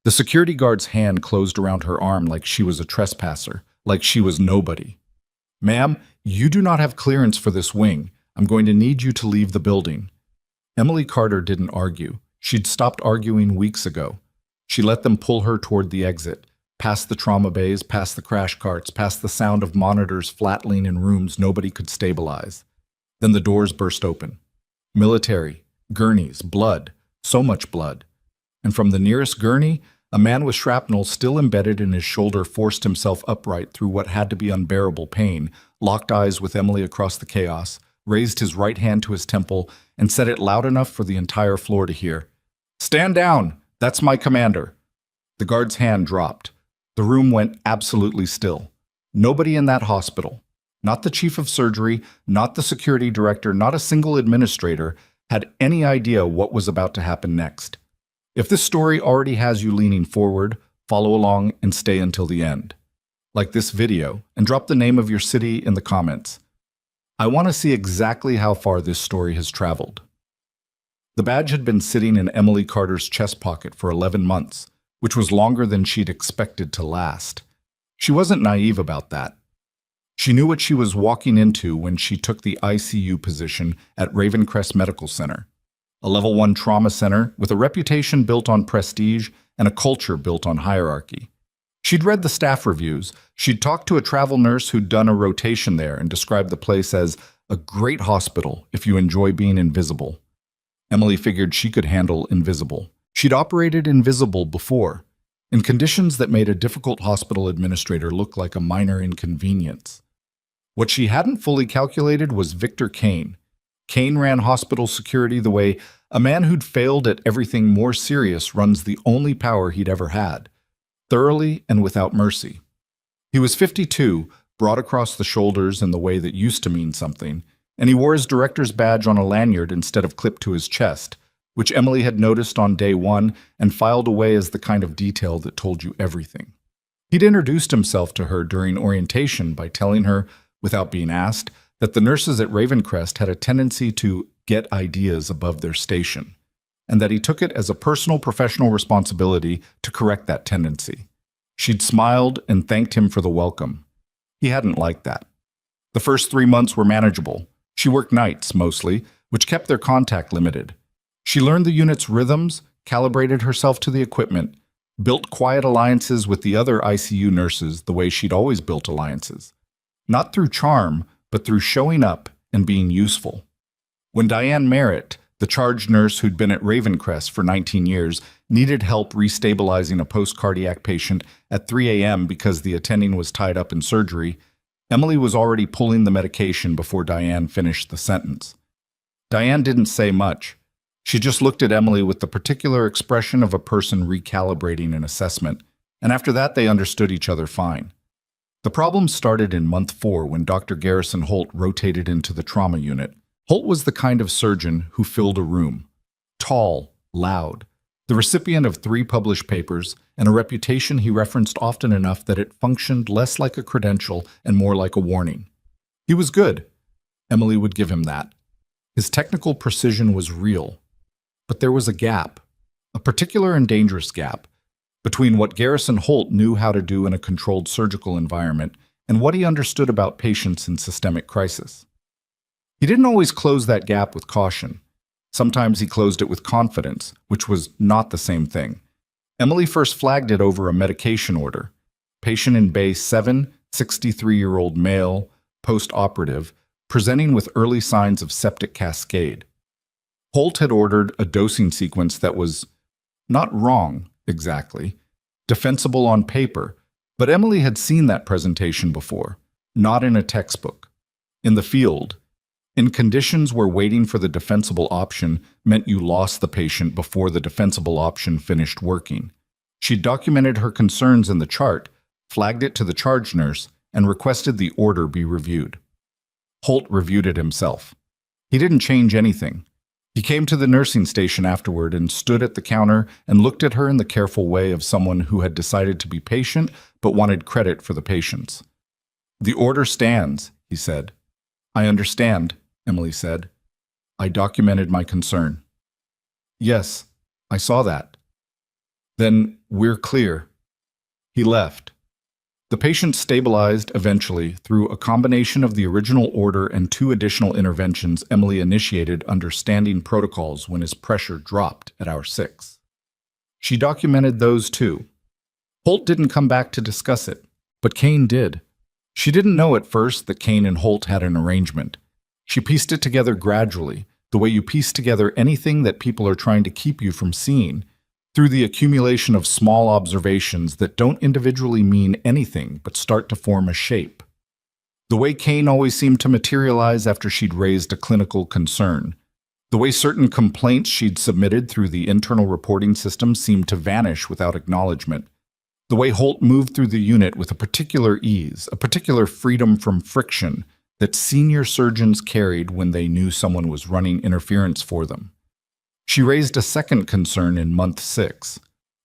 The security guard's hand closed around her arm like she was a trespasser, like she was nobody. "Ma'am, you do not have clearance for this wing. I'm going to need you to leave the building." Emily Carter didn't argue. She'd stopped arguing weeks ago. She let them pull her toward the exit, past the trauma bays, past the crash carts, past the sound of monitors flatlining in rooms nobody could stabilize. Then the doors burst open. Military, gurneys, blood, so much blood. And from the nearest gurney, a man with shrapnel still embedded in his shoulder forced himself upright through what had to be unbearable pain, locked eyes with Emily across the chaos, raised his right hand to his temple, and said it loud enough for the entire floor to hear. "Stand down! That's my commander." The guard's hand dropped. The room went absolutely still. Nobody in that hospital, not the chief of surgery, not the security director, not a single administrator, had any idea what was about to happen next. If this story already has you leaning forward, follow along and stay until the end. Like this video, and drop the name of your city in the comments. I want to see exactly how far this story has traveled. The badge had been sitting in Emily Carter's chest pocket for 11 months, which was longer than she'd expected to last. She wasn't naive about that. She knew what she was walking into when she took the ICU position at Ravencrest Medical Center, a level 1 trauma center with a reputation built on prestige and a culture built on hierarchy. She'd read the staff reviews. She'd talked to a travel nurse who'd done a rotation there and described the place as a great hospital if you enjoy being invisible. Emily figured she could handle invisible. She'd operated invisible before, in conditions that made a difficult hospital administrator look like a minor inconvenience. What she hadn't fully calculated was Victor Kane. Kane ran hospital security the way a man who'd failed at everything more serious runs the only power he'd ever had, thoroughly and without mercy. He was 52, broad across the shoulders in the way that used to mean something, and he wore his director's badge on a lanyard instead of clipped to his chest, which Emily had noticed on day one and filed away as the kind of detail that told you everything. He'd introduced himself to her during orientation by telling her, without being asked, that the nurses at Ravencrest had a tendency to get ideas above their station, and that he took it as a personal professional responsibility to correct that tendency. She'd smiled and thanked him for the welcome. He hadn't liked that. The first 3 months were manageable. She worked nights, mostly, which kept their contact limited. She learned the unit's rhythms, calibrated herself to the equipment, built quiet alliances with the other ICU nurses the way she'd always built alliances. Not through charm, but through showing up and being useful. When Diane Merritt, the charge nurse who'd been at Ravencrest for 19 years, needed help restabilizing a post-cardiac patient at 3 a.m. because the attending was tied up in surgery, Emily was already pulling the medication before Diane finished the sentence. Diane didn't say much. She just looked at Emily with the particular expression of a person recalibrating an assessment, and after that they understood each other fine. The problem started in month 4 when Dr. Garrison Holt rotated into the trauma unit. Holt was the kind of surgeon who filled a room. Tall, loud, the recipient of 3 published papers, and a reputation he referenced often enough that it functioned less like a credential and more like a warning. He was good. Emily would give him that. His technical precision was real. But there was a gap, a particular and dangerous gap, between what Garrison Holt knew how to do in a controlled surgical environment and what he understood about patients in systemic crisis. He didn't always close that gap with caution. Sometimes he closed it with confidence, which was not the same thing. Emily first flagged it over a medication order. Patient in Bay 7, 63-year-old male, post-operative, presenting with early signs of septic cascade. Holt had ordered a dosing sequence that was not wrong, exactly, defensible on paper, but Emily had seen that presentation before, not in a textbook. In the field, in conditions where waiting for the defensible option meant you lost the patient before the defensible option finished working. She documented her concerns in the chart, flagged it to the charge nurse, and requested the order be reviewed. Holt reviewed it himself. He didn't change anything. He came to the nursing station afterward and stood at the counter and looked at her in the careful way of someone who had decided to be patient but wanted credit for the patience. "The order stands," he said. "I understand," Emily said. "I documented my concern." "Yes, I saw that." Then we're clear. He left. The patient stabilized eventually through a combination of the original order and 2 additional interventions Emily initiated under standing protocols when his pressure dropped at hour 6. She documented those too. Holt didn't come back to discuss it, but Kane did. She didn't know at first that Kane and Holt had an arrangement. She pieced it together gradually, the way you piece together anything that people are trying to keep you from seeing, through the accumulation of small observations that don't individually mean anything but start to form a shape. The way Kane always seemed to materialize after she'd raised a clinical concern. The way certain complaints she'd submitted through the internal reporting system seemed to vanish without acknowledgement. The way Holt moved through the unit with a particular ease, a particular freedom from friction that senior surgeons carried when they knew someone was running interference for them. She raised a second concern in month 6.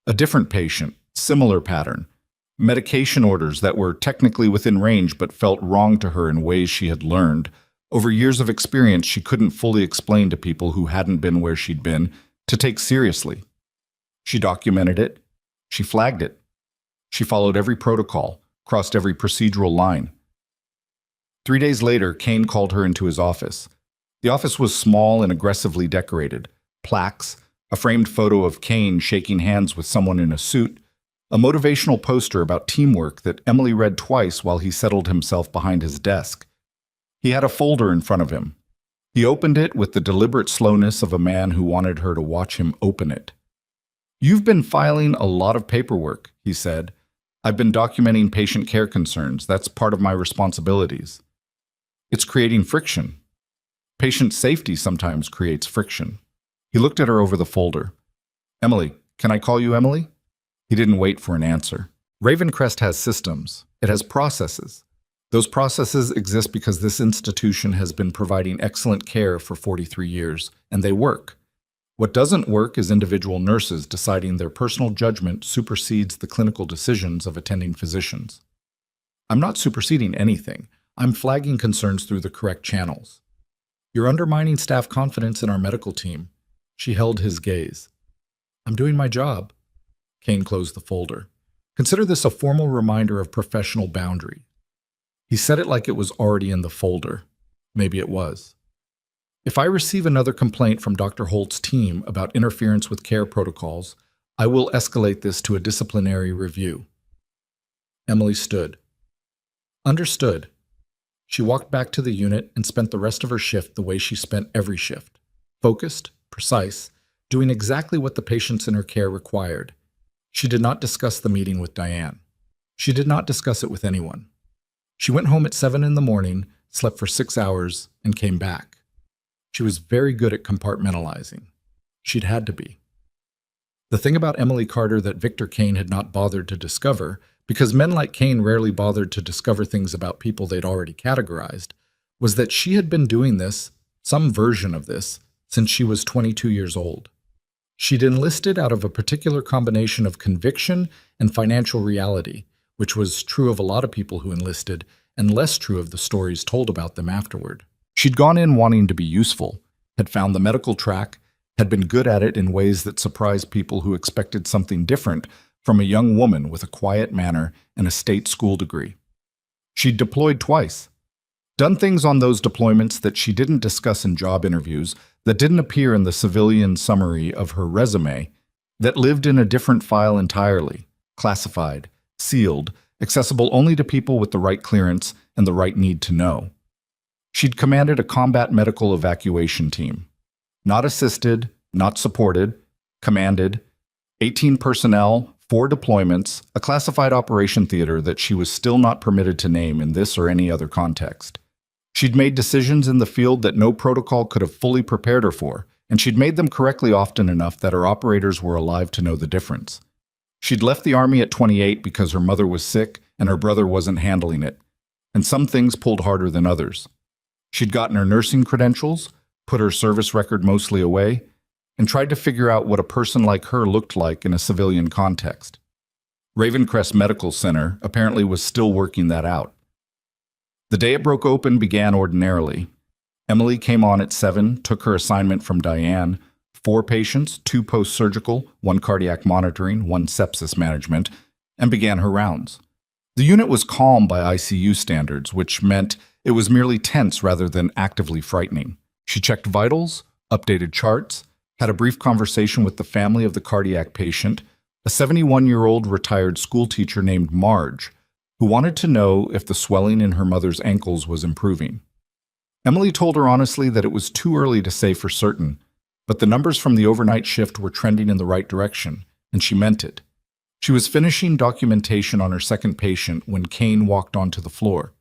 A different patient, similar pattern. Medication orders that were technically within range but felt wrong to her in ways she had learned. Over years of experience she couldn't fully explain to people who hadn't been where she'd been to take seriously. She documented it. She flagged it. She followed every protocol, crossed every procedural line. 3 days later, Kane called her into his office. The office was small and aggressively decorated. Plaques, a framed photo of Kane shaking hands with someone in a suit, a motivational poster about teamwork that Emily read twice while he settled himself behind his desk. He had a folder in front of him. He opened it with the deliberate slowness of a man who wanted her to watch him open it. "You've been filing a lot of paperwork," he said. "I've been documenting patient care concerns. That's part of my responsibilities." "It's creating friction. Patient safety sometimes creates friction." He looked at her over the folder. "Emily, can I call you Emily?" He didn't wait for an answer. Ravencrest has systems. It has processes. Those processes exist because this institution has been providing excellent care for 43 years, and they work. What doesn't work is individual nurses deciding their personal judgment supersedes the clinical decisions of attending physicians. I'm not superseding anything. I'm flagging concerns through the correct channels. You're undermining staff confidence in our medical team. She held his gaze. I'm doing my job. Kane closed the folder. Consider this a formal reminder of professional boundary. He said it like it was already in the folder. Maybe it was. If I receive another complaint from Dr. Holt's team about interference with care protocols, I will escalate this to a disciplinary review. Emily stood. Understood. She walked back to the unit and spent the rest of her shift the way she spent every shift. Focused, precise, doing exactly what the patients in her care required. She did not discuss the meeting with Diane. She did not discuss it with anyone. She went home at 7 in the morning, slept for 6 hours, and came back. She was very good at compartmentalizing. She'd had to be. The thing about Emily Carter that Victor Kane had not bothered to discover, because men like Kane rarely bothered to discover things about people they'd already categorized, was that she had been doing this, some version of this, since she was 22 years old. She'd enlisted out of a particular combination of conviction and financial reality, which was true of a lot of people who enlisted, and less true of the stories told about them afterward. She'd gone in wanting to be useful, had found the medical track, had been good at it in ways that surprised people who expected something different from a young woman with a quiet manner and a state school degree. She'd deployed twice, done things on those deployments that she didn't discuss in job interviews, that didn't appear in the civilian summary of her resume, that lived in a different file entirely, classified, sealed, accessible only to people with the right clearance and the right need to know. She'd commanded a combat medical evacuation team. Not assisted, not supported, commanded, 18 personnel, 4 deployments, a classified operation theater that she was still not permitted to name in this or any other context. She'd made decisions in the field that no protocol could have fully prepared her for, and she'd made them correctly often enough that her operators were alive to know the difference. She'd left the Army at 28 because her mother was sick and her brother wasn't handling it, and some things pulled harder than others. She'd gotten her nursing credentials, put her service record mostly away, and tried to figure out what a person like her looked like in a civilian context. Ravencrest Medical Center apparently was still working that out. The day it broke open began ordinarily. Emily came on at 7, took her assignment from Diane, 4 patients, 2 post-surgical, 1 cardiac monitoring, 1 sepsis management, and began her rounds. The unit was calm by ICU standards, which meant it was merely tense rather than actively frightening. She checked vitals, updated charts, had a brief conversation with the family of the cardiac patient, a 71-year-old retired schoolteacher named Marge, who wanted to know if the swelling in her mother's ankles was improving. Emily told her honestly that it was too early to say for certain, but the numbers from the overnight shift were trending in the right direction, and she meant it. She was finishing documentation on her second patient when Kane walked onto the floor.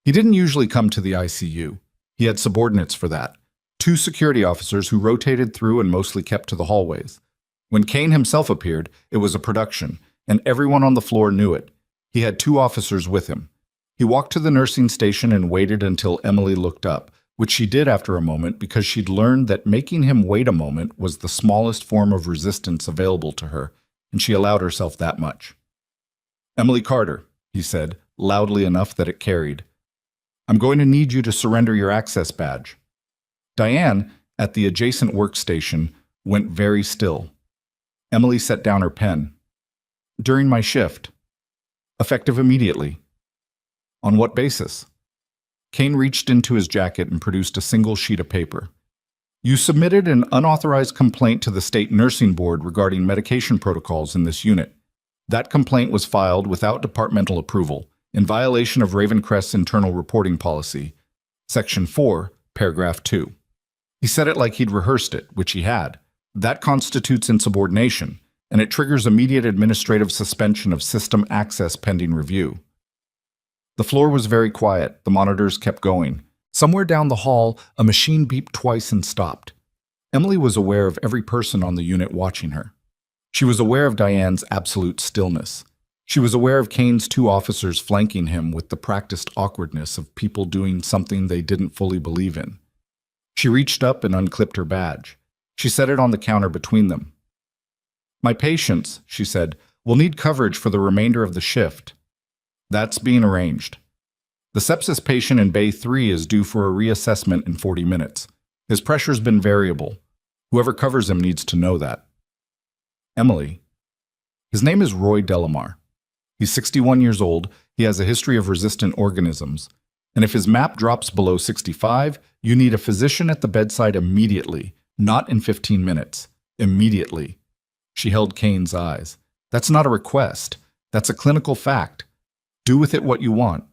He didn't usually come to the ICU. He had subordinates for that, 2 security officers who rotated through and mostly kept to the hallways. When Kane himself appeared, it was a production, and everyone on the floor knew it. He had 2 officers with him. He walked to the nursing station and waited until Emily looked up, which she did after a moment because she'd learned that making him wait a moment was the smallest form of resistance available to her, and she allowed herself that much. "Emily Carter," he said, loudly enough that it carried. "I'm going to need you to surrender your access badge." Diane, at the adjacent workstation, went very still. Emily set down her pen. "During my shift. Effective immediately." "On what basis?" Kane reached into his jacket and produced a single sheet of paper. "You submitted an unauthorized complaint to the state nursing board regarding medication protocols in this unit. That complaint was filed without departmental approval, in violation of Ravencrest's internal reporting policy. Section 4, paragraph 2. He said it like he'd rehearsed it, which he had. That constitutes insubordination, and it triggers immediate administrative suspension of system access pending review. The floor was very quiet. The monitors kept going. Somewhere down the hall, a machine beeped twice and stopped. Emily was aware of every person on the unit watching her. She was aware of Diane's absolute stillness. She was aware of Kane's 2 officers flanking him with the practiced awkwardness of people doing something they didn't fully believe in. She reached up and unclipped her badge. She set it on the counter between them. "My patients," she said, "will need coverage for the remainder of the shift." "That's being arranged." "The sepsis patient in Bay 3 is due for a reassessment in 40 minutes. His pressure's been variable. Whoever covers him needs to know that." "Emily." "His name is Roy Delamar. He's 61 years old, he has a history of resistant organisms, and if his MAP drops below 65, you need a physician at the bedside immediately, not in 15 minutes. Immediately." She held Kane's eyes. "That's not a request. That's a clinical fact. Do with it what you want."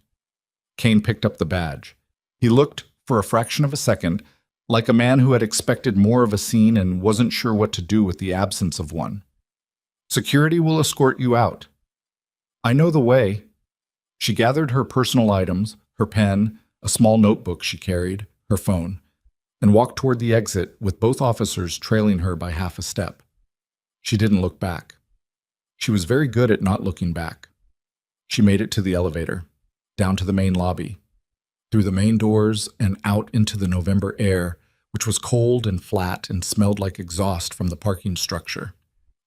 Kane picked up the badge. He looked, for a fraction of a second, like a man who had expected more of a scene and wasn't sure what to do with the absence of one. "Security will escort you out." "I know the way." She gathered her personal items, her pen, a small notebook she carried, her phone, and walked toward the exit with both officers trailing her by half a step. She didn't look back. She was very good at not looking back. She made it to the elevator, down to the main lobby, through the main doors and out into the November air, which was cold and flat and smelled like exhaust from the parking structure.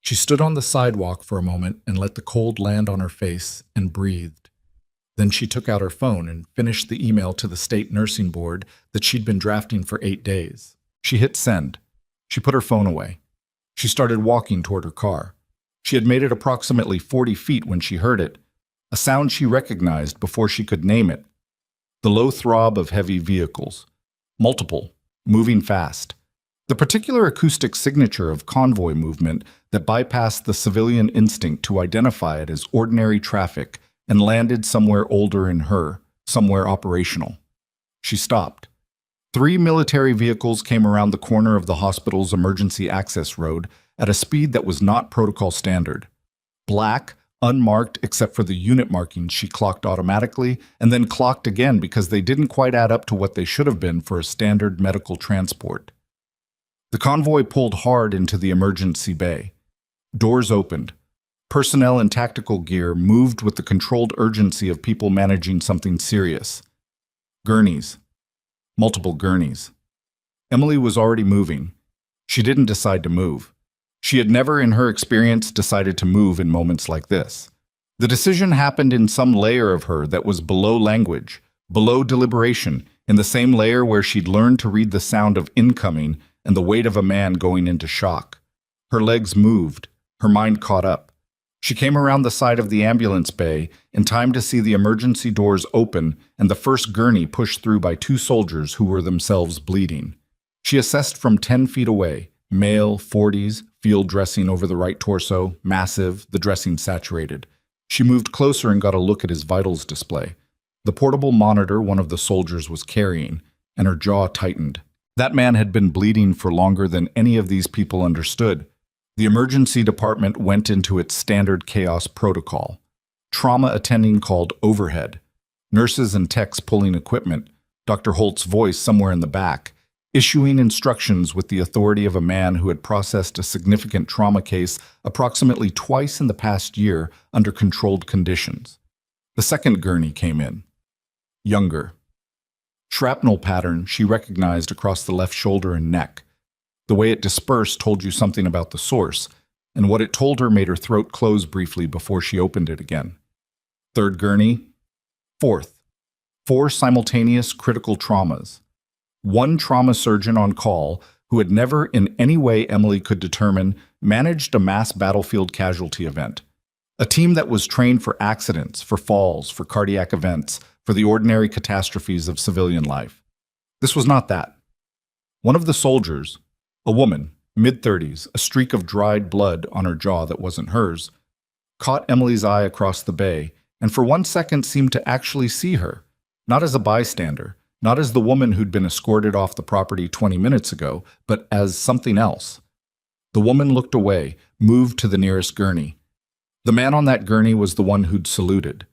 She stood on the sidewalk for a moment and let the cold land on her face and breathed. Then she took out her phone and finished the email to the state nursing board that she'd been drafting for 8 days. She hit send. She put her phone away. She started walking toward her car. She had made it approximately 40 feet when she heard it, a sound she recognized before she could name it. The low throb of heavy vehicles. Multiple, moving fast. The particular acoustic signature of convoy movement that bypassed the civilian instinct to identify it as ordinary traffic and landed somewhere older in her, somewhere operational. She stopped. 3 military vehicles came around the corner of the hospital's emergency access road at a speed that was not protocol standard. Black, unmarked except for the unit markings she clocked automatically and then clocked again because they didn't quite add up to what they should have been for a standard medical transport. The convoy pulled hard into the emergency bay. Doors opened. Personnel in tactical gear moved with the controlled urgency of people managing something serious. Gurneys. Multiple gurneys. Emily was already moving. She didn't decide to move. She had never, in her experience, decided to move in moments like this. The decision happened in some layer of her that was below language, below deliberation, in the same layer where she'd learned to read the sound of incoming and the weight of a man going into shock. Her legs moved. Her mind caught up. She came around the side of the ambulance bay in time to see the emergency doors open and the first gurney pushed through by 2 soldiers who were themselves bleeding. She assessed from 10 feet away, male, 40s, field dressing over the right torso, massive, the dressing saturated. She moved closer and got a look at his vitals display. The portable monitor one of the soldiers was carrying, and her jaw tightened. That man had been bleeding for longer than any of these people understood. The emergency department went into its standard chaos protocol. Trauma attending called overhead. Nurses and techs pulling equipment. Dr. Holt's voice somewhere in the back, issuing instructions with the authority of a man who had processed a significant trauma case approximately twice in the past year under controlled conditions. The second gurney came in. Younger. Shrapnel pattern she recognized across the left shoulder and neck. The way it dispersed told you something about the source, and what it told her made her throat close briefly before she opened it again. Third gurney. Fourth. 4 simultaneous critical traumas. 1 trauma surgeon on call who had never in any way Emily could determine managed a mass battlefield casualty event. A team that was trained for accidents, for falls, for cardiac events, for the ordinary catastrophes of civilian life. This was not that. One of the soldiers, a woman, mid-30s, a streak of dried blood on her jaw that wasn't hers, caught Emily's eye across the bay and for 1 second seemed to actually see her, not as a bystander, not as the woman who'd been escorted off the property 20 minutes ago, but as something else. The woman looked away, moved to the nearest gurney. The man on that gurney was the one who'd saluted.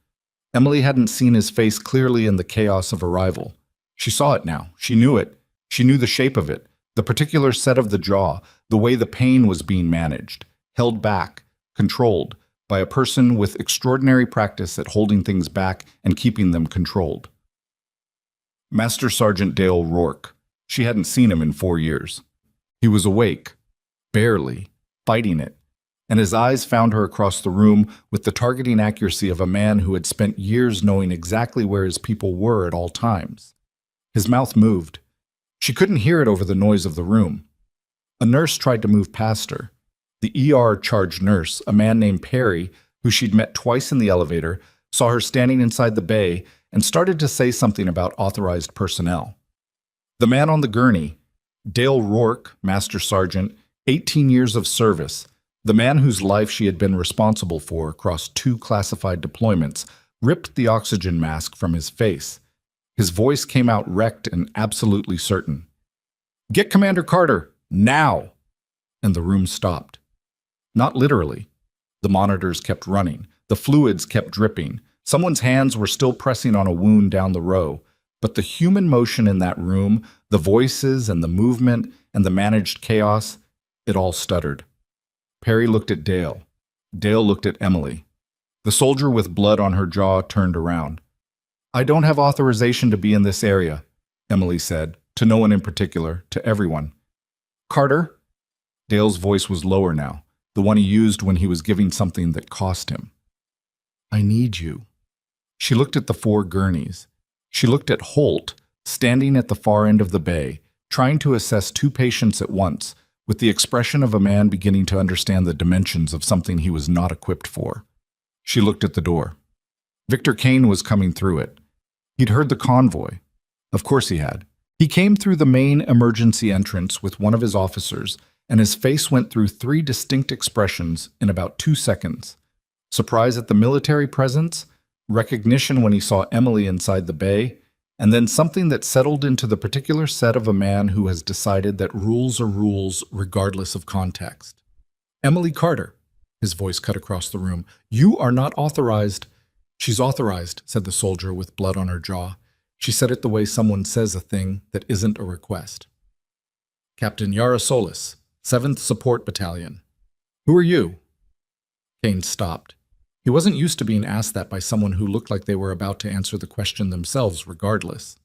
Emily hadn't seen his face clearly in the chaos of arrival. She saw it now. She knew it. She knew the shape of it, the particular set of the jaw, the way the pain was being managed, held back, controlled, by a person with extraordinary practice at holding things back and keeping them controlled. Master Sergeant Dale Rourke. She hadn't seen him in 4 years. He was awake, barely, fighting it, and his eyes found her across the room with the targeting accuracy of a man who had spent years knowing exactly where his people were at all times. His mouth moved. She couldn't hear it over the noise of the room. A nurse tried to move past her. The ER charge nurse, a man named Perry, who she'd met twice in the elevator, saw her standing inside the bay and started to say something about authorized personnel. The man on the gurney, Dale Rourke, Master Sergeant, 18 years of service, the man whose life she had been responsible for across 2 classified deployments, ripped the oxygen mask from his face. His voice came out wrecked and absolutely certain. "Get Commander Carter, now!" And the room stopped. Not literally. The monitors kept running. The fluids kept dripping. Someone's hands were still pressing on a wound down the row. But the human motion in that room, the voices and the movement and the managed chaos, it all stuttered. Perry looked at Dale. Dale looked at Emily. The soldier with blood on her jaw turned around. "I don't have authorization to be in this area," Emily said, to no one in particular, to everyone. "Carter?" Dale's voice was lower now, the one he used when he was giving something that cost him. "I need you." She looked at the 4 gurneys. She looked at Holt, standing at the far end of the bay, trying to assess 2 patients at once, with the expression of a man beginning to understand the dimensions of something he was not equipped for. She looked at the door. Victor Kane was coming through it. He'd heard the convoy. Of course he had. He came through the main emergency entrance with one of his officers, and his face went through 3 distinct expressions in about 2 seconds. Surprise at the military presence, recognition when he saw Emily inside the bay, and then something that settled into the particular set of a man who has decided that rules are rules regardless of context. "Emily Carter," his voice cut across the room, "you are not authorized." "She's authorized," said the soldier with blood on her jaw. She said it the way someone says a thing that isn't a request. "Captain Yara Solis, 7th Support Battalion." "Who are you?" Kane stopped. He wasn't used to being asked that by someone who looked like they were about to answer the question themselves regardless.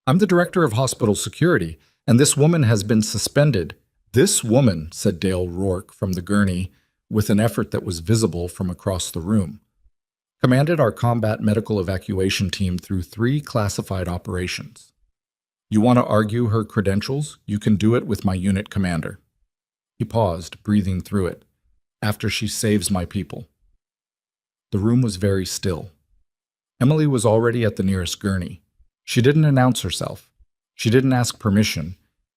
"I'm the director of hospital security, and this woman has been suspended." "This woman," said Dale Rourke from the gurney, with an effort that was visible from across the room, commanded our combat medical evacuation team through 3 classified operations. You want to argue her credentials? You can do it with my unit commander. He paused, breathing through it. After she saves my people. The room was very still. Emily was already at the nearest gurney. She didn't announce herself. She didn't ask permission.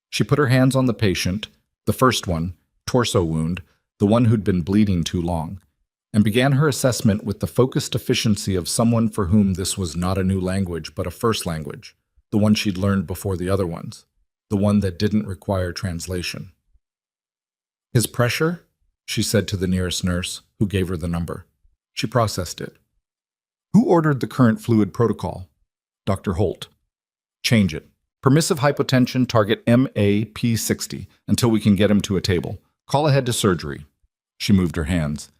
She put her hands on the patient, the first one, torso wound, the one who'd been bleeding too long, and began her assessment with the focused efficiency of someone for whom this was not a new language but a first language, the one she'd learned before the other ones, the one that didn't require translation. His pressure? She said to the nearest nurse, who gave her the number. She processed it. Who ordered the current fluid protocol? Dr. Holt. Change it. Permissive hypotension, target MAP60 until we can get him to a table. Call ahead to surgery. She moved her hands.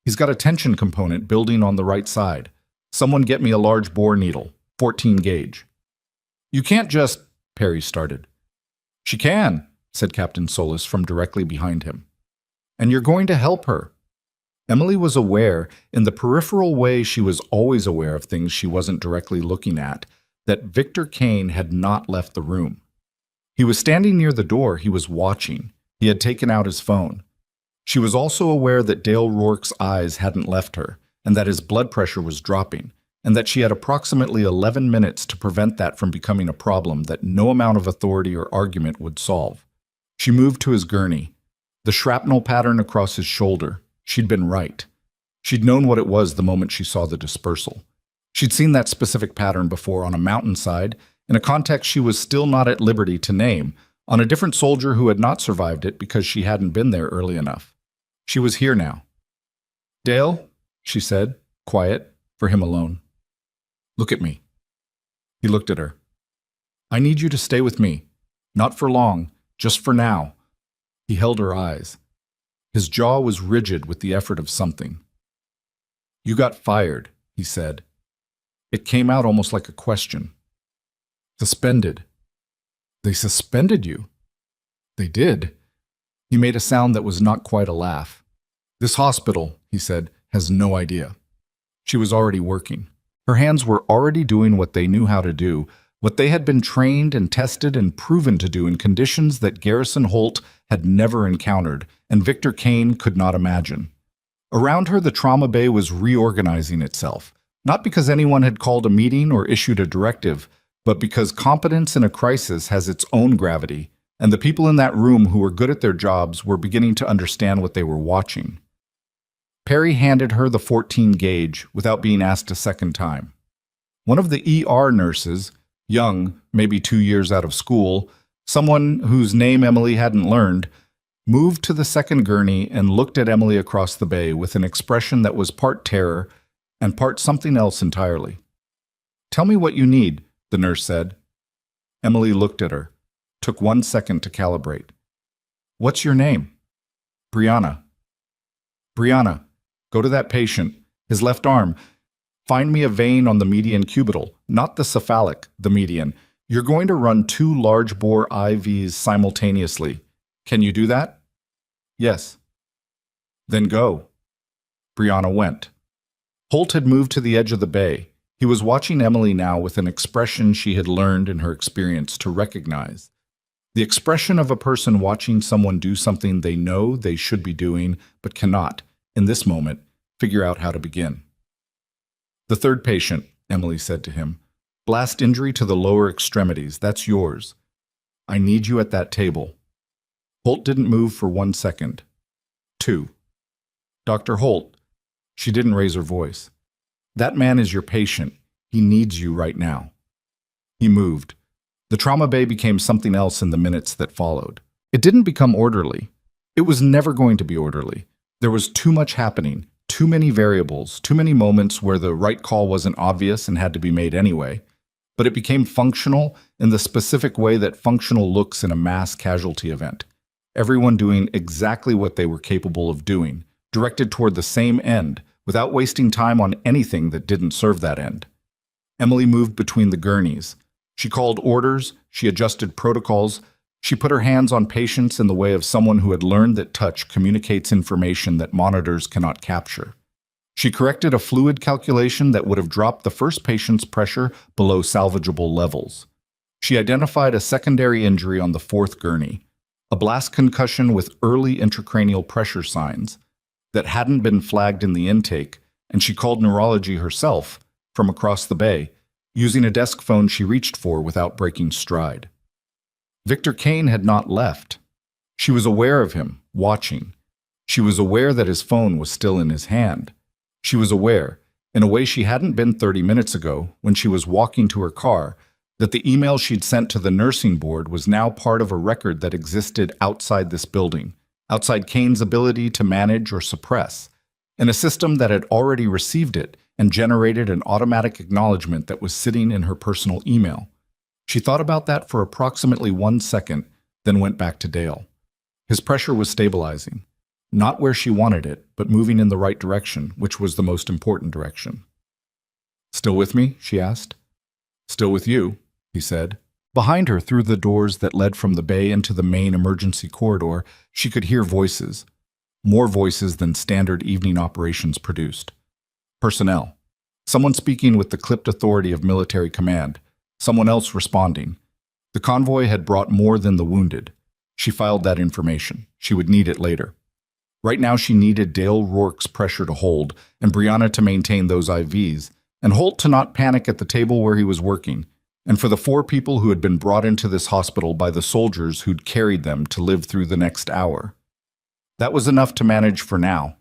He's got a tension component building on the right side. Someone get me a large bore needle, 14 gauge. You can't just, Perry started. She can, said Captain Solis from directly behind him. And you're going to help her. Emily was aware, in the peripheral way she was always aware of things she wasn't directly looking at, that Victor Kane had not left the room. He was standing near the door. He was watching. He had taken out his phone. She was also aware that Dale Rourke's eyes hadn't left her, and that his blood pressure was dropping, and that she had approximately 11 minutes to prevent that from becoming a problem that no amount of authority or argument would solve. She moved to his gurney. The shrapnel pattern across his shoulder. She'd been right. She'd known what it was the moment she saw the dispersal. She'd seen that specific pattern before on a mountainside, in a context she was still not at liberty to name, on a different soldier who had not survived it because she hadn't been there early enough. She was here now. Dale, she said, quiet, for him alone. Look at me. He looked at her. I need you to stay with me. Not for long, just for now. He held her eyes. His jaw was rigid with the effort of something. You got fired, he said. It came out almost like a question. Suspended. They suspended you. They did. He made a sound that was not quite a laugh. This hospital, he said, has no idea. She was already working. Her hands were already doing what they knew how to do, what they had been trained and tested and proven to do in conditions that Garrison Holt had never encountered and Victor Kane could not imagine. Around her, the trauma bay was reorganizing itself, not because anyone had called a meeting or issued a directive, but because competence in a crisis has its own gravity, and the people in that room who were good at their jobs were beginning to understand what they were watching. Perry handed her the 14 gauge without being asked a second time. One of the ER nurses, young, maybe 2 years out of school, someone whose name Emily hadn't learned, moved to the second gurney and looked at Emily across the bay with an expression that was part terror and part something else entirely. Tell me what you need, the nurse said. Emily looked at her, took 1 second to calibrate. What's your name? Brianna. Brianna, go to that patient, his left arm. Find me a vein on the median cubital, not the cephalic, the median. You're going to run 2 large bore IVs simultaneously. Can you do that? Yes. Then go. Brianna went. Holt had moved to the edge of the bay. He was watching Emily now with an expression she had learned in her experience to recognize. The expression of a person watching someone do something they know they should be doing, but cannot, in this moment, figure out how to begin. The third patient, Emily said to him. Blast injury to the lower extremities, that's yours. I need you at that table. Holt didn't move for 1 second. 2. Dr. Holt. She didn't raise her voice. That man is your patient. He needs you right now. He moved. The trauma bay became something else in the minutes that followed. It didn't become orderly. It was never going to be orderly. There was too much happening, too many variables, too many moments where the right call wasn't obvious and had to be made anyway. But it became functional in the specific way that functional looks in a mass casualty event. Everyone doing exactly what they were capable of doing, directed toward the same end, without wasting time on anything that didn't serve that end. Emily moved between the gurneys. She called orders, she adjusted protocols, she put her hands on patients in the way of someone who had learned that touch communicates information that monitors cannot capture. She corrected a fluid calculation that would have dropped the first patient's pressure below salvageable levels. She identified a secondary injury on the fourth gurney, a blast concussion with early intracranial pressure signs that hadn't been flagged in the intake, and she called neurology herself from across the bay, using a desk phone she reached for without breaking stride. Victor Kane had not left. She was aware of him, watching. She was aware that his phone was still in his hand. She was aware, in a way she hadn't been 30 minutes ago when she was walking to her car, that the email she'd sent to the nursing board was now part of a record that existed outside this building, outside Kane's ability to manage or suppress, in a system that had already received it and generated an automatic acknowledgement that was sitting in her personal email. She thought about that for approximately 1 second, then went back to Dale. His pressure was stabilizing. Not where she wanted it, but moving in the right direction, which was the most important direction. "Still with me?" she asked. "Still with you," he said. Behind her, through the doors that led from the bay into the main emergency corridor, she could hear voices. More voices than standard evening operations produced. Personnel. Someone speaking with the clipped authority of military command. Someone else responding. The convoy had brought more than the wounded. She filed that information. She would need it later. Right now she needed Dale Rourke's pressure to hold, and Brianna to maintain those IVs, and Holt to not panic at the table where he was working, and for the 4 people who had been brought into this hospital by the soldiers who'd carried them to live through the next hour. That was enough to manage for now.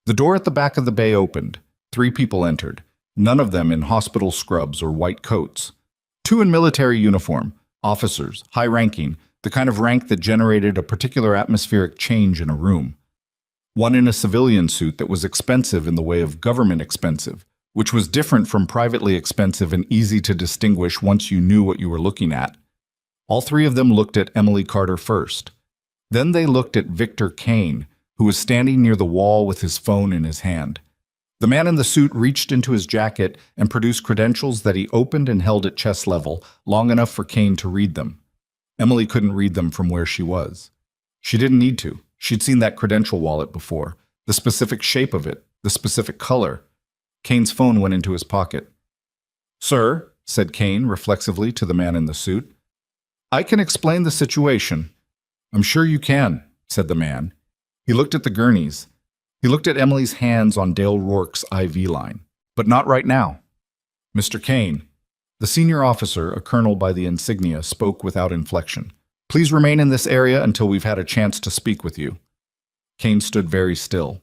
The door at the back of the bay opened. 3 people entered, none of them in hospital scrubs or white coats. 2 in military uniform, officers, high-ranking, the kind of rank that generated a particular atmospheric change in a room. 1 in a civilian suit that was expensive in the way of government expensive, which was different from privately expensive and easy to distinguish once you knew what you were looking at. All 3 of them looked at Emily Carter first. Then they looked at Victor Kane, who was standing near the wall with his phone in his hand. The man in the suit reached into his jacket and produced credentials that he opened and held at chest level, long enough for Kane to read them. Emily couldn't read them from where she was. She didn't need to. She'd seen that credential wallet before, the specific shape of it, the specific color. Kane's phone went into his pocket. "Sir," said Kane reflexively to the man in the suit, "I can explain the situation." "I'm sure you can," said the man. He looked at the gurneys. He looked at Emily's hands on Dale Rourke's IV line. "But not right now." "Mr. Kane," the senior officer, a colonel by the insignia, spoke without inflection. "Please remain in this area until we've had a chance to speak with you." Kane stood very still.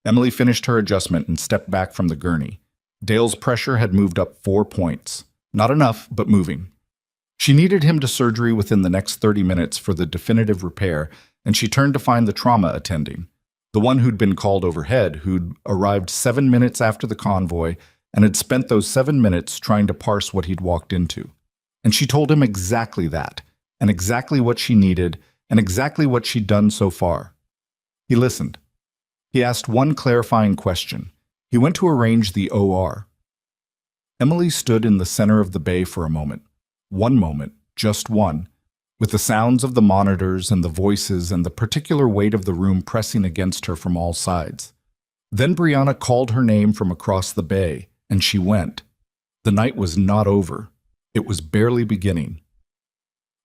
Emily finished her adjustment and stepped back from the gurney. Dale's pressure had moved up 4 points. Not enough, but moving. She needed him to surgery within the next 30 minutes for the definitive repair, and she turned to find the trauma attending, the one who'd been called overhead, who'd arrived 7 minutes after the convoy and had spent those 7 minutes trying to parse what he'd walked into. And she told him exactly that, and exactly what she needed, and exactly what she'd done so far. He listened. He asked one clarifying question. He went to arrange the OR. Emily stood in the center of the bay for a moment. One moment, just one, with the sounds of the monitors and the voices and the particular weight of the room pressing against her from all sides. Then Brianna called her name from across the bay, and she went. The night was not over. It was barely beginning.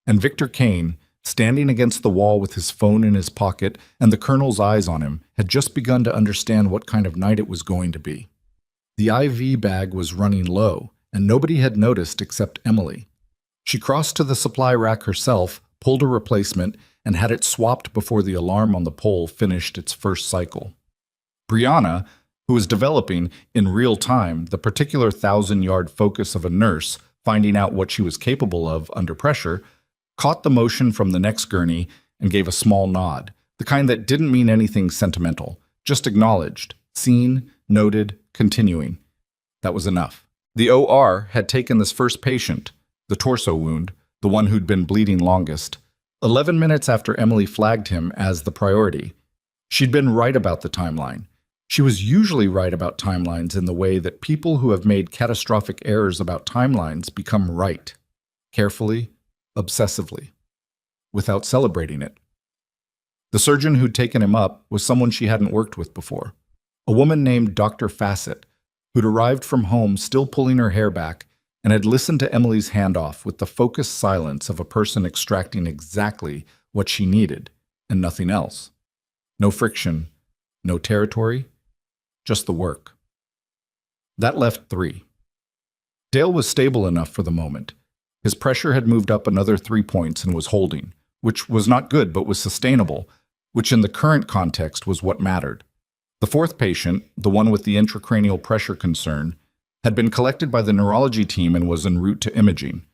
And Victor Kane, standing against the wall with his phone in his pocket and the colonel's eyes on him, had just begun to understand what kind of night it was going to be. The IV bag was running low, and nobody had noticed except Emily. She crossed to the supply rack herself, pulled a replacement, and had it swapped before the alarm on the pole finished its first cycle. Brianna, who was developing, in real time, the particular 1,000-yard focus of a nurse finding out what she was capable of under pressure, caught the motion from the next gurney and gave a small nod, the kind that didn't mean anything sentimental, just acknowledged, seen, noted, continuing. That was enough. The OR had taken this first patient, the torso wound, the one who'd been bleeding longest, 11 minutes after Emily flagged him as the priority. She'd been right about the timeline. She was usually right about timelines in the way that people who have made catastrophic errors about timelines become right, carefully, obsessively, without celebrating it. The surgeon who'd taken him up was someone she hadn't worked with before, a woman named Dr. Fassett, who'd arrived from home still pulling her hair back and had listened to Emily's handoff with the focused silence of a person extracting exactly what she needed and nothing else. No friction, no territory, just the work. That left 3. Dale was stable enough for the moment. His pressure had moved up another 3 points and was holding, which was not good but was sustainable, which in the current context was what mattered. The 4th patient, the one with the intracranial pressure concern, had been collected by the neurology team and was en route to imaging.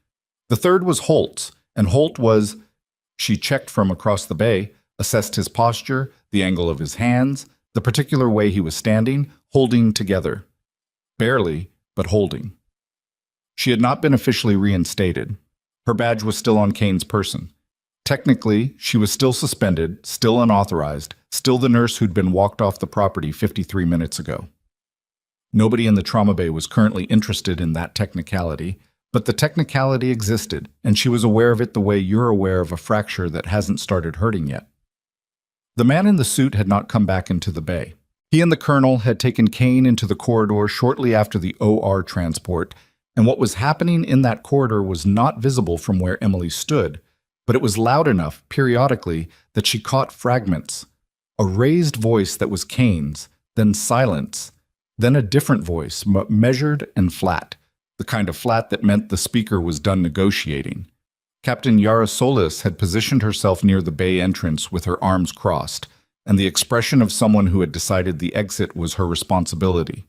The 3rd was Holt's, and Holt was, she checked from across the bay, assessed his posture, the angle of his hands, the particular way he was standing, holding together. Barely, but holding. She had not been officially reinstated. Her badge was still on Kane's person. Technically, she was still suspended, still unauthorized, still the nurse who'd been walked off the property 53 minutes ago. Nobody in the trauma bay was currently interested in that technicality, but the technicality existed, and she was aware of it the way you're aware of a fracture that hasn't started hurting yet. The man in the suit had not come back into the bay. He and the colonel had taken Kane into the corridor shortly after the OR transport, and what was happening in that corridor was not visible from where Emily stood, but it was loud enough, periodically, that she caught fragments. A raised voice that was Kane's, then silence, then a different voice, measured and flat, the kind of flat that meant the speaker was done negotiating. Captain Yara Solis had positioned herself near the bay entrance with her arms crossed, and the expression of someone who had decided the exit was her responsibility.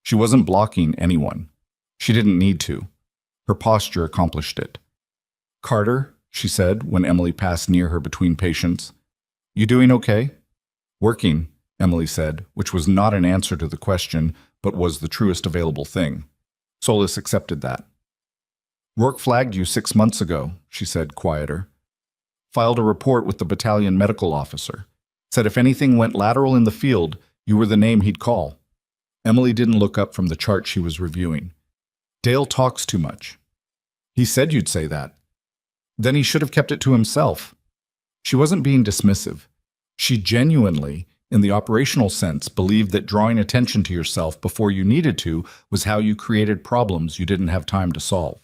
She wasn't blocking anyone. She didn't need to. Her posture accomplished it. "Carter," she said when Emily passed near her between patients. "You doing okay?" "Working," Emily said, which was not an answer to the question, but was the truest available thing. Solis accepted that. "Rourke flagged you 6 months ago," she said, quieter. "Filed a report with the battalion medical officer. Said if anything went lateral in the field, you were the name he'd call." Emily didn't look up from the chart she was reviewing. "Dale talks too much." "He said you'd say that." "Then he should have kept it to himself." She wasn't being dismissive. She genuinely, in the operational sense, believed that drawing attention to yourself before you needed to was how you created problems you didn't have time to solve.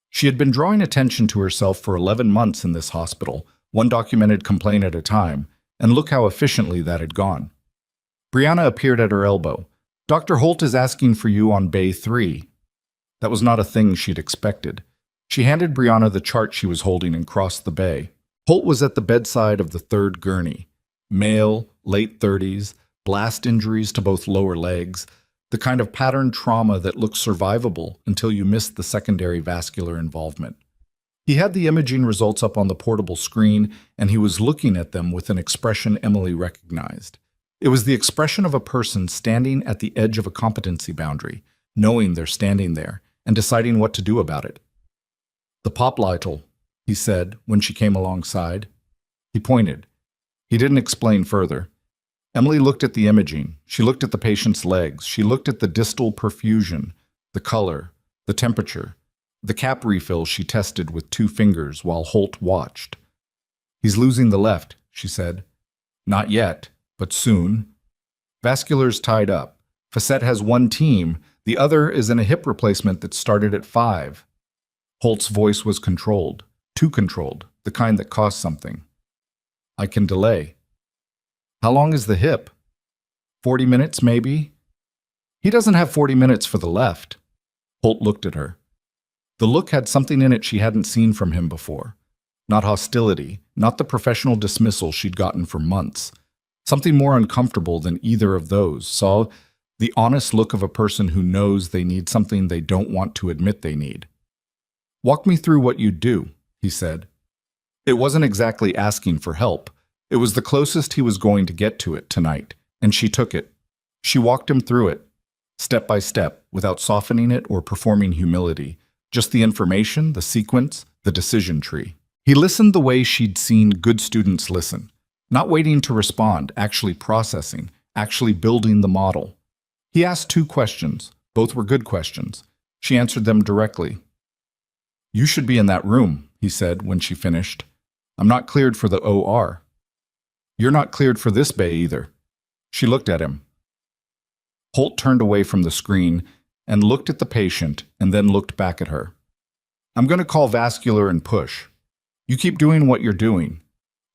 She had been drawing attention to herself for 11 months in this hospital, one documented complaint at a time, and look how efficiently that had gone. Brianna appeared at her elbow. "Dr. Holt is asking for you on Bay 3. That was not a thing she'd expected. She handed Brianna the chart she was holding and crossed the bay. Holt was at the bedside of the 3rd gurney. Male, late 30s, blast injuries to both lower legs, the kind of pattern trauma that looks survivable until you miss the secondary vascular involvement. He had the imaging results up on the portable screen, and he was looking at them with an expression Emily recognized. It was the expression of a person standing at the edge of a competency boundary, knowing they're standing there, and deciding what to do about it. "The popliteal," he said when she came alongside. He pointed. He didn't explain further. Emily looked at the imaging. She looked at the patient's legs. She looked at the distal perfusion, the color, the temperature, the cap refill she tested with 2 fingers while Holt watched. "He's losing the left," she said. "Not yet, but soon. Vascular's tied up. Facet has 1 team. The other is in a hip replacement that started at 5. Holt's voice was controlled, too controlled, the kind that cost something. "I can delay." "How long is the hip?" 40 minutes, maybe?" "He doesn't have 40 minutes for the left." Holt looked at her. The look had something in it she hadn't seen from him before. Not hostility, not the professional dismissal she'd gotten for months. Something more uncomfortable than either of those, saw the honest look of a person who knows they need something they don't want to admit they need. "Walk me through what you'd do," he said. It wasn't exactly asking for help. It was the closest he was going to get to it tonight, and she took it. She walked him through it, step by step, without softening it or performing humility. Just the information, the sequence, the decision tree. He listened the way she'd seen good students listen. Not waiting to respond, actually processing, actually building the model. He asked 2 questions. Both were good questions. She answered them directly. "You should be in that room," he said when she finished. "I'm not cleared for the OR." "You're not cleared for this bay either." She looked at him. Holt turned away from the screen, and looked at the patient and then looked back at her. "I'm going to call vascular and push. You keep doing what you're doing."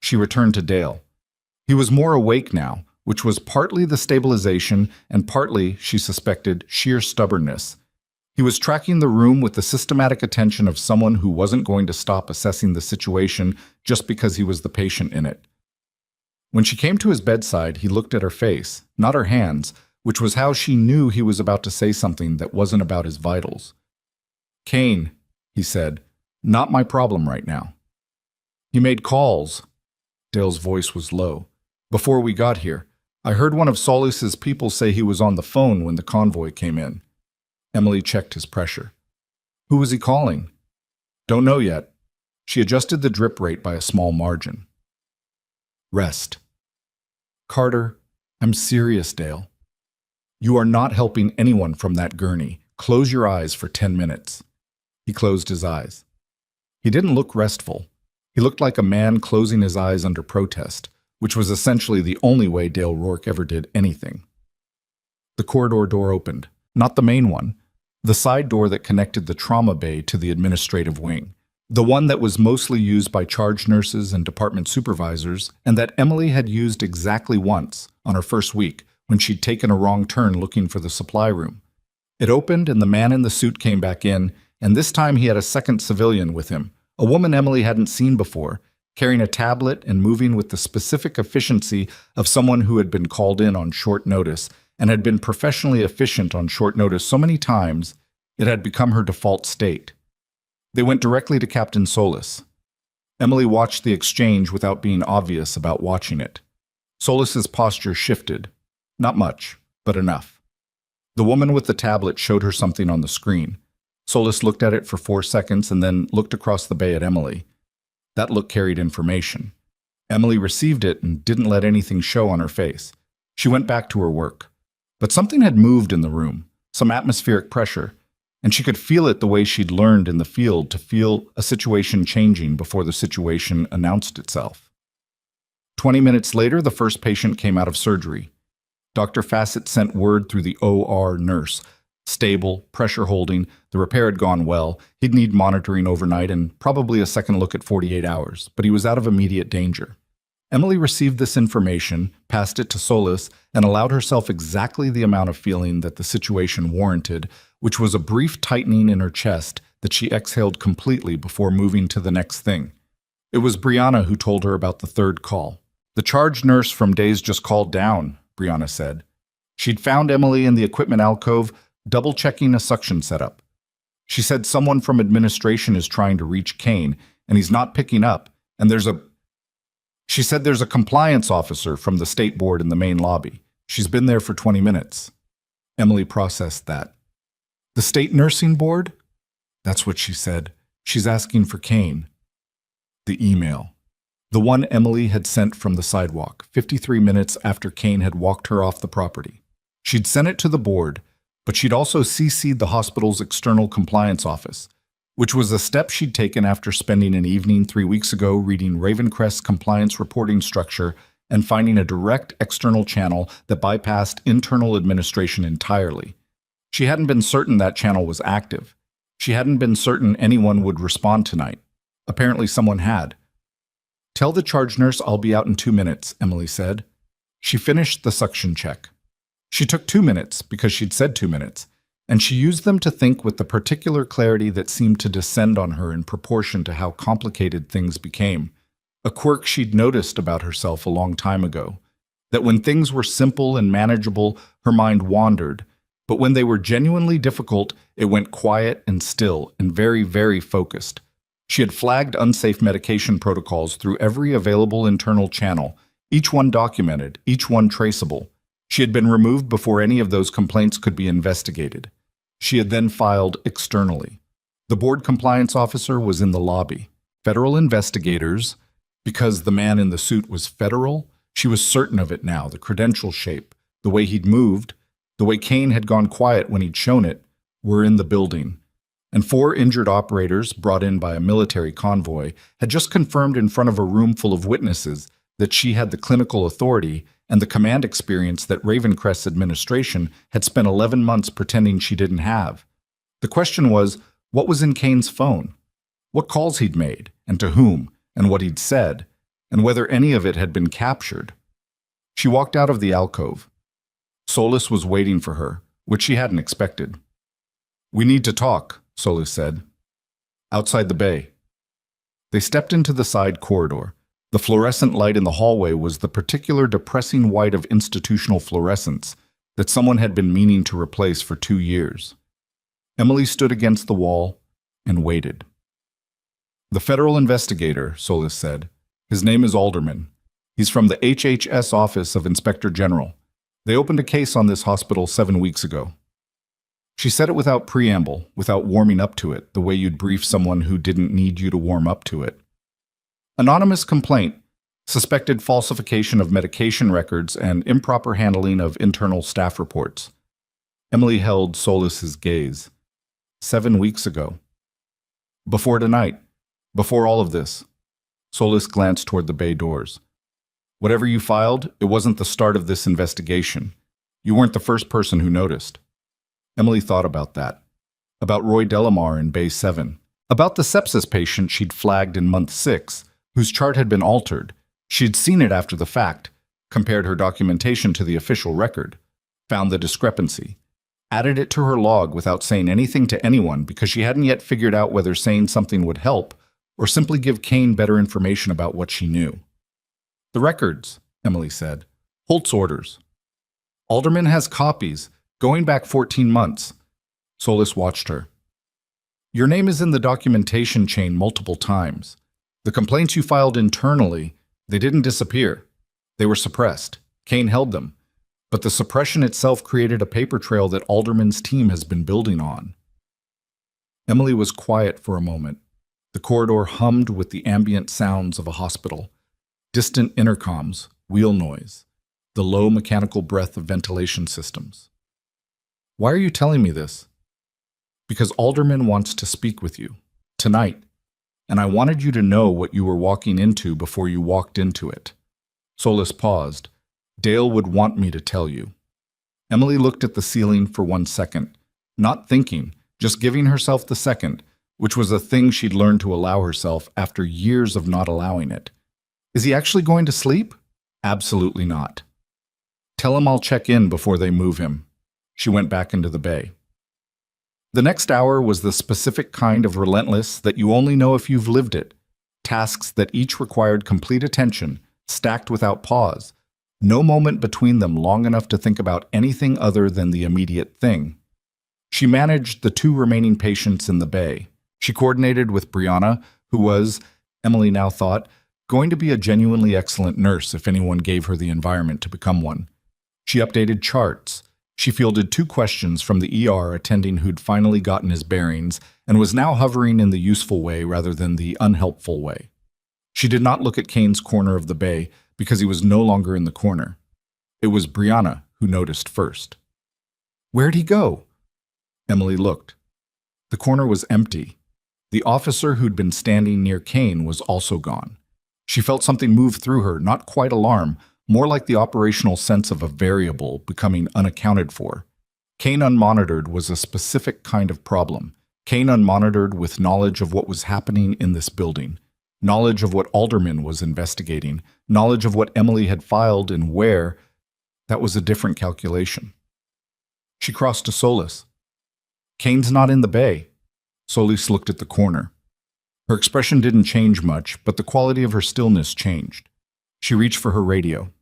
She returned to Dale. He was more awake now, which was partly the stabilization and partly, she suspected, sheer stubbornness. He was tracking the room with the systematic attention of someone who wasn't going to stop assessing the situation just because he was the patient in it. When she came to his bedside, he looked at her face, not her hands, which was how she knew he was about to say something that wasn't about his vitals. "Kane," he said, "not my problem right now." "He made calls." Dale's voice was low. "Before we got here, I heard one of Solis's people say he was on the phone when the convoy came in." Emily checked his pressure. "Who was he calling?" "Don't know yet." She adjusted the drip rate by a small margin. Rest. "Carter, I'm serious, Dale. You are not helping anyone from that gurney. Close your eyes for 10 minutes. He closed his eyes. He didn't look restful. He looked like a man closing his eyes under protest, which was essentially the only way Dale Rourke ever did anything. The corridor door opened, not the main one, the side door that connected the trauma bay to the administrative wing, the one that was mostly used by charge nurses and department supervisors, and that Emily had used exactly once, on her first week, when she'd taken a wrong turn looking for the supply room. It opened and the man in the suit came back in, and this time he had a second civilian with him, a woman Emily hadn't seen before, carrying a tablet and moving with the specific efficiency of someone who had been called in on short notice and had been professionally efficient on short notice so many times it had become her default state. They went directly to Captain Solis. Emily watched the exchange without being obvious about watching it. Solis's posture shifted. Not much, but enough. The woman with the tablet showed her something on the screen. Solis looked at it for 4 seconds and then looked across the bay at Emily. That look carried information. Emily received it and didn't let anything show on her face. She went back to her work. But something had moved in the room, some atmospheric pressure, and she could feel it the way she'd learned in the field to feel a situation changing before the situation announced itself. 20 minutes later, the first patient came out of surgery. Dr. Fassett sent word through the OR nurse. Stable, pressure holding, the repair had gone well, he'd need monitoring overnight and probably a second look at 48 hours, but he was out of immediate danger. Emily received this information, passed it to Solis, and allowed herself exactly the amount of feeling that the situation warranted, which was a brief tightening in her chest that she exhaled completely before moving to the next thing. It was Brianna who told her about the third call. "The charge nurse from days just called down," Brianna said. She'd found Emily in the equipment alcove, double-checking a suction setup. She said someone from administration is trying to reach Kane, and he's not picking up, and She said there's a compliance officer from the state board in the main lobby. She's been there for 20 minutes. Emily processed that. "The state nursing board?" "That's what she said. She's asking for Kane." The email. The one Emily had sent from the sidewalk, 53 minutes after Kane had walked her off the property. She'd sent it to the board, but she'd also CC'd the hospital's external compliance office, which was a step she'd taken after spending an evening 3 weeks ago reading Ravencrest's compliance reporting structure and finding a direct external channel that bypassed internal administration entirely. She hadn't been certain that channel was active. She hadn't been certain anyone would respond tonight. Apparently someone had. "Tell the charge nurse I'll be out in 2 minutes," Emily said. She finished the suction check. She took 2 minutes because she'd said 2 minutes, and she used them to think with the particular clarity that seemed to descend on her in proportion to how complicated things became. A quirk she'd noticed about herself a long time ago, that when things were simple and manageable, her mind wandered, but when they were genuinely difficult, it went quiet and still and very, very focused. She had flagged unsafe medication protocols through every available internal channel, each one documented, each one traceable. She had been removed before any of those complaints could be investigated. She had then filed externally. The board compliance officer was in the lobby. Federal investigators, because the man in the suit was federal, she was certain of it now, the credential shape, the way he'd moved, the way Kane had gone quiet when he'd shown it, were in the building. And 4 injured operators, brought in by a military convoy, had just confirmed in front of a room full of witnesses that she had the clinical authority and the command experience that Ravencrest's administration had spent 11 months pretending she didn't have. The question was, what was in Kane's phone? What calls he'd made, and to whom, and what he'd said, and whether any of it had been captured. She walked out of the alcove. Solus was waiting for her, which she hadn't expected. "We need to talk," Solus said. "Outside the bay." They stepped into the side corridor. The fluorescent light in the hallway was the particular depressing white of institutional fluorescence that someone had been meaning to replace for 2 years. Emily stood against the wall and waited. "The federal investigator," Solus said. "His name is Alderman. He's from the HHS Office of Inspector General. They opened a case on this hospital 7 weeks ago." She said it without preamble, without warming up to it, the way you'd brief someone who didn't need you to warm up to it. Anonymous complaint, suspected falsification of medication records and improper handling of internal staff reports. Emily held Solus's gaze. 7 weeks ago. Before tonight, before all of this. Solus glanced toward the bay doors. "Whatever you filed, it wasn't the start of this investigation. You weren't the first person who noticed." Emily thought about that. About Roy Delamar in Bay 7. About the sepsis patient she'd flagged in month 6, whose chart had been altered. She'd seen it after the fact, compared her documentation to the official record, found the discrepancy, added it to her log without saying anything to anyone because she hadn't yet figured out whether saying something would help or simply give Kane better information about what she knew. "The records," Emily said. "Holt's orders. Alderman has copies, going back 14 months. Solus watched her. "Your name is in the documentation chain multiple times. The complaints you filed internally, they didn't disappear. They were suppressed. Kane held them. But the suppression itself created a paper trail that Alderman's team has been building on." Emily was quiet for a moment. The corridor hummed with the ambient sounds of a hospital. Distant intercoms, wheel noise, the low mechanical breath of ventilation systems. "Why are you telling me this?" "Because Alderman wants to speak with you. Tonight. And I wanted you to know what you were walking into before you walked into it." Solus paused. "Dale would want me to tell you." Emily looked at the ceiling for 1 second, not thinking, just giving herself the second, which was a thing she'd learned to allow herself after years of not allowing it. "Is he actually going to sleep?" "Absolutely not." "Tell him I'll check in before they move him." She went back into the bay. The next hour was the specific kind of relentless that you only know if you've lived it. Tasks that each required complete attention, stacked without pause. No moment between them long enough to think about anything other than the immediate thing. She managed the 2 remaining patients in the bay. She coordinated with Brianna, who was, Emily now thought, going to be a genuinely excellent nurse if anyone gave her the environment to become one. She updated charts. She fielded 2 questions from the ER attending who'd finally gotten his bearings and was now hovering in the useful way rather than the unhelpful way. She did not look at Kane's corner of the bay because he was no longer in the corner. It was Brianna who noticed first. "Where'd he go?" Emily looked. The corner was empty. The officer who'd been standing near Kane was also gone. She felt something move through her, not quite alarm, more like the operational sense of a variable becoming unaccounted for. Kane unmonitored was a specific kind of problem. Kane unmonitored with knowledge of what was happening in this building, knowledge of what Alderman was investigating, knowledge of what Emily had filed and where. That was a different calculation. She crossed to Solus. "Kane's not in the bay." Solus looked at the corner. Her expression didn't change much, but the quality of her stillness changed. She reached for her radio.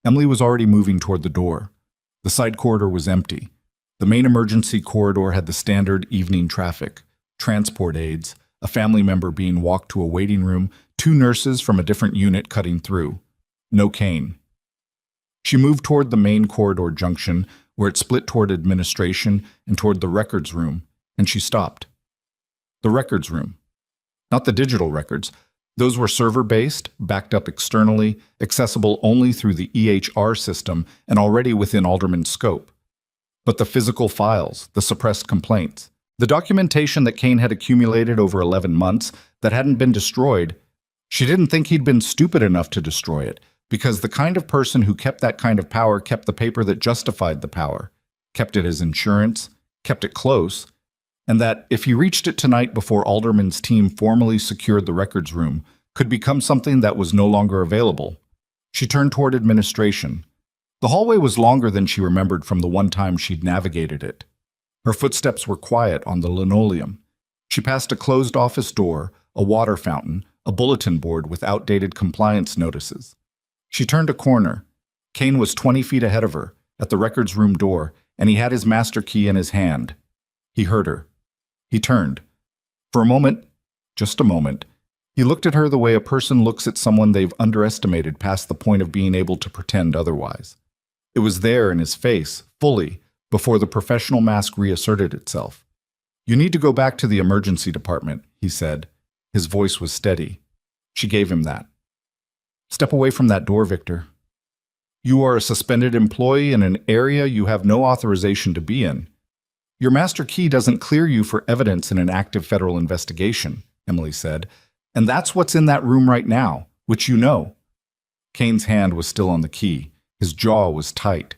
Emily was already moving toward the door. The side corridor was empty. The main emergency corridor had the standard evening traffic, transport aides, a family member being walked to a waiting room, 2 nurses from a different unit cutting through. No Kane. She moved toward the main corridor junction, where it split toward administration and toward the records room, and she stopped. The records room. Not the digital records. Those were server-based, backed up externally, accessible only through the EHR system and already within Alderman's scope. But the physical files, the suppressed complaints, the documentation that Kane had accumulated over 11 months that hadn't been destroyed, she didn't think he'd been stupid enough to destroy it, Because the kind of person who kept that kind of power kept the paper that justified the power, kept it as insurance, kept it close, and that, if he reached it tonight before Alderman's team formally secured the records room, could become something that was no longer available. She turned toward administration. The hallway was longer than she remembered from the one time she'd navigated it. Her footsteps were quiet on the linoleum. She passed a closed office door, a water fountain, a bulletin board with outdated compliance notices. She turned a corner. Kane was 20 feet ahead of her, at the records room door, and he had his master key in his hand. He heard her. He turned. For a moment, just a moment, he looked at her the way a person looks at someone they've underestimated past the point of being able to pretend otherwise. It was there in his face, fully, before the professional mask reasserted itself. "You need to go back to the emergency department," he said. His voice was steady. She gave him that. "Step away from that door, Victor. You are a suspended employee in an area you have no authorization to be in. Your master key doesn't clear you for evidence in an active federal investigation," Emily said. "And that's what's in that room right now, which you know." Kane's hand was still on the key. His jaw was tight.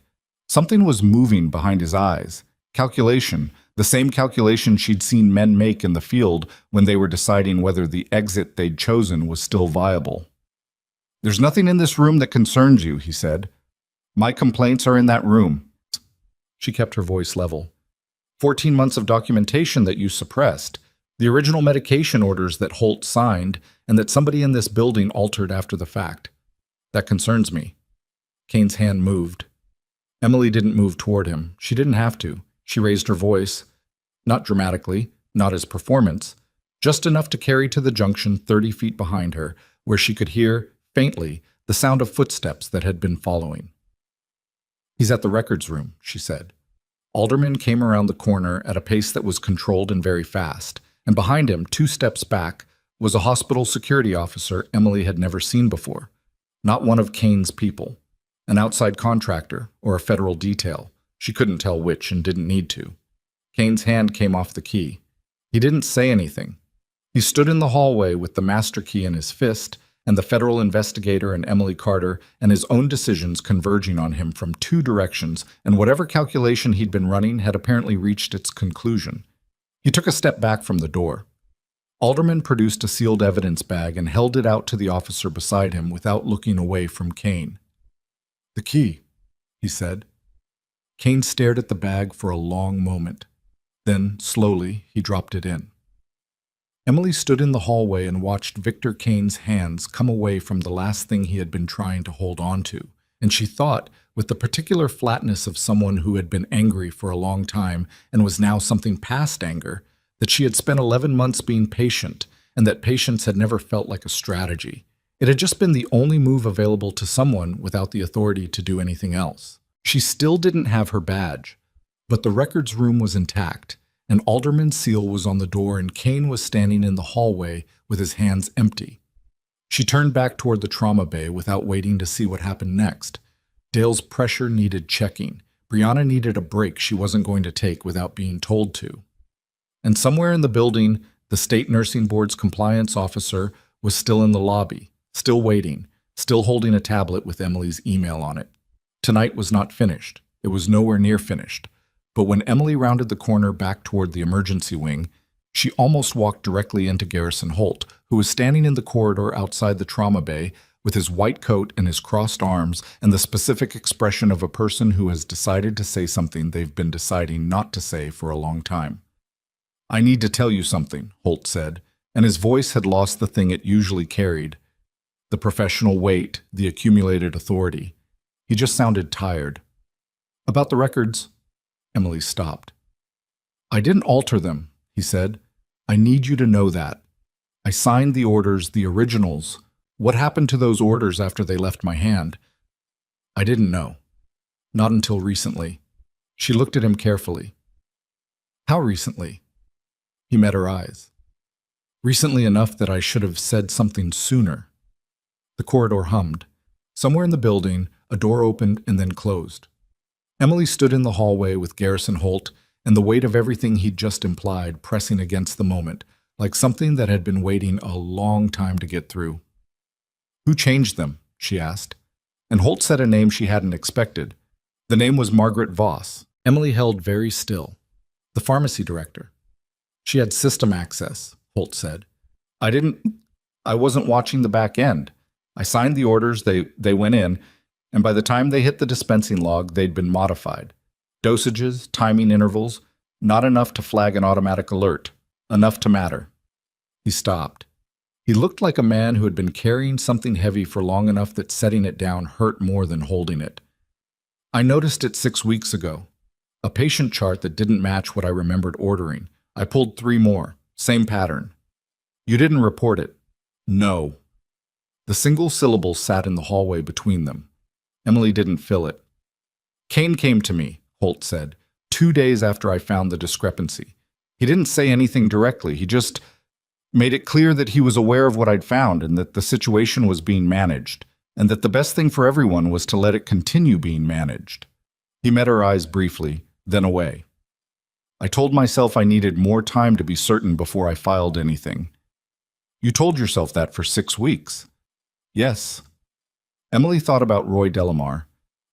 Something was moving behind his eyes. Calculation, the same calculation she'd seen men make in the field when they were deciding whether the exit they'd chosen was still viable. "There's nothing in this room that concerns you," he said. "My complaints are in that room." She kept her voice level. 14 months of documentation that you suppressed, the original medication orders that Holt signed, and that somebody in this building altered after the fact. That concerns me." Kane's hand moved. Emily didn't move toward him. She didn't have to. She raised her voice. Not dramatically, not as performance, just enough to carry to the junction 30 feet behind her, where she could hear, faintly, the sound of footsteps that had been following. "He's at the records room," she said. Alderman came around the corner at a pace that was controlled and very fast, and behind him, 2 steps back, was a hospital security officer Emily had never seen before. Not one of Kane's people. An outside contractor, or a federal detail. She couldn't tell which and didn't need to. Kane's hand came off the key. He didn't say anything. He stood in the hallway with the master key in his fist, and the federal investigator and Emily Carter and his own decisions converging on him from 2 directions, and whatever calculation he'd been running had apparently reached its conclusion. He took a step back from the door. Alderman produced a sealed evidence bag and held it out to the officer beside him without looking away from Kane. "The key," he said. Kane stared at the bag for a long moment. Then, slowly, he dropped it in. Emily stood in the hallway and watched Victor Kane's hands come away from the last thing he had been trying to hold on to, and she thought, with the particular flatness of someone who had been angry for a long time and was now something past anger, that she had spent 11 months being patient, and that patience had never felt like a strategy. It had just been the only move available to someone without the authority to do anything else. She still didn't have her badge, but the records room was intact. An alderman's seal was on the door, and Kane was standing in the hallway with his hands empty. She turned back toward the trauma bay without waiting to see what happened next. Dale's pressure needed checking. Brianna needed a break she wasn't going to take without being told to. And somewhere in the building, the state nursing board's compliance officer was still in the lobby, still waiting, still holding a tablet with Emily's email on it. Tonight was not finished. It was nowhere near finished. But when Emily rounded the corner back toward the emergency wing, she almost walked directly into Garrison Holt, who was standing in the corridor outside the trauma bay with his white coat and his crossed arms and the specific expression of a person who has decided to say something they've been deciding not to say for a long time. "I need to tell you something," Holt said, and his voice had lost the thing it usually carried, the professional weight, the accumulated authority. He just sounded tired. "About the records." Emily stopped. "I didn't alter them," he said. "I need you to know that. I signed the orders, the originals. What happened to those orders after they left my hand? I didn't know. Not until recently." She looked at him carefully. "How recently?" He met her eyes. "Recently enough that I should have said something sooner." The corridor hummed. Somewhere in the building, a door opened and then closed. Emily stood in the hallway with Garrison Holt, and the weight of everything he'd just implied pressing against the moment, like something that had been waiting a long time to get through. "Who changed them?" she asked. and Holt said a name she hadn't expected. The name was Margaret Voss. Emily held very still. The pharmacy director. She had system access, Holt said. I wasn't watching the back end. I signed the orders, they went in, and by the time they hit the dispensing log, they'd been modified. Dosages, timing intervals, not enough to flag an automatic alert, enough to matter. He stopped. He looked like a man who had been carrying something heavy for long enough that setting it down hurt more than holding it. I noticed it 6 weeks ago. A patient chart that didn't match what I remembered ordering. I pulled 3 more. Same pattern. You didn't report it. No. The single syllable sat in the hallway between them. Emily didn't fill it. Kane came to me, Holt said, 2 days after I found the discrepancy. He didn't say anything directly. He just made it clear that he was aware of what I'd found and that the situation was being managed, and that the best thing for everyone was to let it continue being managed. He met her eyes briefly, then away. I told myself I needed more time to be certain before I filed anything. You told yourself that for 6 weeks. Yes. Emily thought about Roy Delamar,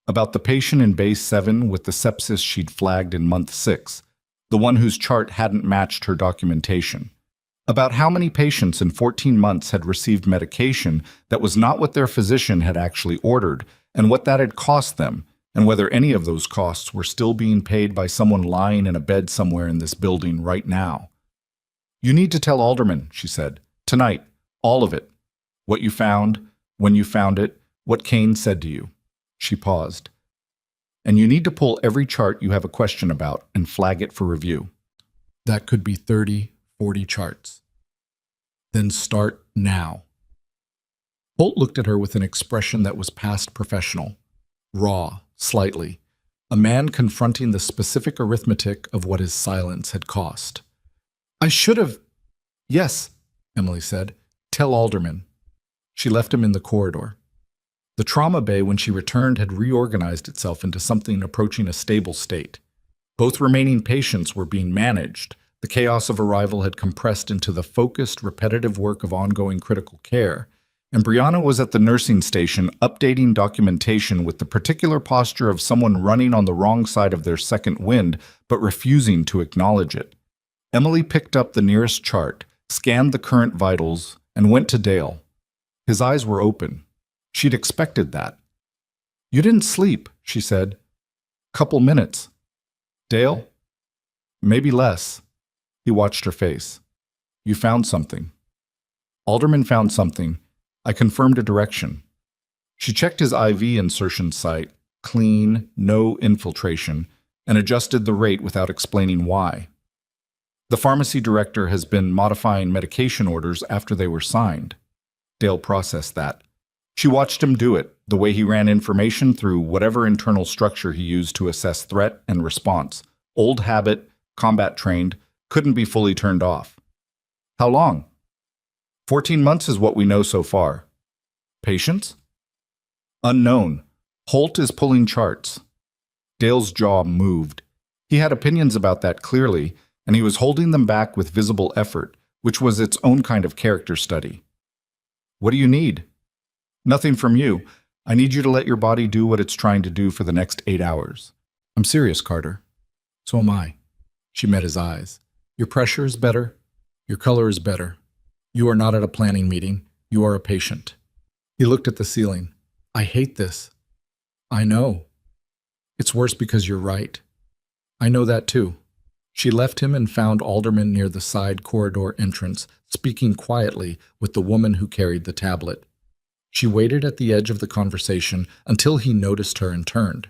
about the patient in Bay 7 with the sepsis she'd flagged in month 6, the one whose chart hadn't matched her documentation, about how many patients in 14 months had received medication that was not what their physician had actually ordered, and what that had cost them, and whether any of those costs were still being paid by someone lying in a bed somewhere in this building right now. You need to tell Alderman, she said. Tonight, all of it. What you found, when you found it, what Kane said to you. She paused. And you need to pull every chart you have a question about and flag it for review. That could be 30, 40 charts. Then start now. Holt looked at her with an expression that was past professional, raw, slightly, a man confronting the specific arithmetic of what his silence had cost. I should have... Yes, Emily said. Tell Alderman. She left him in the corridor. The trauma bay, when she returned, had reorganized itself into something approaching a stable state. Both remaining patients were being managed. The chaos of arrival had compressed into the focused, repetitive work of ongoing critical care, and Brianna was at the nursing station updating documentation with the particular posture of someone running on the wrong side of their second wind but refusing to acknowledge it. Emily picked up the nearest chart, scanned the current vitals, and went to Dale. His eyes were open. She'd expected that. You didn't sleep, she said. Couple minutes. Dale? Maybe less. He watched her face. You found something. Alderman found something. I confirmed a direction. She checked his IV insertion site, clean, no infiltration, and adjusted the rate without explaining why. The pharmacy director has been modifying medication orders after they were signed. Dale processed that. She watched him do it, the way he ran information through whatever internal structure he used to assess threat and response. Old habit, combat trained, couldn't be fully turned off. How long? 14 months is what we know so far. Patients? Unknown. Holt is pulling charts. Dale's jaw moved. He had opinions about that clearly, and he was holding them back with visible effort, which was its own kind of character study. What do you need? Nothing from you. I need you to let your body do what it's trying to do for the next 8 hours. I'm serious, Carter. So am I. She met his eyes. Your pressure is better. Your color is better. You are not at a planning meeting. You are a patient. He looked at the ceiling. I hate this. I know. It's worse because you're right. I know that too. She left him and found Alderman near the side corridor entrance, speaking quietly with the woman who carried the tablet. She waited at the edge of the conversation until he noticed her and turned.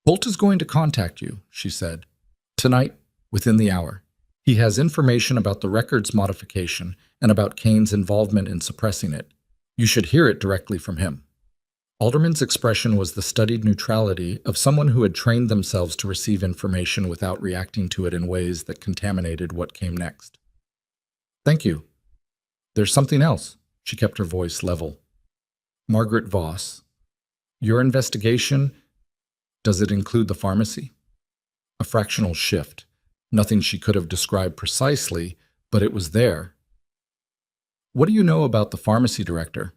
Holt is going to contact you, she said. Tonight, within the hour. He has information about the records modification and about Kane's involvement in suppressing it. You should hear it directly from him. Alderman's expression was the studied neutrality of someone who had trained themselves to receive information without reacting to it in ways that contaminated what came next. Thank you. There's something else. She kept her voice level. Margaret Voss, your investigation, does it include the pharmacy? A fractional shift. Nothing she could have described precisely, but it was there. What do you know about the pharmacy director?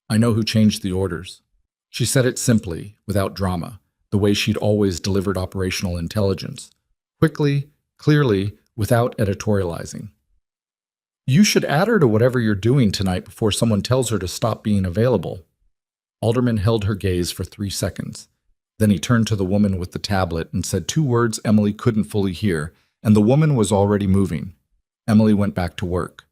I know who changed the orders. She said it simply, without drama, the way she'd always delivered operational intelligence. Quickly, clearly, without editorializing. You should add her to whatever you're doing tonight before someone tells her to stop being available. Alderman held her gaze for 3 seconds. Then he turned to the woman with the tablet and said 2 words Emily couldn't fully hear, and the woman was already moving. Emily went back to work.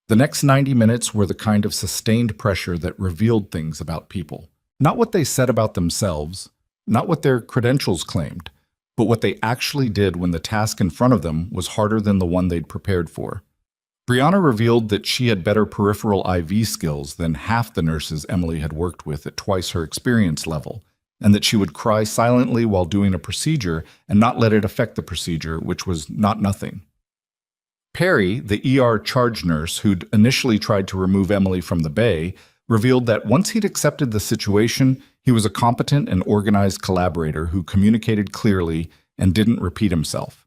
The next 90 minutes were the kind of sustained pressure that revealed things about people. Not what they said about themselves, not what their credentials claimed, but what they actually did when the task in front of them was harder than the one they'd prepared for. Brianna revealed that she had better peripheral IV skills than half the nurses Emily had worked with at twice her experience level, and that she would cry silently while doing a procedure and not let it affect the procedure, which was not nothing. Perry, the ER charge nurse who'd initially tried to remove Emily from the bay, revealed that once he'd accepted the situation, he was a competent and organized collaborator who communicated clearly and didn't repeat himself.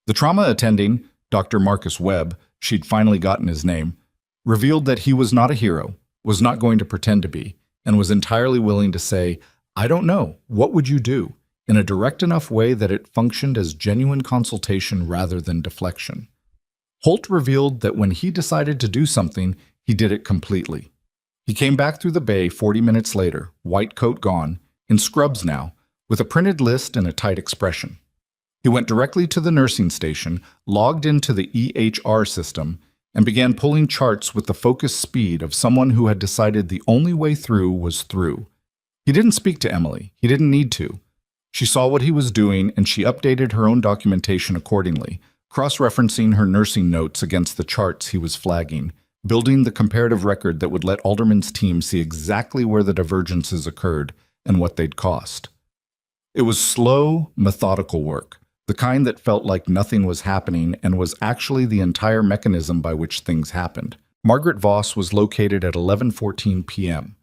The trauma attending, Dr. Marcus Webb, she'd finally gotten his name, revealed that he was not a hero, was not going to pretend to be, and was entirely willing to say, "I don't know, what would you do?" in a direct enough way that it functioned as genuine consultation rather than deflection. Holt revealed that when he decided to do something, he did it completely. He came back through the bay 40 minutes later, white coat gone, in scrubs now, with a printed list and a tight expression. He went directly to the nursing station, logged into the EHR system, and began pulling charts with the focused speed of someone who had decided the only way through was through. He didn't speak to Emily. He didn't need to. She saw what he was doing, and she updated her own documentation accordingly, cross-referencing her nursing notes against the charts he was flagging, building the comparative record that would let Alderman's team see exactly where the divergences occurred and what they'd cost. It was slow, methodical work, the kind that felt like nothing was happening and was actually the entire mechanism by which things happened. Margaret Voss was located at 11:14 p.m.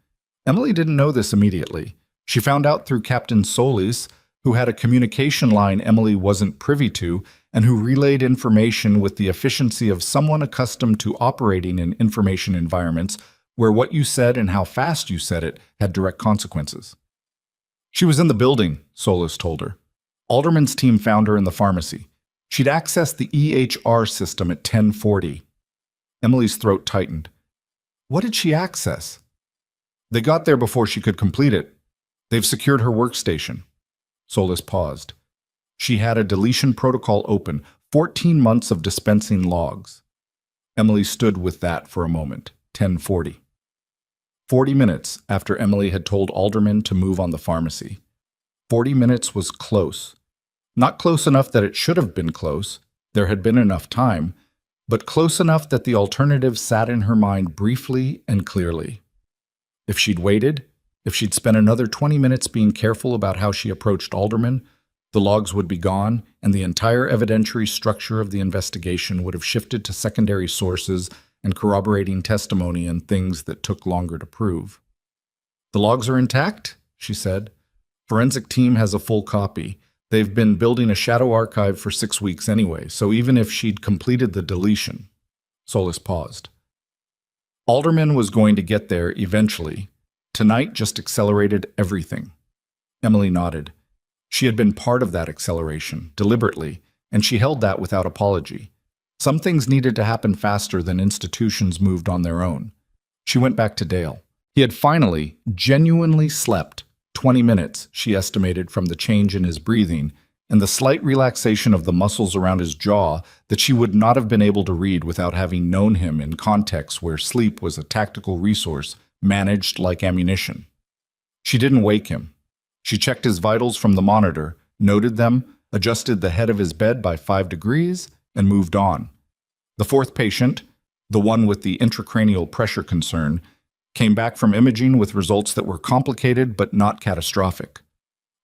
Emily didn't know this immediately. She found out through Captain Solis, who had a communication line Emily wasn't privy to and who relayed information with the efficiency of someone accustomed to operating in information environments where what you said and how fast you said it had direct consequences. She was in the building, Solis told her. Alderman's team found her in the pharmacy. She'd accessed the EHR system at 10:40. Emily's throat tightened. What did she access? They got there before she could complete it. They've secured her workstation. Solis paused. She had a deletion protocol open, 14 months of dispensing logs. Emily stood with that for a moment, 10:40. 40 minutes after Emily had told Alderman to move on the pharmacy. 40 minutes was close. Not close enough that it should have been close, there had been enough time, but close enough that the alternative sat in her mind briefly and clearly. If she'd waited, if she'd spent another 20 minutes being careful about how she approached Alderman, the logs would be gone, and the entire evidentiary structure of the investigation would have shifted to secondary sources and corroborating testimony and things that took longer to prove. The logs are intact, she said. Forensic team has a full copy. They've been building a shadow archive for 6 weeks anyway, so even if she'd completed the deletion. Solis paused. Alderman was going to get there eventually. Tonight just accelerated everything. Emily nodded. She had been part of that acceleration, deliberately, and she held that without apology. Some things needed to happen faster than institutions moved on their own. She went back to Dale. He had finally, genuinely slept. 20 minutes, she estimated from the change in his breathing and the slight relaxation of the muscles around his jaw that she would not have been able to read without having known him in contexts where sleep was a tactical resource managed like ammunition. She didn't wake him. She checked his vitals from the monitor, noted them, adjusted the head of his bed by 5 degrees, and moved on. The fourth patient, the one with the intracranial pressure concern, came back from imaging with results that were complicated but not catastrophic.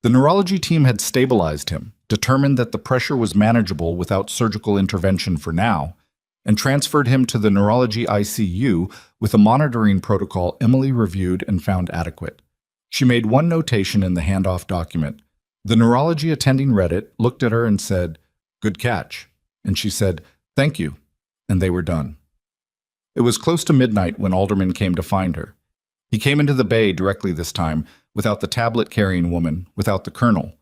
The neurology team had stabilized him, determined that the pressure was manageable without surgical intervention for now, and transferred him to the neurology ICU with a monitoring protocol Emily reviewed and found adequate. She made one notation in the handoff document. The neurology attending read it, looked at her and said, "Good catch." And she said, "Thank you." And they were done. It was close to midnight when Alderman came to find her. He came into the bay directly this time, without the tablet-carrying woman, without the colonel.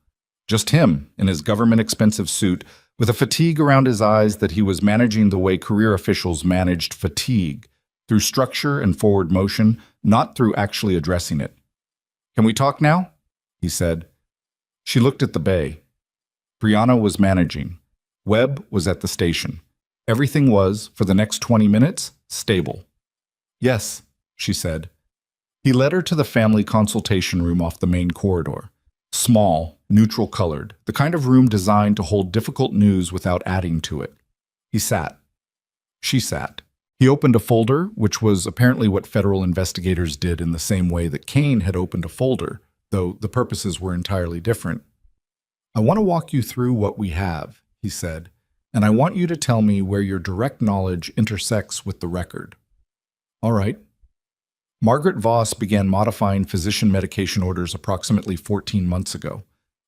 Just him, in his government-expensive suit, with a fatigue around his eyes that he was managing the way career officials managed fatigue, through structure and forward motion, not through actually addressing it. "Can we talk now?" he said. She looked at the bay. Brianna was managing. Webb was at the station. Everything was, for the next 20 minutes, stable. "Yes," she said. He led her to the family consultation room off the main corridor. Small, neutral-colored, the kind of room designed to hold difficult news without adding to it. He sat. She sat. He opened a folder, which was apparently what federal investigators did in the same way that Kane had opened a folder, though the purposes were entirely different. "I want to walk you through what we have," he said, "and I want you to tell me where your direct knowledge intersects with the record." "All right." Margaret Voss began modifying physician medication orders approximately 14 months ago.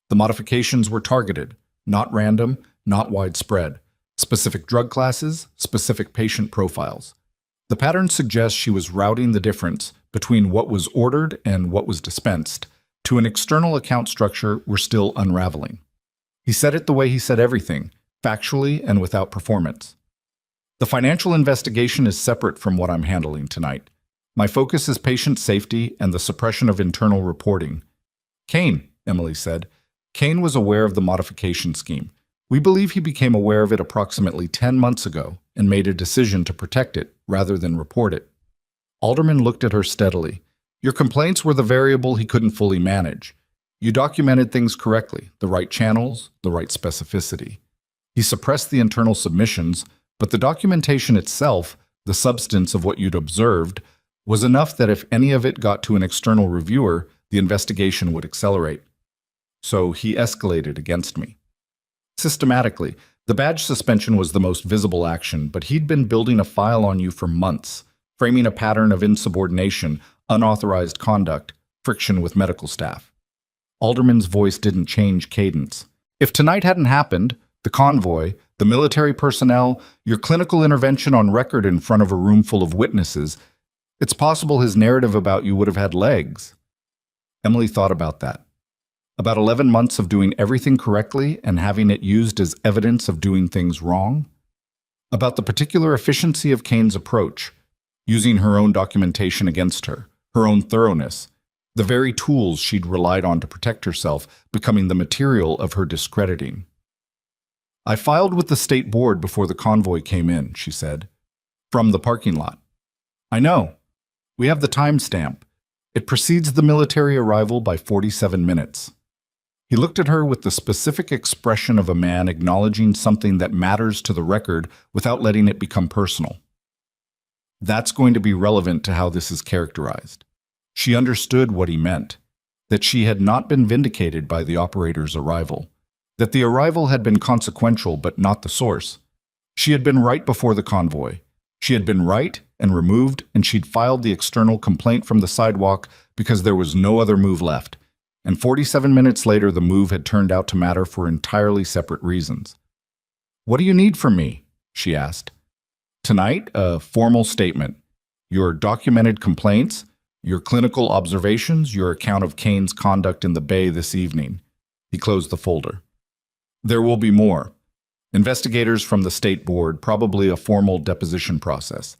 The modifications were targeted, not random, not widespread. Specific drug classes, specific patient profiles. The pattern suggests she was routing the difference between what was ordered and what was dispensed to an external account structure we're still unraveling. He said it the way he said everything, factually and without performance. "The financial investigation is separate from what I'm handling tonight. My focus is patient safety and the suppression of internal reporting." "Kane," Emily said. Kane was aware of the modification scheme. "We believe he became aware of it approximately 10 months ago and made a decision to protect it rather than report it." Alderman looked at her steadily. "Your complaints were the variable he couldn't fully manage. You documented things correctly, the right channels, the right specificity. He suppressed the internal submissions, but the documentation itself, the substance of what you'd observed, was enough that if any of it got to an external reviewer, the investigation would accelerate. So he escalated against me. Systematically, the badge suspension was the most visible action, but he'd been building a file on you for months, framing a pattern of insubordination, unauthorized conduct, friction with medical staff." Alderman's voice didn't change cadence. "If tonight hadn't happened, the convoy, the military personnel, your clinical intervention on record in front of a room full of witnesses, it's possible his narrative about you would have had legs." Emily thought about that. About 11 months of doing everything correctly and having it used as evidence of doing things wrong. About the particular efficiency of Kane's approach, using her own documentation against her, her own thoroughness, the very tools she'd relied on to protect herself becoming the material of her discrediting. "I filed with the state board before the convoy came in," she said. "From the parking lot." "I know. We have the timestamp. It precedes the military arrival by 47 minutes. He looked at her with the specific expression of a man acknowledging something that matters to the record without letting it become personal. That's going to be relevant to how this is characterized. She understood what he meant, that she had not been vindicated by the operator's arrival, that the arrival had been consequential but not the source. She had been right before the convoy. She had been right and removed, and she'd filed the external complaint from the sidewalk because there was no other move left. And 47 minutes later, the move had turned out to matter for entirely separate reasons. "What do you need from me?" she asked. "Tonight, a formal statement. Your documented complaints, your clinical observations, your account of Kane's conduct in the bay this evening." He closed the folder. "There will be more. Investigators from the state board, probably a formal deposition process.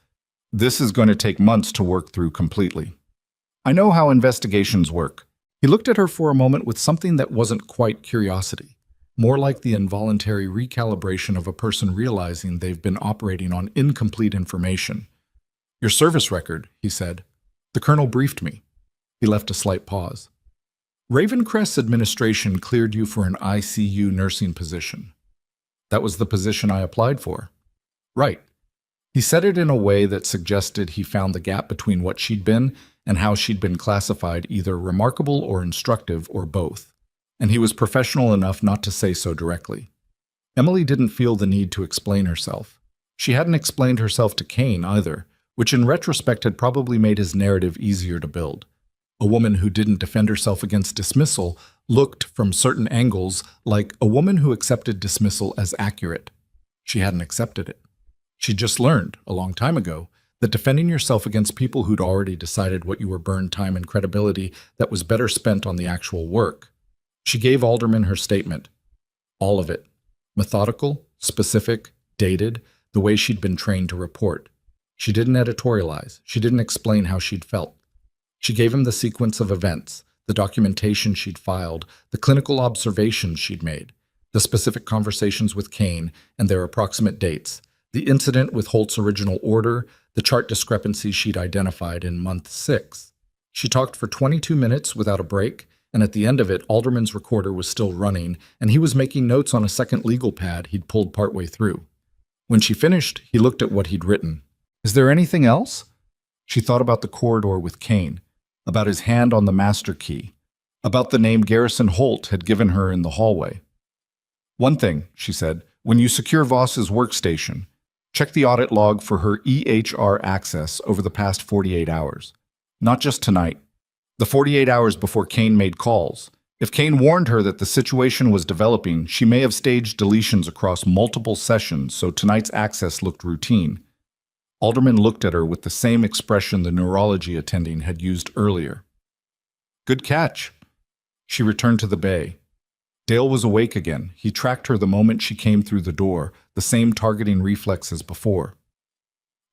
This is going to take months to work through completely. I know how investigations work." He looked at her for a moment with something that wasn't quite curiosity, more like the involuntary recalibration of a person realizing they've been operating on incomplete information. "Your service record," he said. "The colonel briefed me." He left a slight pause. "Ravencrest's administration cleared you for an ICU nursing position." "That was the position I applied for." "Right." He said it in a way that suggested he found the gap between what she'd been and how she'd been classified either remarkable or instructive or both, and he was professional enough not to say so directly. Emily didn't feel the need to explain herself. She hadn't explained herself to Kane either, which in retrospect had probably made his narrative easier to build. A woman who didn't defend herself against dismissal looked, from certain angles, like a woman who accepted dismissal as accurate. She hadn't accepted it. She'd just learned, a long time ago, that defending yourself against people who'd already decided what you were burned time and credibility that was better spent on the actual work. She gave Alderman her statement. All of it. Methodical, specific, dated, the way she'd been trained to report. She didn't editorialize. She didn't explain how she'd felt. She gave him the sequence of events, the documentation she'd filed, the clinical observations she'd made, the specific conversations with Kane and their approximate dates, the incident with Holt's original order, the chart discrepancies she'd identified in month 6. She talked for 22 minutes without a break, and at the end of it, Alderman's recorder was still running, and he was making notes on a second legal pad he'd pulled partway through. When she finished, he looked at what he'd written. Is there anything else? She thought about the corridor with Kane, about his hand on the master key, about the name Garrison Holt had given her in the hallway. One thing, she said, when you secure Voss's workstation, check the audit log for her EHR access over the past 48 hours. Not just tonight. The 48 hours before Kane made calls. If Kane warned her that the situation was developing, she may have staged deletions across multiple sessions, so tonight's access looked routine. Alderman looked at her with the same expression the neurology attending had used earlier. Good catch. She returned to the bay. Dale was awake again. He tracked her the moment she came through the door, the same targeting reflex as before.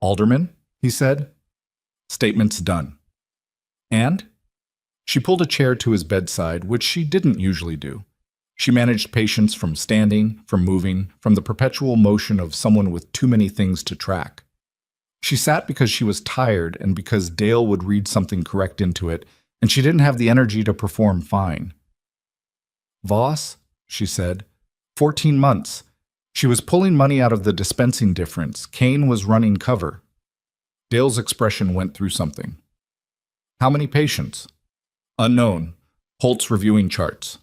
Alderman, he said. Statement's done. And? She pulled a chair to his bedside, which she didn't usually do. She managed patients from standing, from moving, from the perpetual motion of someone with too many things to track. She sat because she was tired and because Dale would read something correct into it, and she didn't have the energy to perform fine. Voss, she said, 14 months. She was pulling money out of the dispensing difference. Kane was running cover. Dale's expression went through something. How many patients? Unknown. Holt's reviewing charts.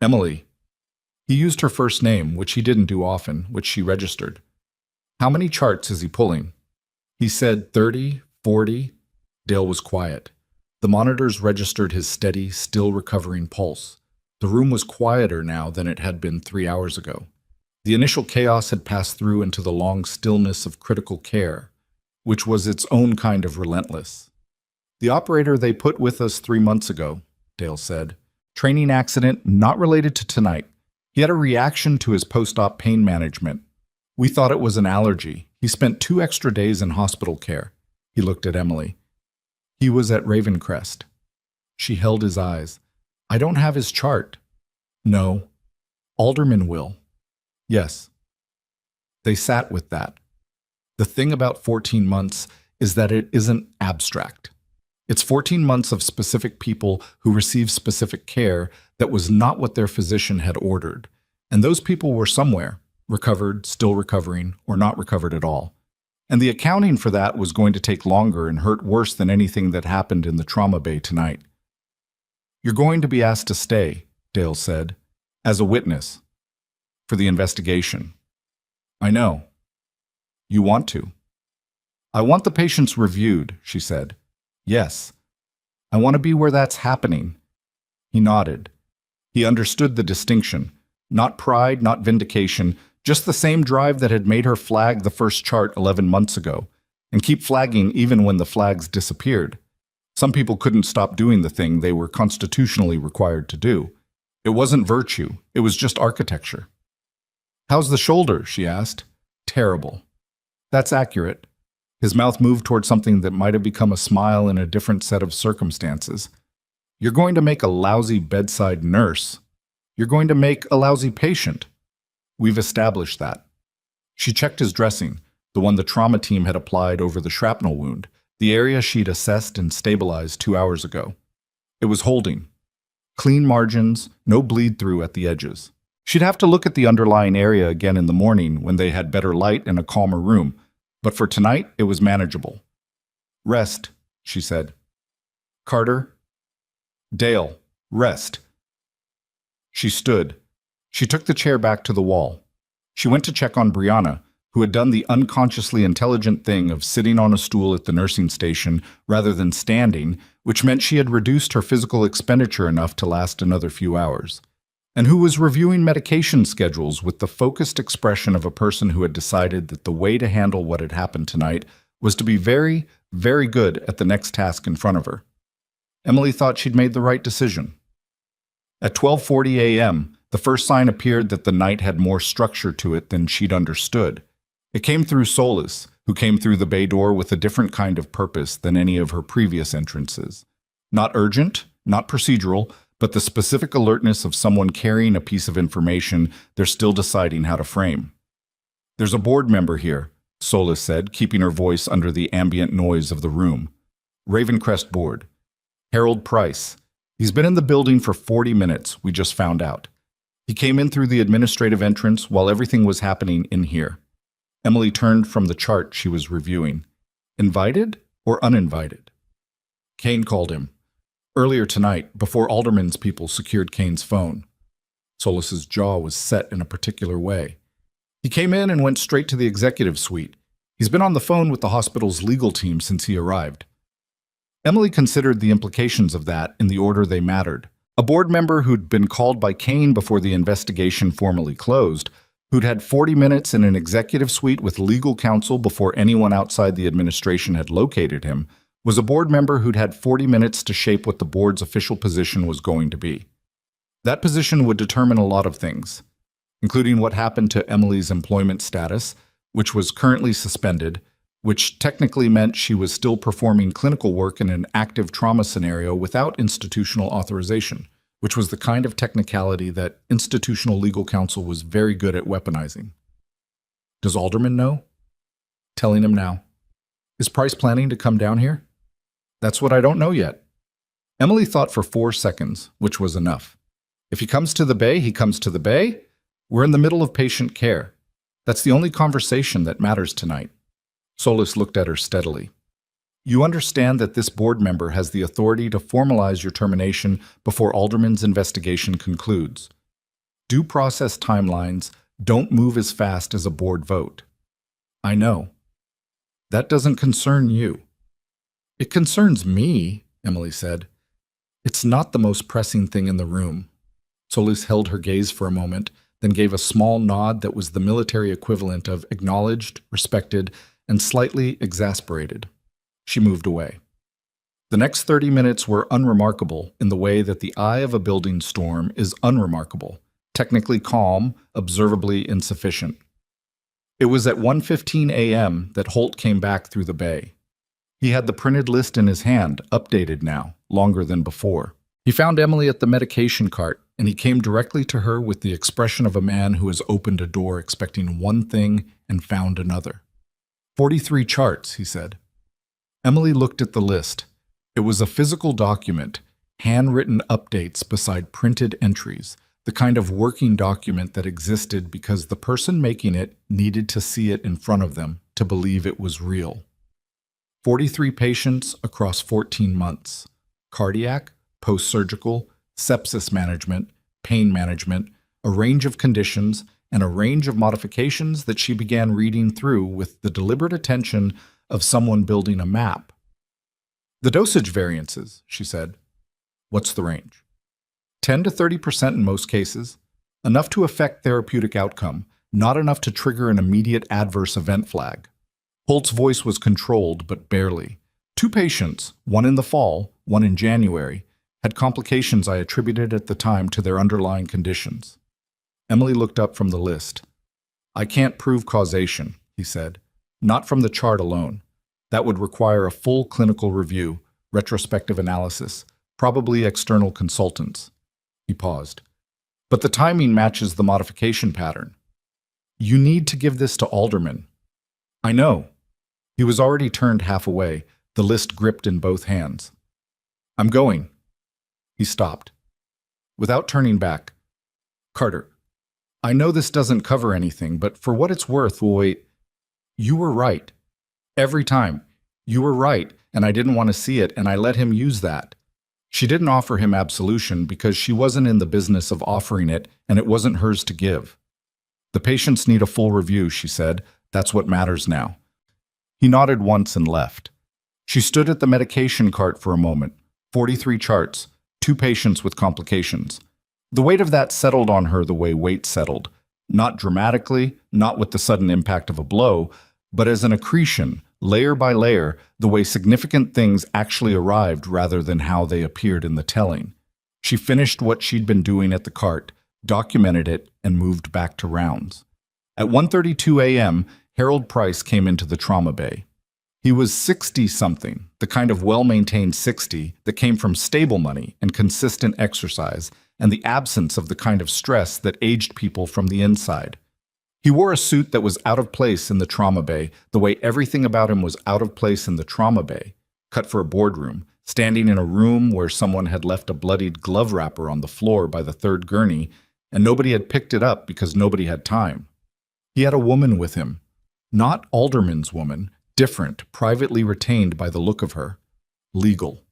Emily. He used her first name, which he didn't do often, which she registered. How many charts is he pulling? He said 30, 40. Dale was quiet. The monitors registered his steady, still recovering pulse. The room was quieter now than it had been 3 hours ago. The initial chaos had passed through into the long stillness of critical care, which was its own kind of relentless. The operator they put with us 3 months ago, Dale said. Training accident not related to tonight. He had a reaction to his post-op pain management. We thought it was an allergy. He spent 2 extra days in hospital care. He looked at Emily. He was at Ravencrest. She held his eyes. I don't have his chart. No. Alderman will. Yes. They sat with that. The thing about 14 months is that it isn't abstract. It's 14 months of specific people who received specific care that was not what their physician had ordered. And those people were somewhere, recovered, still recovering, or not recovered at all. And the accounting for that was going to take longer and hurt worse than anything that happened in the trauma bay tonight. You're going to be asked to stay, Dale said, as a witness, for the investigation. I know. You want to. I want the patients reviewed, she said. Yes. I want to be where that's happening. He nodded. He understood the distinction. Not pride, not vindication, just the same drive that had made her flag the first chart 11 months ago, and keep flagging even when the flags disappeared. Some people couldn't stop doing the thing they were constitutionally required to do. It wasn't virtue, it was just architecture. How's the shoulder? She asked. Terrible. That's accurate. His mouth moved toward something that might have become a smile in a different set of circumstances. You're going to make a lousy bedside nurse. You're going to make a lousy patient. We've established that. She checked his dressing, the one the trauma team had applied over the shrapnel wound, the area she'd assessed and stabilized 2 hours ago. It was holding. Clean margins, no bleed-through at the edges. She'd have to look at the underlying area again in the morning when they had better light and a calmer room, but for tonight it was manageable. Rest, she said. Carter. Dale, rest. She stood. She took the chair back to the wall. She went to check on Brianna, who had done the unconsciously intelligent thing of sitting on a stool at the nursing station rather than standing, which meant she had reduced her physical expenditure enough to last another few hours, and who was reviewing medication schedules with the focused expression of a person who had decided that the way to handle what had happened tonight was to be very, very good at the next task in front of her. Emily thought she'd made the right decision. At 12:40 a.m., the first sign appeared that the night had more structure to it than she'd understood. It came through Solis, who came through the bay door with a different kind of purpose than any of her previous entrances. Not urgent, not procedural, but the specific alertness of someone carrying a piece of information they're still deciding how to frame. "There's a board member here," Solis said, keeping her voice under the ambient noise of the room. "Ravencrest board. Harold Price. He's been in the building for 40 minutes, we just found out. He came in through the administrative entrance while everything was happening in here." Emily turned from the chart she was reviewing. Invited or uninvited? Kane called him. Earlier tonight, before Alderman's people secured Kane's phone. Solis's jaw was set in a particular way. He came in and went straight to the executive suite. He's been on the phone with the hospital's legal team since he arrived. Emily considered the implications of that in the order they mattered. A board member who'd been called by Kane before the investigation formally closed, who'd had 40 minutes in an executive suite with legal counsel before anyone outside the administration had located him, was a board member who'd had 40 minutes to shape what the board's official position was going to be. That position would determine a lot of things, including what happened to Emily's employment status, which was currently suspended, which technically meant she was still performing clinical work in an active trauma scenario without institutional authorization, which was the kind of technicality that institutional legal counsel was very good at weaponizing. Does Alderman know? Telling him now. Is Price planning to come down here? That's what I don't know yet. Emily thought for 4 seconds, which was enough. If he comes to the bay, he comes to the bay. We're in the middle of patient care. That's the only conversation that matters tonight. Solis looked at her steadily. You understand that this board member has the authority to formalize your termination before Alderman's investigation concludes. Due process timelines don't move as fast as a board vote. I know. That doesn't concern you. It concerns me, Emily said. It's not the most pressing thing in the room. Solis held her gaze for a moment, then gave a small nod that was the military equivalent of acknowledged, respected, and slightly exasperated. She moved away. The next 30 minutes were unremarkable in the way that the eye of a building storm is unremarkable, technically calm, observably insufficient. It was at 1:15 a.m. that Holt came back through the bay. He had the printed list in his hand, updated now, longer than before. He found Emily at the medication cart, and he came directly to her with the expression of a man who has opened a door expecting one thing and found another. 43 charts, he said. Emily looked at the list. It was a physical document, handwritten updates beside printed entries, the kind of working document that existed because the person making it needed to see it in front of them to believe it was real. 43 patients across 14 months. Cardiac, post-surgical, sepsis management, pain management, a range of conditions, and a range of modifications that she began reading through with the deliberate attention of someone building a map. The dosage variances, she said. What's the range? 10 to 30% in most cases, enough to affect therapeutic outcome, not enough to trigger an immediate adverse event flag. Holt's voice was controlled, but barely. 2 patients, one in the fall, one in January, had complications I attributed at the time to their underlying conditions. Emily looked up from the list. I can't prove causation, he said. Not from the chart alone. That would require a full clinical review, retrospective analysis, probably external consultants. He paused. But the timing matches the modification pattern. You need to give this to Alderman. I know. He was already turned half away, the list gripped in both hands. I'm going. He stopped. Without turning back. Carter, I know this doesn't cover anything, but for what it's worth, we'll wait. You were right. Every time. You were right, and I didn't want to see it, and I let him use that. She didn't offer him absolution because she wasn't in the business of offering it, and it wasn't hers to give. The patients need a full review, she said. That's what matters now. He nodded once and left. She stood at the medication cart for a moment. 43 charts, 2 patients with complications. The weight of that settled on her the way weight settled. Not dramatically, not with the sudden impact of a blow, but as an accretion, layer by layer, the way significant things actually arrived rather than how they appeared in the telling. She finished what she'd been doing at the cart, documented it, and moved back to rounds. At 1:32 a.m., Harold Price came into the trauma bay. He was 60-something, the kind of well-maintained 60 that came from stable money and consistent exercise, and the absence of the kind of stress that aged people from the inside. He wore a suit that was out of place in the trauma bay, the way everything about him was out of place in the trauma bay, cut for a boardroom, standing in a room where someone had left a bloodied glove wrapper on the floor by the third gurney, and nobody had picked it up because nobody had time. He had a woman with him. Not Alderman's woman, different, privately retained by the look of her. Legal.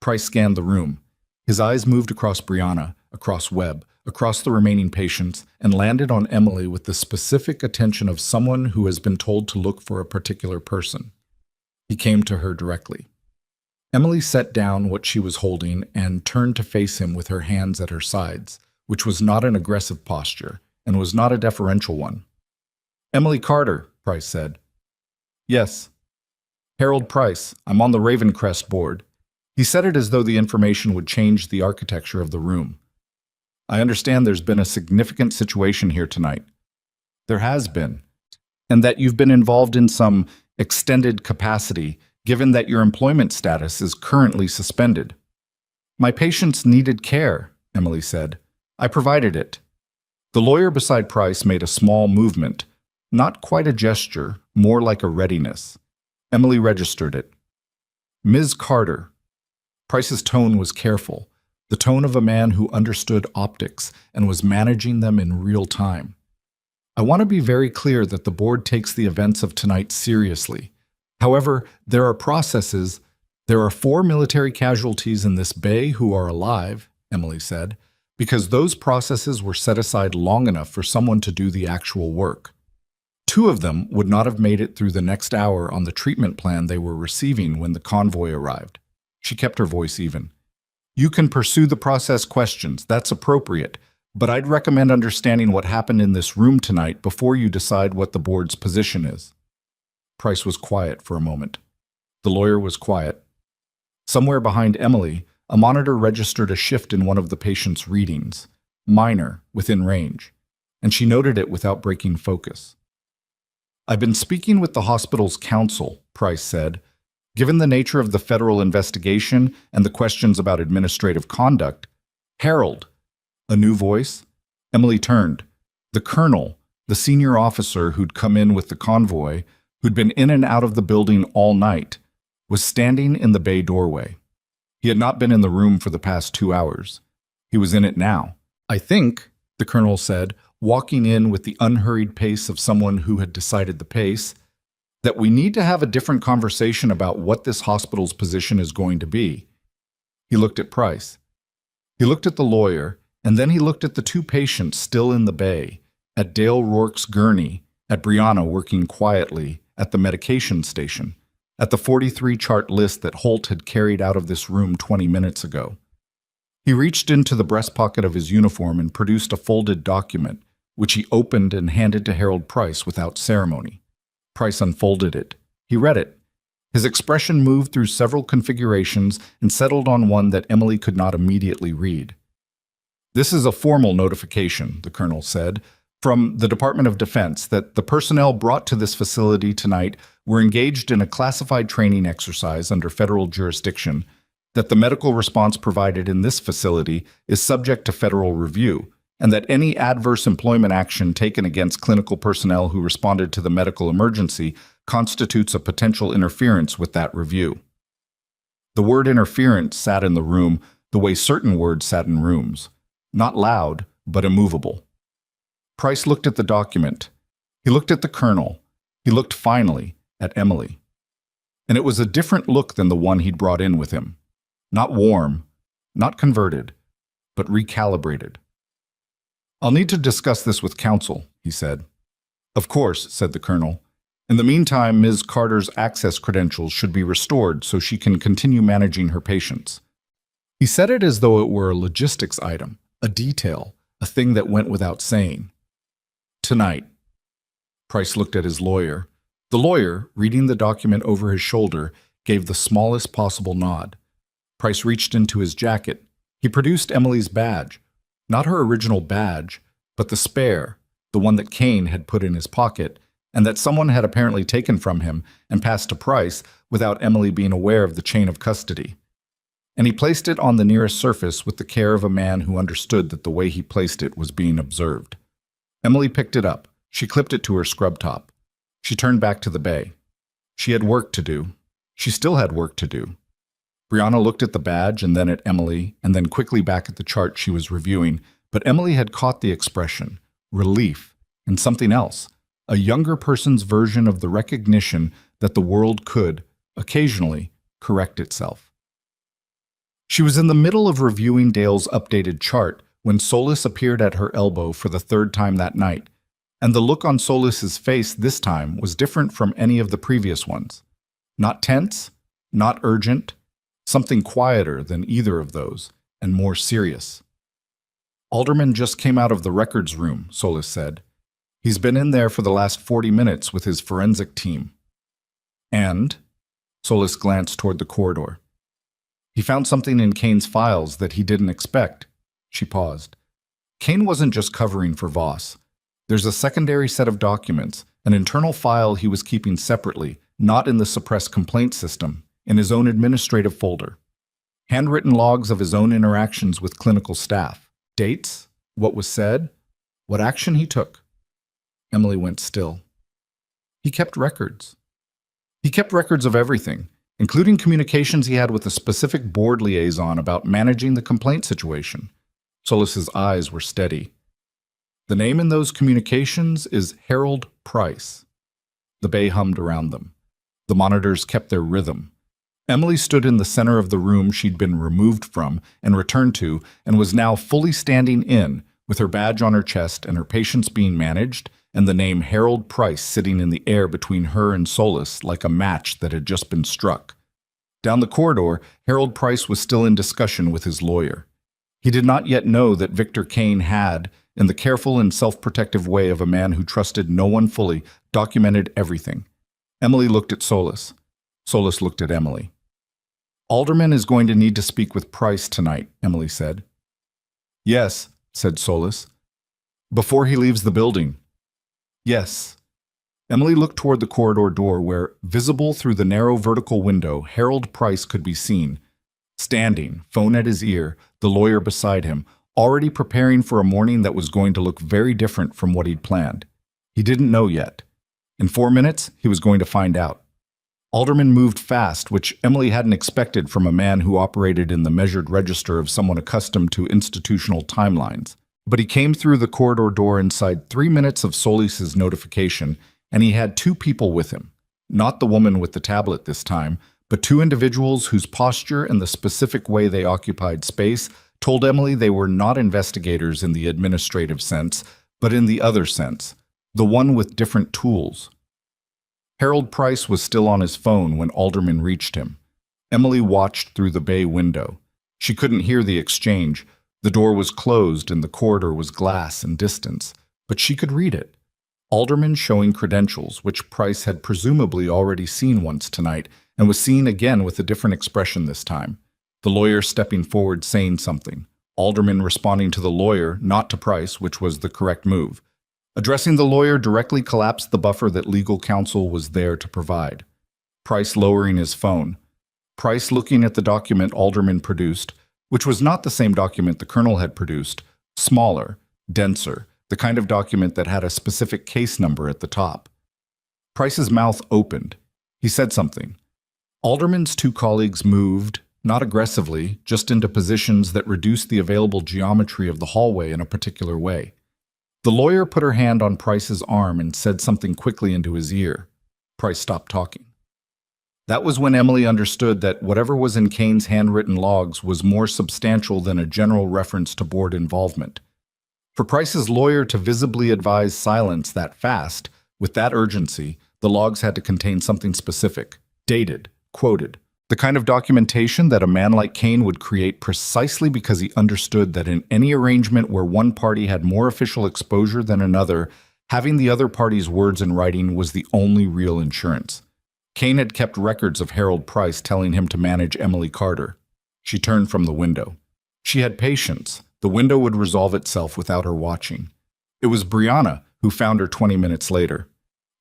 Price scanned the room. His eyes moved across Brianna, across Webb, across the remaining patients, and landed on Emily with the specific attention of someone who has been told to look for a particular person. He came to her directly. Emily set down what she was holding and turned to face him with her hands at her sides, which was not an aggressive posture and was not a deferential one. "Emily Carter," Price said. "Yes." "Harold Price. I'm on the Ravencrest board." He said it as though the information would change the architecture of the room. "I understand there's been a significant situation here tonight." "There has been. And that you've been involved in some extended capacity, given that your employment status is currently suspended." "My patients needed care," Emily said. "I provided it." The lawyer beside Price made a small movement, not quite a gesture, more like a readiness. Emily registered it. "Ms. Carter." Price's tone was careful, the tone of a man who understood optics and was managing them in real time. "I want to be very clear that the board takes the events of tonight seriously. However, there are processes. There are 4 military casualties in this bay who are alive," Emily said, "because those processes were set aside long enough for someone to do the actual work. 2 of them would not have made it through the next hour on the treatment plan they were receiving when the convoy arrived." She kept her voice even. "You can pursue the process questions, that's appropriate, but I'd recommend understanding what happened in this room tonight before you decide what the board's position is." Price was quiet for a moment. The lawyer was quiet. Somewhere behind Emily, a monitor registered a shift in one of the patient's readings, minor, within range, and she noted it without breaking focus. "I've been speaking with the hospital's counsel," Price said. "Given the nature of the federal investigation and the questions about administrative conduct—" "Harold!" A new voice? Emily turned. The colonel, the senior officer who'd come in with the convoy, who'd been in and out of the building all night, was standing in the bay doorway. He had not been in the room for the past 2 hours. He was in it now. "I think," the colonel said, walking in with the unhurried pace of someone who had decided the pace, "that we need to have a different conversation about what this hospital's position is going to be." He looked at Price. He looked at the lawyer, and then he looked at the 2 patients still in the bay, at Dale Rourke's gurney, at Brianna working quietly, at the medication station, at the 43-chart list that Holt had carried out of this room 20 minutes ago. He reached into the breast pocket of his uniform and produced a folded document, which he opened and handed to Harold Price without ceremony. Price unfolded it. He read it. His expression moved through several configurations and settled on one that Emily could not immediately read. "This is a formal notification," the colonel said, "from the Department of Defense that the personnel brought to this facility tonight were engaged in a classified training exercise under federal jurisdiction, that the medical response provided in this facility is subject to federal review, and that any adverse employment action taken against clinical personnel who responded to the medical emergency constitutes a potential interference with that review." The word interference sat in the room the way certain words sat in rooms, not loud, but immovable. Price looked at the document. He looked at the colonel. He looked finally at Emily. And it was a different look than the one he'd brought in with him. Not warm, not converted, but recalibrated. "I'll need to discuss this with counsel," he said. "Of course," said the colonel. "In the meantime, Ms. Carter's access credentials should be restored so she can continue managing her patients." He said it as though it were a logistics item, a detail, a thing that went without saying. "Tonight." Price looked at his lawyer. The lawyer, reading the document over his shoulder, gave the smallest possible nod. Price reached into his jacket. He produced Emily's badge. Not her original badge, but the spare, the one that Kane had put in his pocket, and that someone had apparently taken from him and passed to Price without Emily being aware of the chain of custody. And he placed it on the nearest surface with the care of a man who understood that the way he placed it was being observed. Emily picked it up. She clipped it to her scrub top. She turned back to the bay. She had work to do. She still had work to do. Brianna looked at the badge and then at Emily and then quickly back at the chart she was reviewing, but Emily had caught the expression, relief, and something else, a younger person's version of the recognition that the world could, occasionally, correct itself. She was in the middle of reviewing Dale's updated chart when Solis appeared at her elbow for the third time that night, and the look on Solis's face this time was different from any of the previous ones. Not tense, not urgent, something quieter than either of those, and more serious. Alderman just came out of the records room, Solis said. He's been in there for the last 40 minutes with his forensic team. And? Solis glanced toward the corridor. He found something in Kane's files that he didn't expect. She paused. Kane wasn't just covering for Voss. There's a secondary set of documents, an internal file he was keeping separately, not in the suppressed complaint system, in his own administrative folder. Handwritten logs of his own interactions with clinical staff. Dates, what was said, what action he took. Emily went still. He kept records. He kept records of everything, including communications he had with a specific board liaison about managing the complaint situation. Solis's eyes were steady. The name in those communications is Harold Price. The bay hummed around them. The monitors kept their rhythm. Emily stood in the center of the room she'd been removed from and returned to, and was now fully standing in, with her badge on her chest and her patients being managed, and the name Harold Price sitting in the air between her and Solis like a match that had just been struck. Down the corridor, Harold Price was still in discussion with his lawyer. He did not yet know that Victor Kane had, in the careful and self-protective way of a man who trusted no one fully, documented everything. Emily looked at Solis. Solis looked at Emily. Alderman is going to need to speak with Price tonight, Emily said. Yes, said Solis. Before he leaves the building. Yes. Emily looked toward the corridor door where, visible through the narrow vertical window, Harold Price could be seen. Standing, phone at his ear, the lawyer beside him, already preparing for a morning that was going to look very different from what he'd planned. He didn't know yet. In 4 minutes, he was going to find out. Alderman moved fast, which Emily hadn't expected from a man who operated in the measured register of someone accustomed to institutional timelines. But he came through the corridor door inside 3 minutes of Solis's notification, and he had 2 people with him. Not the woman with the tablet this time, but 2 individuals whose posture and the specific way they occupied space told Emily they were not investigators in the administrative sense, but in the other sense, the one with different tools. Harold Price was still on his phone when Alderman reached him. Emily watched through the bay window. She couldn't hear the exchange. The door was closed and the corridor was glass and distance, but she could read it. Alderman showing credentials, which Price had presumably already seen once tonight, and was seen again with a different expression this time. The lawyer stepping forward saying something. Alderman responding to the lawyer, not to Price, which was the correct move. Addressing the lawyer directly collapsed the buffer that legal counsel was there to provide. Price lowering his phone. Price looking at the document Alderman produced, which was not the same document the colonel had produced, smaller, denser, the kind of document that had a specific case number at the top. Price's mouth opened. He said something. Alderman's 2 colleagues moved, not aggressively, just into positions that reduced the available geometry of the hallway in a particular way. The lawyer put her hand on Price's arm and said something quickly into his ear. Price stopped talking. That was when Emily understood that whatever was in Kane's handwritten logs was more substantial than a general reference to board involvement. For Price's lawyer to visibly advise silence that fast, with that urgency, the logs had to contain something specific, dated, quoted, the kind of documentation that a man like Kane would create precisely because he understood that in any arrangement where one party had more official exposure than another, Having the other party's words in writing was the only real insurance. Kane had kept records of Harold Price telling him to manage Emily Carter. She turned from the window. She had patience. The window would resolve itself without her watching. It was Brianna who found her 20 minutes later.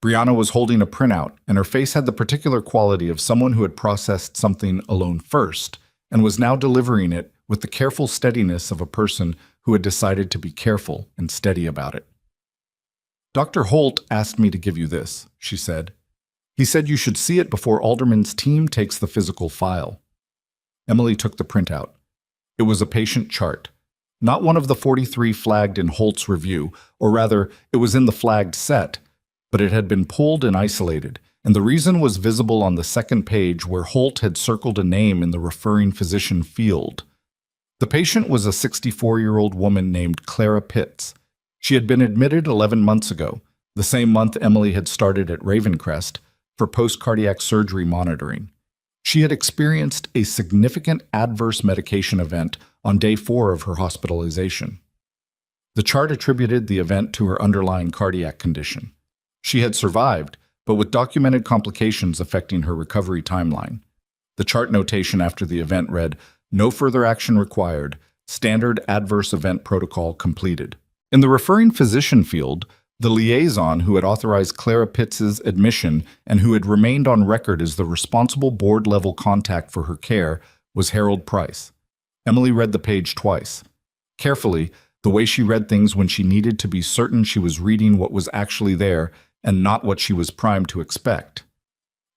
Brianna was holding a printout, and her face had the particular quality of someone who had processed something alone first and was now delivering it with the careful steadiness of a person who had decided to be careful and steady about it. "Dr. Holt asked me to give you this," she said. "He said you should see it before Alderman's team takes the physical file." Emily took the printout. It was a patient chart. Not one of the 43 flagged in Holt's review, or rather, it was in the flagged set, but it had been pulled and isolated, and the reason was visible on the second page where Holt had circled a name in the referring physician field. The patient was a 64-year-old woman named Clara Pitts. She had been admitted 11 months ago, the same month Emily had started at Ravencrest, for post-cardiac surgery monitoring. She had experienced a significant adverse medication event on day 4 of her hospitalization. The chart attributed the event to her underlying cardiac condition. She had survived, but with documented complications affecting her recovery timeline. The chart notation after the event read, "No further action required. Standard adverse event protocol completed." In the referring physician field, the liaison who had authorized Clara Pitts's admission and who had remained on record as the responsible board-level contact for her care was Harold Price. Emily read the page twice. Carefully, the way she read things when she needed to be certain she was reading what was actually there and not what she was primed to expect.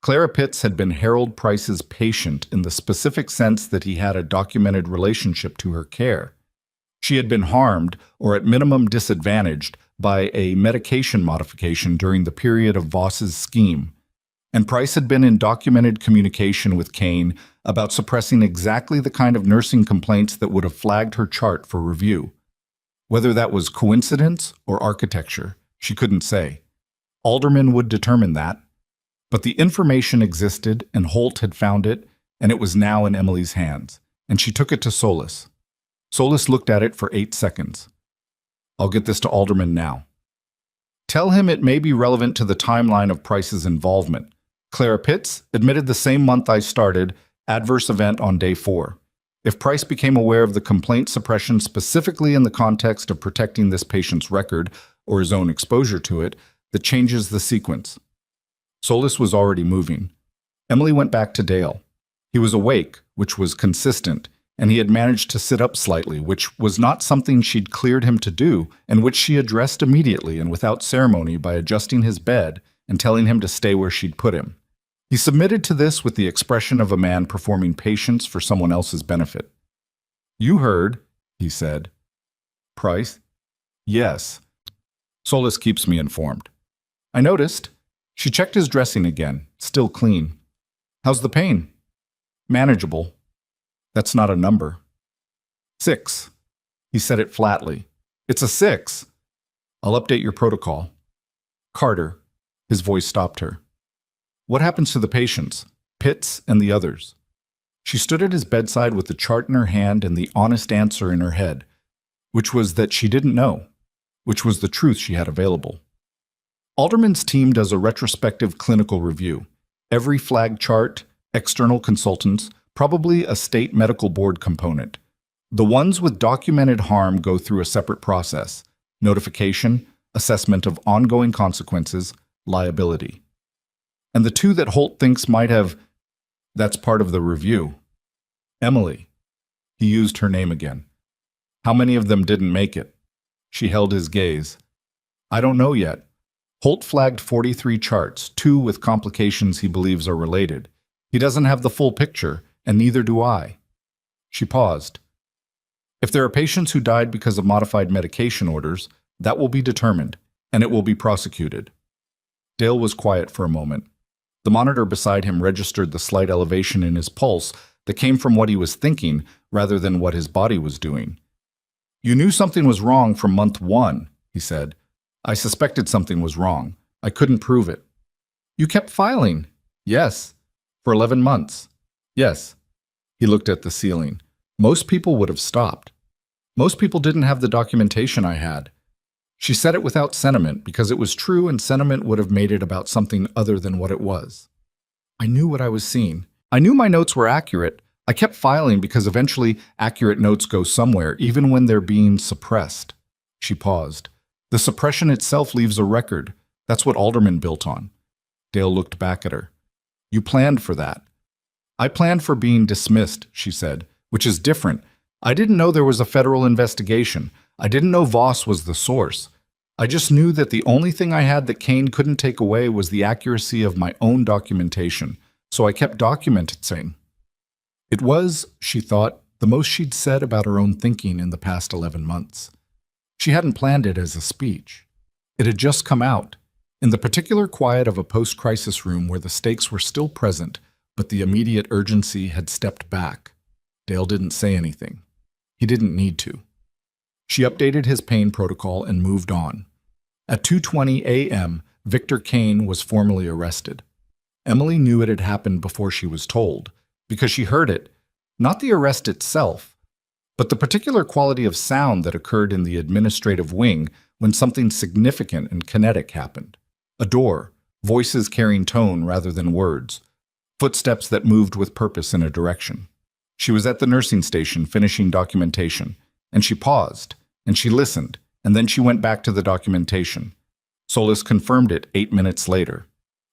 Clara Pitts had been Harold Price's patient in the specific sense that he had a documented relationship to her care. She had been harmed, or at minimum disadvantaged, by a medication modification during the period of Voss's scheme, and Price had been in documented communication with Kane about suppressing exactly the kind of nursing complaints that would have flagged her chart for review. Whether that was coincidence or architecture, she couldn't say. Alderman would determine that. But the information existed, and Holt had found it, and it was now in Emily's hands, and she took it to Solis. Solis looked at it for 8 seconds. "I'll get this to Alderman now. Tell him it may be relevant to the timeline of Price's involvement. Clara Pitts admitted the same month I started, adverse event on day 4. If Price became aware of the complaint suppression specifically in the context of protecting this patient's record or his own exposure to it, that changes the sequence." Solis was already moving. Emily went back to Dale. He was awake, which was consistent, and he had managed to sit up slightly, which was not something she'd cleared him to do, and which she addressed immediately and without ceremony by adjusting his bed and telling him to stay where she'd put him. He submitted to this with the expression of a man performing patience for someone else's benefit. "You heard," he said. "Price?" "Yes. Solis keeps me informed." "I noticed." She checked his dressing again, still clean. "How's the pain?" "Manageable." "That's not a number." "6. He said it flatly. "It's a 6. "I'll update your protocol." "Carter." His voice stopped her. "What happens to the patients? Pitts and the others?" She stood at his bedside with the chart in her hand and the honest answer in her head, which was that she didn't know, which was the truth she had available. Alderman's team does a retrospective clinical review. Every flag chart, external consultants, probably a state medical board component. The ones with documented harm go through a separate process: notification, assessment of ongoing consequences, liability. And the 2 that Holt thinks might have, that's part of the review. Emily. He used her name again. "How many of them didn't make it?" She held his gaze. "I don't know yet. Holt flagged 43 charts, 2 with complications he believes are related. He doesn't have the full picture, and neither do I." She paused. "If there are patients who died because of modified medication orders, that will be determined, and it will be prosecuted." Dale was quiet for a moment. The monitor beside him registered the slight elevation in his pulse that came from what he was thinking rather than what his body was doing. "You knew something was wrong from month 1, he said. "I suspected something was wrong. I couldn't prove it." "You kept filing." "Yes." "For 11 months." "Yes." He looked at the ceiling. "Most people would have stopped. Most people didn't have the documentation I had." She said it without sentiment because it was true and sentiment would have made it about something other than what it was. I knew what I was seeing. I knew my notes were accurate. I kept filing because eventually accurate notes go somewhere, even when they're being suppressed. She paused. The suppression itself leaves a record. That's what Alderman built on. Dale looked back at her. You planned for that. I planned for being dismissed, she said, which is different. I didn't know there was a federal investigation. I didn't know Voss was the source. I just knew that the only thing I had that Kane couldn't take away was the accuracy of my own documentation, so I kept documenting. It was, she thought, the most she'd said about her own thinking in the past 11 months. She hadn't planned it as a speech. It had just come out, in the particular quiet of a post-crisis room where the stakes were still present, but the immediate urgency had stepped back. Dale didn't say anything. He didn't need to. She updated his pain protocol and moved on. At 2:20 a.m., Victor Kane was formally arrested. Emily knew it had happened before she was told, because she heard it, not the arrest itself, but the particular quality of sound that occurred in the administrative wing when something significant and kinetic happened. A door, voices carrying tone rather than words, footsteps that moved with purpose in a direction. She was at the nursing station finishing documentation, and she paused, and she listened, and then she went back to the documentation. Solis confirmed it 8 minutes later.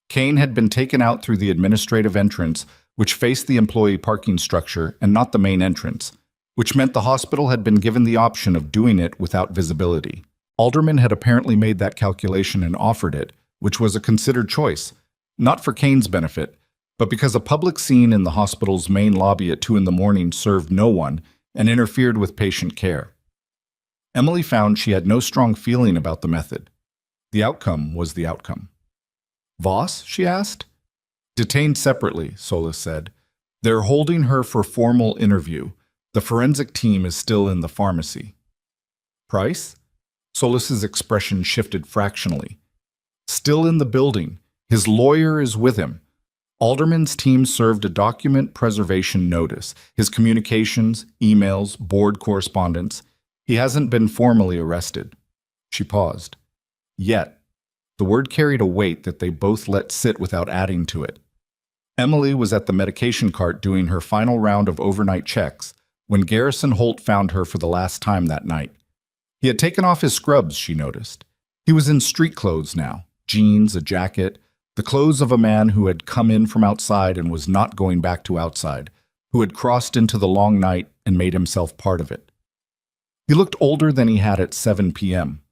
Kane had been taken out through the administrative entrance, which faced the employee parking structure and not the main entrance, which meant the hospital had been given the option of doing it without visibility. Alderman had apparently made that calculation and offered it, which was a considered choice, not for Kane's benefit, but because a public scene in the hospital's main lobby at 2 a.m. served no one and interfered with patient care. Emily found she had no strong feeling about the method. The outcome was the outcome. Voss? She asked. Detained separately, Solis said. They're holding her for formal interview. The forensic team is still in the pharmacy. Price? Solis's expression shifted fractionally. Still in the building. His lawyer is with him. Alderman's team served a document preservation notice, his communications, emails, board correspondence. He hasn't been formally arrested. She paused. Yet. The word carried a weight that they both let sit without adding to it. Emily was at the medication cart doing her final round of overnight checks when Garrison Holt found her for the last time that night. He had taken off his scrubs, she noticed. He was in street clothes now, jeans, a jacket, the clothes of a man who had come in from outside and was not going back to outside, who had crossed into the long night and made himself part of it. He looked older than he had at 7 p.m.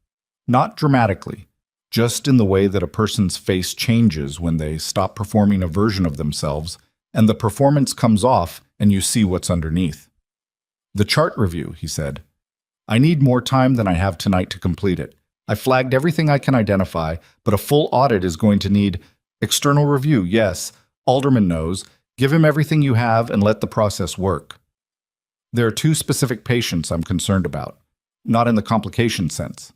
Not dramatically, just in the way that a person's face changes when they stop performing a version of themselves and the performance comes off and you see what's underneath. The chart review, he said. I need more time than I have tonight to complete it. I flagged everything I can identify, but a full audit is going to need external review, yes. Alderman knows. Give him everything you have and let the process work. There are 2 specific patients I'm concerned about, not in the complication sense.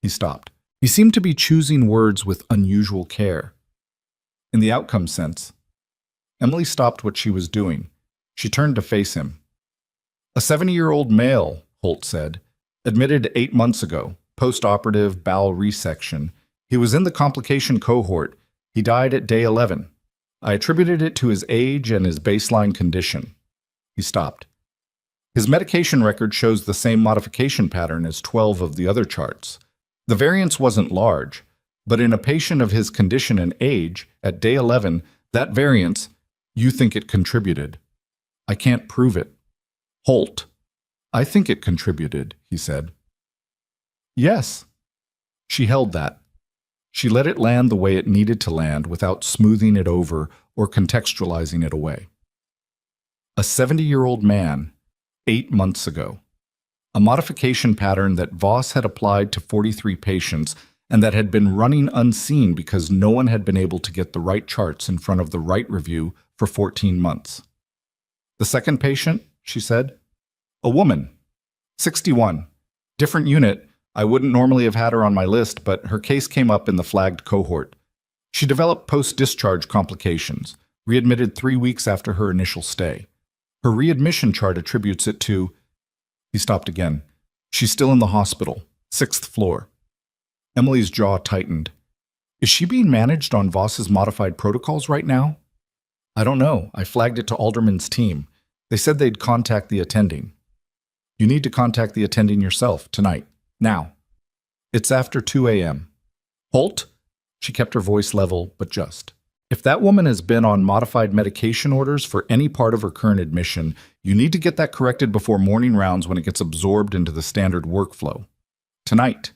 He stopped. He seemed to be choosing words with unusual care. In the outcome sense. Emily stopped what she was doing. She turned to face him. A 70-year-old male, Holt said, admitted 8 months ago, post-operative bowel resection. He was in the complication cohort. He died at day 11. I attributed it to his age and his baseline condition. He stopped. His medication record shows the same modification pattern as 12 of the other charts. The variance wasn't large, but in a patient of his condition and age, at day 11, that variance, you think it contributed. I can't prove it. Holt. I think it contributed, he said. Yes. She held that. She let it land the way it needed to land without smoothing it over or contextualizing it away. A 70-year-old man, 8 months ago. A modification pattern that Voss had applied to 43 patients and that had been running unseen because no one had been able to get the right charts in front of the right review for 14 months. The second patient, she said, a woman, 61, different unit. I wouldn't normally have had her on my list, but her case came up in the flagged cohort. She developed post-discharge complications, readmitted 3 weeks after her initial stay. Her readmission chart attributes it to... He stopped again. She's still in the hospital, 6th floor. Emily's jaw tightened. Is she being managed on Voss's modified protocols right now? I don't know. I flagged it to Alderman's team. They said they'd contact the attending. You need to contact the attending yourself, tonight. Now. It's after 2 a.m. Holt? She kept her voice level, but just. If that woman has been on modified medication orders for any part of her current admission, you need to get that corrected before morning rounds when it gets absorbed into the standard workflow. Tonight.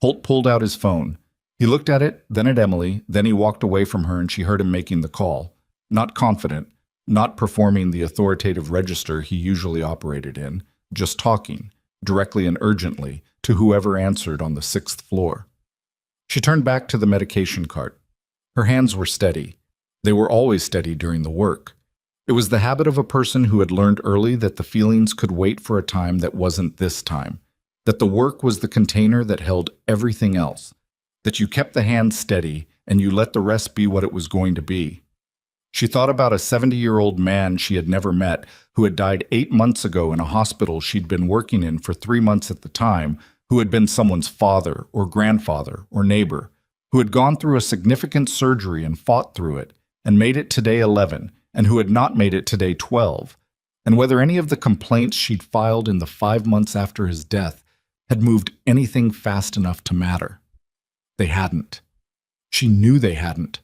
Holt pulled out his phone. He looked at it, then at Emily, then he walked away from her and she heard him making the call. Not confident, not performing the authoritative register he usually operated in, just talking, directly and urgently, to whoever answered on the 6th floor. She turned back to the medication cart. Her hands were steady. They were always steady during the work. It was the habit of a person who had learned early that the feelings could wait for a time that wasn't this time, that the work was the container that held everything else, that you kept the hands steady and you let the rest be what it was going to be. She thought about a 70-year-old man she had never met who had died 8 months ago in a hospital she'd been working in for 3 months at the time, who had been someone's father or grandfather or neighbor, who had gone through a significant surgery and fought through it, and made it to day 11, and who had not made it to day 12, and whether any of the complaints she'd filed in the 5 months after his death had moved anything fast enough to matter. They hadn't. She knew they hadn't.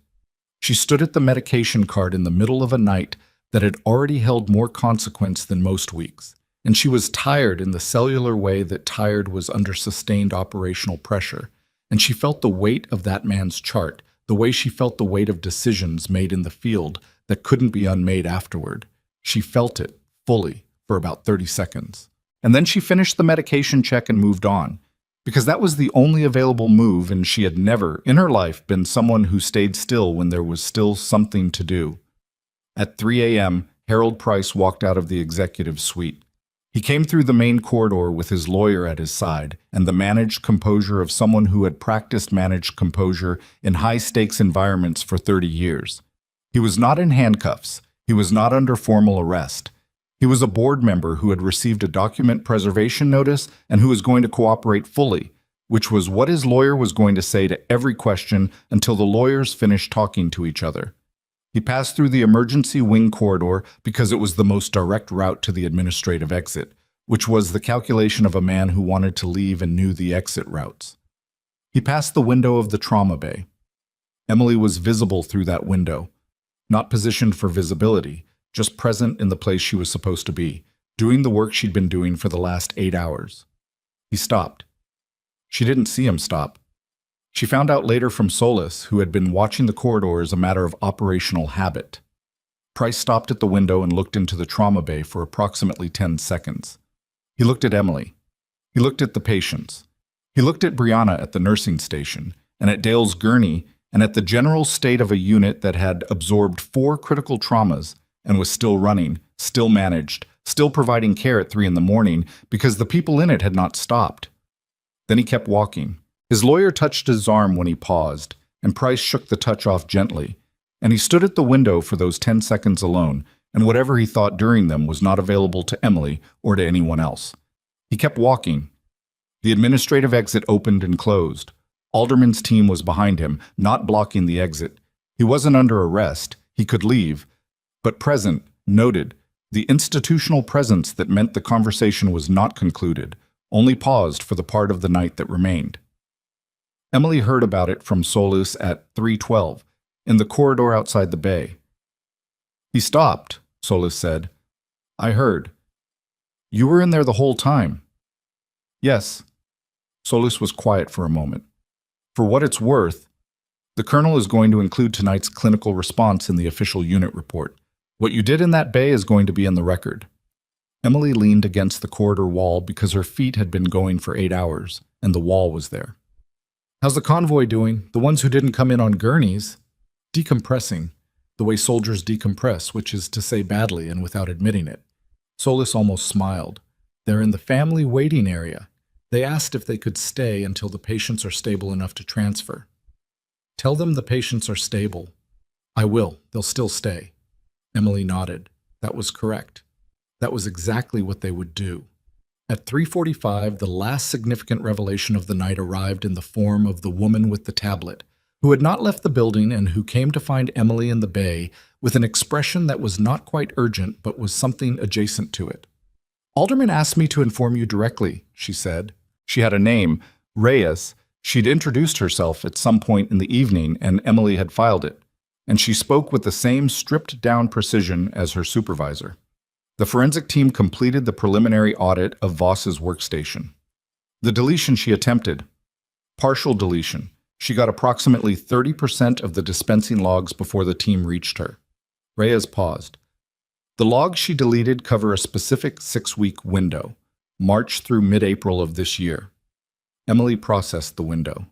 She stood at the medication cart in the middle of a night that had already held more consequence than most weeks, and she was tired in the cellular way that tired was under sustained operational pressure, and she felt the weight of that man's chart, the way she felt the weight of decisions made in the field that couldn't be unmade afterward. She felt it, fully, for about 30 seconds. And then she finished the medication check and moved on, because that was the only available move, and she had never, in her life, been someone who stayed still when there was still something to do. At 3 a.m., Harold Price walked out of the executive suite. He came through the main corridor with his lawyer at his side and the managed composure of someone who had practiced managed composure in high-stakes environments for 30 years. He was not in handcuffs. He was not under formal arrest. He was a board member who had received a document preservation notice and who was going to cooperate fully, which was what his lawyer was going to say to every question until the lawyers finished talking to each other. He passed through the emergency wing corridor because it was the most direct route to the administrative exit, which was the calculation of a man who wanted to leave and knew the exit routes. He passed the window of the trauma bay. Emily was visible through that window, not positioned for visibility, just present in the place she was supposed to be, doing the work she'd been doing for the last 8 hours. He stopped. She didn't see him stop. She found out later from Solis, who had been watching the corridor as a matter of operational habit. Price stopped at the window and looked into the trauma bay for approximately 10 seconds. He looked at Emily. He looked at the patients. He looked at Brianna at the nursing station, and at Dale's gurney, and at the general state of a unit that had absorbed 4 critical traumas and was still running, still managed, still providing care at 3 in the morning because the people in it had not stopped. Then he kept walking. His lawyer touched his arm when he paused, and Price shook the touch off gently, and he stood at the window for those 10 seconds alone, and whatever he thought during them was not available to Emily or to anyone else. He kept walking. The administrative exit opened and closed. Alderman's team was behind him, not blocking the exit. He wasn't under arrest. He could leave. But present, noted, the institutional presence that meant the conversation was not concluded, only paused for the part of the night that remained. Emily heard about it from Solis at 3:12, in the corridor outside the bay. He stopped, Solis said. I heard. You were in there the whole time. Yes. Solis was quiet for a moment. For what it's worth, the colonel is going to include tonight's clinical response in the official unit report. What you did in that bay is going to be in the record. Emily leaned against the corridor wall because her feet had been going for 8 hours, and the wall was there. How's the convoy doing? The ones who didn't come in on gurneys? Decompressing, the way soldiers decompress, which is to say badly and without admitting it. Solis almost smiled. They're in the family waiting area. They asked if they could stay until the patients are stable enough to transfer. Tell them the patients are stable. I will. They'll still stay. Emily nodded. That was correct. That was exactly what they would do. At 3:45, the last significant revelation of the night arrived in the form of the woman with the tablet, who had not left the building and who came to find Emily in the bay with an expression that was not quite urgent but was something adjacent to it. "Alderman asked me to inform you directly," she said. She had a name, Reyes. She'd introduced herself at some point in the evening, and Emily had filed it, and she spoke with the same stripped-down precision as her supervisor. The forensic team completed the preliminary audit of Voss's workstation. The deletion she attempted. Partial deletion. She got approximately 30% of the dispensing logs before the team reached her. Reyes paused. The logs she deleted cover a specific 6-week window, March through mid-April of this year. Emily processed the window.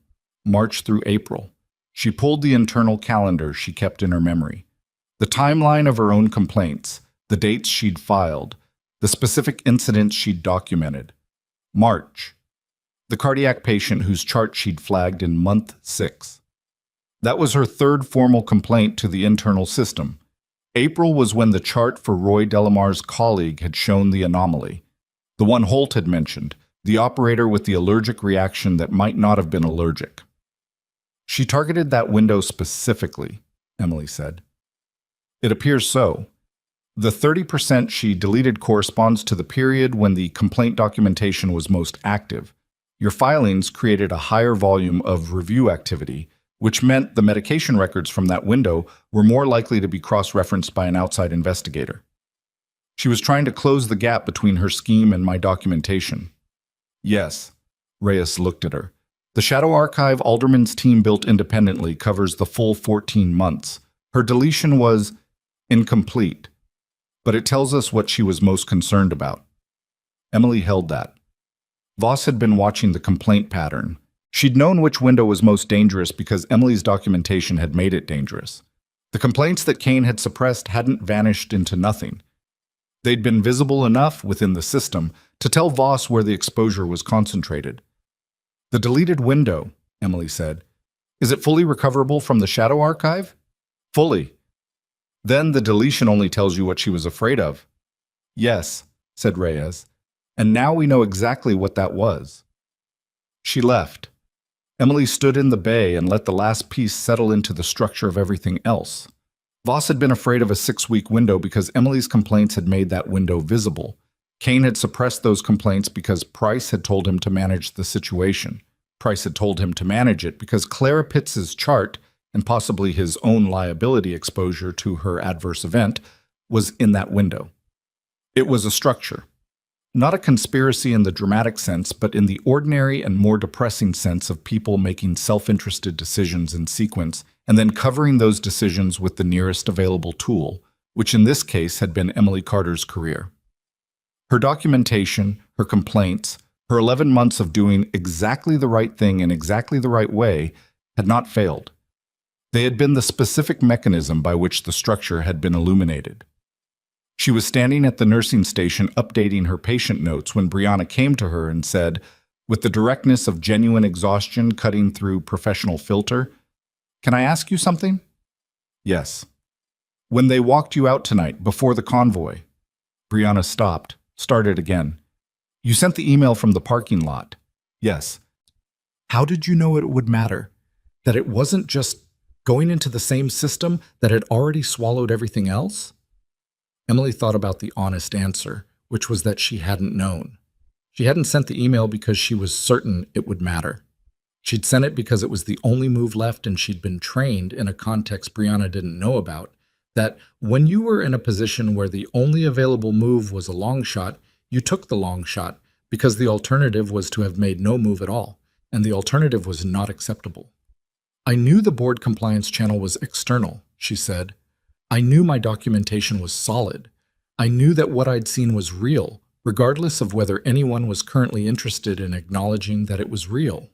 March through April. She pulled the internal calendar she kept in her memory. The timeline of her own complaints, the dates she'd filed, the specific incidents she'd documented. March. The cardiac patient whose chart she'd flagged in month 6. That was her third formal complaint to the internal system. April was when the chart for Roy Delamar's colleague had shown the anomaly. The one Holt had mentioned, the operator with the allergic reaction that might not have been allergic. She targeted that window specifically, Emily said. It appears so. The 30% she deleted corresponds to the period when the complaint documentation was most active. Your filings created a higher volume of review activity, which meant the medication records from that window were more likely to be cross-referenced by an outside investigator. She was trying to close the gap between her scheme and my documentation. Yes, Reyes looked at her. The Shadow Archive Alderman's team built independently covers the full 14 months. Her deletion was incomplete, but it tells us what she was most concerned about. Emily held that. Voss had been watching the complaint pattern. She'd known which window was most dangerous because Emily's documentation had made it dangerous. The complaints that Kane had suppressed hadn't vanished into nothing. They'd been visible enough within the system to tell Voss where the exposure was concentrated. The deleted window, Emily said. Is it fully recoverable from the Shadow Archive? Fully. Then the deletion only tells you what she was afraid of. Yes, said Reyes. And now we know exactly what that was. She left. Emily stood in the bay and let the last piece settle into the structure of everything else. Voss had been afraid of a 6-week window because Emily's complaints had made that window visible. Kane had suppressed those complaints because Price had told him to manage the situation. Price had told him to manage it because Clara Pitts's chart, and possibly his own liability exposure to her adverse event, was in that window. It was a structure. Not a conspiracy in the dramatic sense, but in the ordinary and more depressing sense of people making self-interested decisions in sequence and then covering those decisions with the nearest available tool, which in this case had been Emily Carter's career. Her documentation, her complaints, her 11 months of doing exactly the right thing in exactly the right way had not failed. They had been the specific mechanism by which the structure had been illuminated. She was standing at the nursing station updating her patient notes when Brianna came to her and said, with the directness of genuine exhaustion cutting through professional filter, "Can I ask you something?" "Yes." "When they walked you out tonight, before the convoy." Brianna stopped, started again. "You sent the email from the parking lot." "Yes." "How did you know it would matter? That it wasn't just going into the same system that had already swallowed everything else?" Emily thought about the honest answer, which was that she hadn't known. She hadn't sent the email because she was certain it would matter. She'd sent it because it was the only move left, and she'd been trained in a context Brianna didn't know about, that when you were in a position where the only available move was a long shot, you took the long shot because the alternative was to have made no move at all, and the alternative was not acceptable. "I knew the board compliance channel was external," she said. "I knew my documentation was solid. I knew that what I'd seen was real, regardless of whether anyone was currently interested in acknowledging that it was real."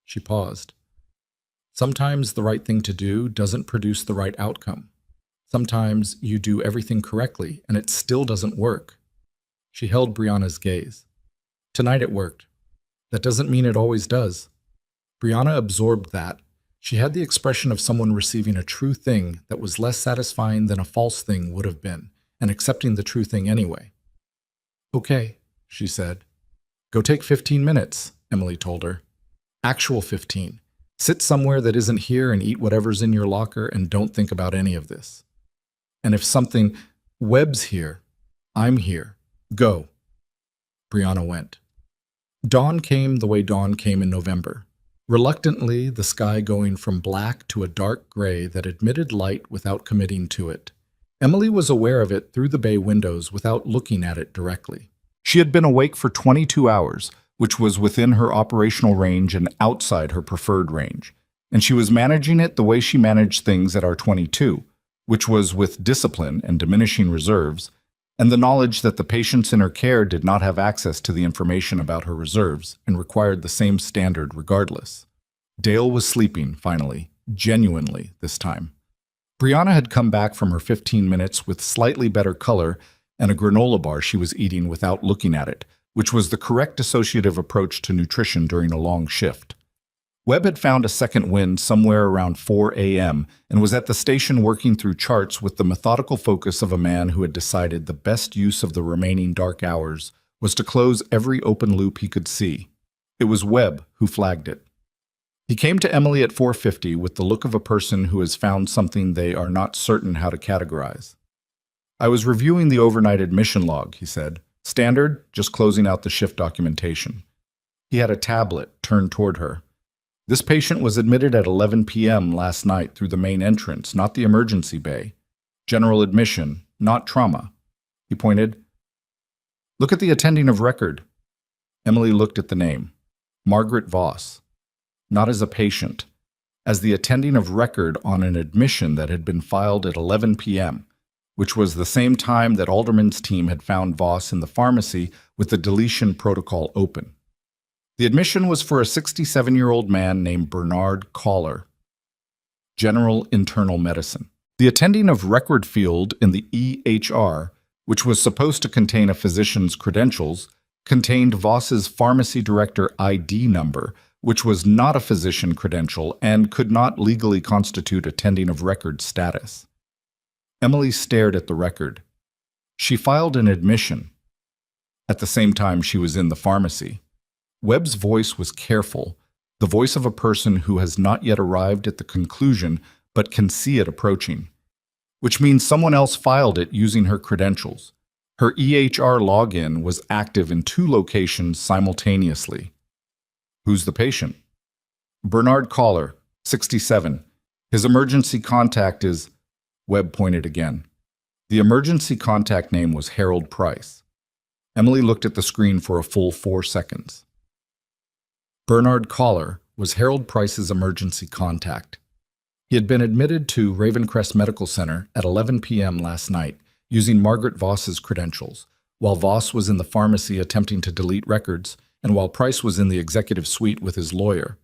She paused. Sometimes the right thing to do doesn't produce the right outcome. Sometimes you do everything correctly and it still doesn't work. She held Brianna's gaze. "Tonight it worked. That doesn't mean it always does." Brianna absorbed that. She had the expression of someone receiving a true thing that was less satisfying than a false thing would have been, and accepting the true thing anyway. "Okay," she said. Go take 15 minutes, Emily told her. Actual 15. Sit somewhere that isn't here and eat whatever's in your locker and don't think about any of this. And if something, Webb's here, I'm here. Go. Brianna went. Dawn came the way dawn came in November. Reluctantly, the sky going from black to a dark gray that admitted light without committing to it. Emily was aware of it through the bay windows without looking at it directly. She had been awake for 22 hours, which was within her operational range and outside her preferred range, and she was managing it the way she managed things at R22, which was with discipline and diminishing reserves, and the knowledge that the patients in her care did not have access to the information about her reserves and required the same standard regardless. Dale was sleeping, finally, genuinely this time. Brianna had come back from her 15 minutes with slightly better color and a granola bar she was eating without looking at it, which was the correct associative approach to nutrition during a long shift. Webb had found a second wind somewhere around 4 a.m. and was at the station working through charts with the methodical focus of a man who had decided the best use of the remaining dark hours was to close every open loop he could see. It was Webb who flagged it. He came to Emily at 4:50 with the look of a person who has found something they are not certain how to categorize. I was reviewing the overnight admission log, he said. Standard, just closing out the shift documentation. He had a tablet turned toward her. This patient was admitted at 11 p.m. last night through the main entrance, not the emergency bay. General admission, not trauma. He pointed. Look at the attending of record. Emily looked at the name. Margaret Voss. Not as a patient, as the attending of record on an admission that had been filed at 11 p.m., which was the same time that Alderman's team had found Voss in the pharmacy with the deletion protocol open. The admission was for a 67-year-old man named Bernard Collar, General Internal Medicine. The attending of record field in the EHR, which was supposed to contain a physician's credentials, contained Voss's pharmacy director ID number, which was not a physician credential and could not legally constitute attending of record status. Emily stared at the record. She filed an admission. At the same time she was in the pharmacy. Webb's voice was careful, the voice of a person who has not yet arrived at the conclusion but can see it approaching, which means someone else filed it using her credentials. Her EHR login was active in 2 locations simultaneously. Who's the patient? Bernard Collar, 67. His emergency contact is... Webb pointed again. The emergency contact name was Harold Price. Emily looked at the screen for a full 4 seconds. Bernard Collar was Harold Price's emergency contact. He had been admitted to Ravencrest Medical Center at 11 p.m. last night using Margaret Voss's credentials, while Voss was in the pharmacy attempting to delete records and while Price was in the executive suite with his lawyer.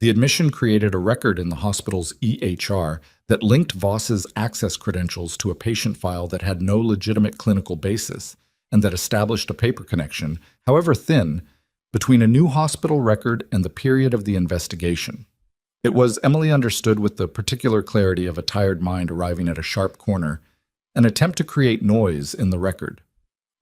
The admission created a record in the hospital's EHR that linked Voss's access credentials to a patient file that had no legitimate clinical basis and that established a paper connection, however thin, between a new hospital record and the period of the investigation. It was, Emily understood with the particular clarity of a tired mind arriving at a sharp corner, an attempt to create noise in the record.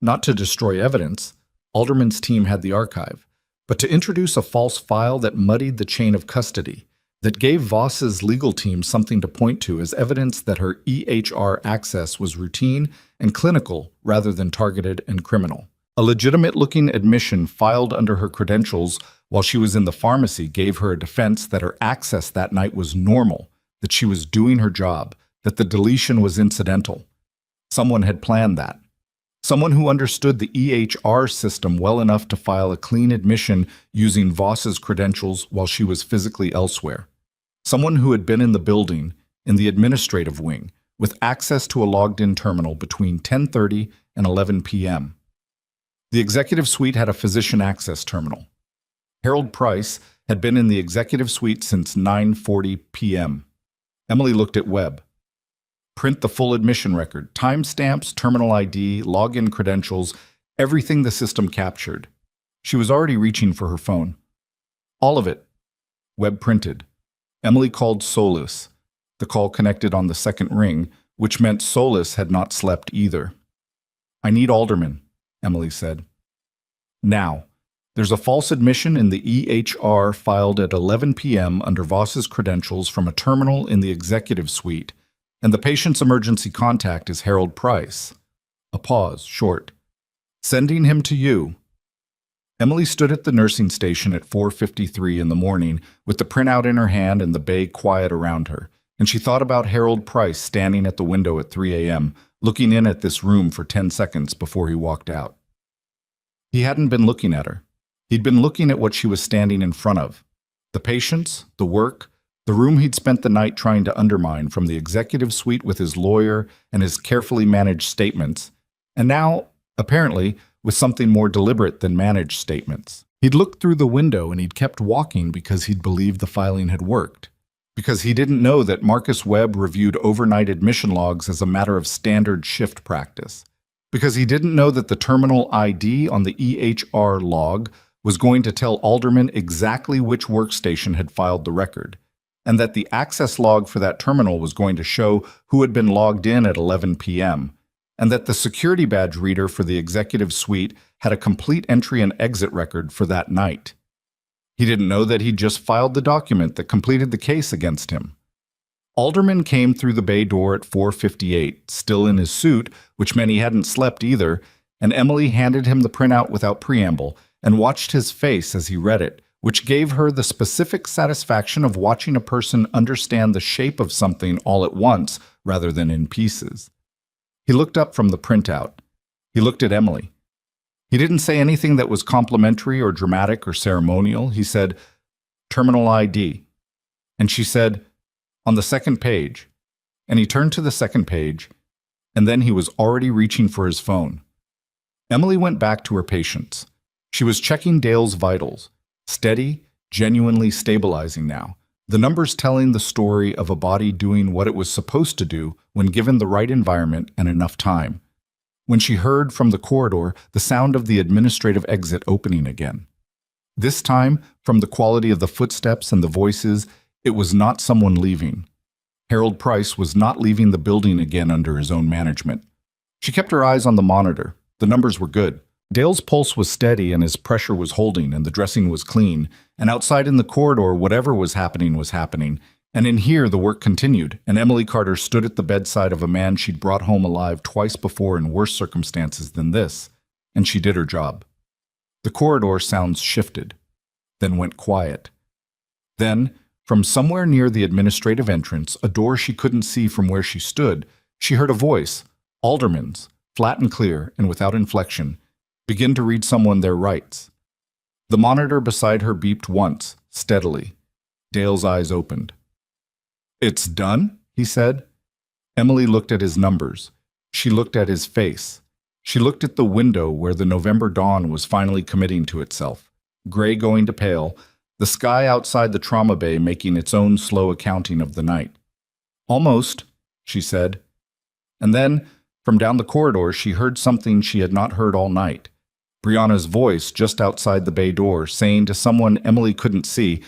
Not to destroy evidence, Alderman's team had the archive, but to introduce a false file that muddied the chain of custody, that gave Voss's legal team something to point to as evidence that her EHR access was routine and clinical rather than targeted and criminal. A legitimate-looking admission filed under her credentials while she was in the pharmacy gave her a defense that her access that night was normal, that she was doing her job, that the deletion was incidental. Someone had planned that. Someone who understood the EHR system well enough to file a clean admission using Voss's credentials while she was physically elsewhere. Someone who had been in the building, in the administrative wing, with access to a logged-in terminal between 10:30 and 11 p.m. The executive suite had a physician access terminal. Harold Price had been in the executive suite since 9:40 p.m. Emily looked at Webb. Print the full admission record, timestamps, terminal ID, login credentials, everything the system captured. She was already reaching for her phone. All of it. Webb printed. Emily called Solis. The call connected on the second ring, which meant Solis had not slept either. I need Alderman, Emily said. Now. There's a false admission in the EHR filed at 11 p.m. under Voss's credentials from a terminal in the executive suite, and the patient's emergency contact is Harold Price. A pause, short. Sending him to you. Emily stood at the nursing station at 4:53 in the morning with the printout in her hand and the bay quiet around her, and she thought about Harold Price standing at the window at 3 a.m., looking in at this room for 10 seconds before he walked out. He hadn't been looking at her. He'd been looking at what she was standing in front of. The patients, the work, the room he'd spent the night trying to undermine from the executive suite with his lawyer and his carefully managed statements, and now, apparently, with something more deliberate than managed statements. He'd looked through the window and he'd kept walking because he'd believed the filing had worked. Because he didn't know that Marcus Webb reviewed overnight admission logs as a matter of standard shift practice. Because he didn't know that the terminal ID on the EHR log was going to tell Alderman exactly which workstation had filed the record, and that the access log for that terminal was going to show who had been logged in at 11 p.m., and that the security badge reader for the executive suite had a complete entry and exit record for that night. He didn't know that he'd just filed the document that completed the case against him. Alderman came through the bay door at 4:58, still in his suit, which meant he hadn't slept either, and Emily handed him the printout without preamble and watched his face as he read it, which gave her the specific satisfaction of watching a person understand the shape of something all at once rather than in pieces. He looked up from the printout. He looked at Emily. He didn't say anything that was complimentary or dramatic or ceremonial. He said, "Terminal ID." And she said, "On the second page." And he turned to the second page, and then he was already reaching for his phone. Emily went back to her patients. She was checking Dale's vitals, steady, genuinely stabilizing now, the numbers telling the story of a body doing what it was supposed to do when given the right environment and enough time. When she heard from the corridor the sound of the administrative exit opening again. This time, from the quality of the footsteps and the voices, it was not someone leaving. Harold Price was not leaving the building again under his own management. She kept her eyes on the monitor. The numbers were good. Dale's pulse was steady and his pressure was holding and the dressing was clean, and outside in the corridor whatever was happening, and in here the work continued, and Emily Carter stood at the bedside of a man she'd brought home alive twice before in worse circumstances than this, and she did her job. The corridor sounds shifted, then went quiet. Then, from somewhere near the administrative entrance, a door she couldn't see from where she stood, she heard a voice, Alderman's, flat and clear and without inflection, begin to read someone their rights. The monitor beside her beeped once, steadily. Dale's eyes opened. "It's done?" he said. Emily looked at his numbers. She looked at his face. She looked at the window where the November dawn was finally committing to itself, gray going to pale, the sky outside the trauma bay making its own slow accounting of the night. "Almost," she said. And then, from down the corridor, she heard something she had not heard all night. Brianna's voice just outside the bay door saying to someone Emily couldn't see,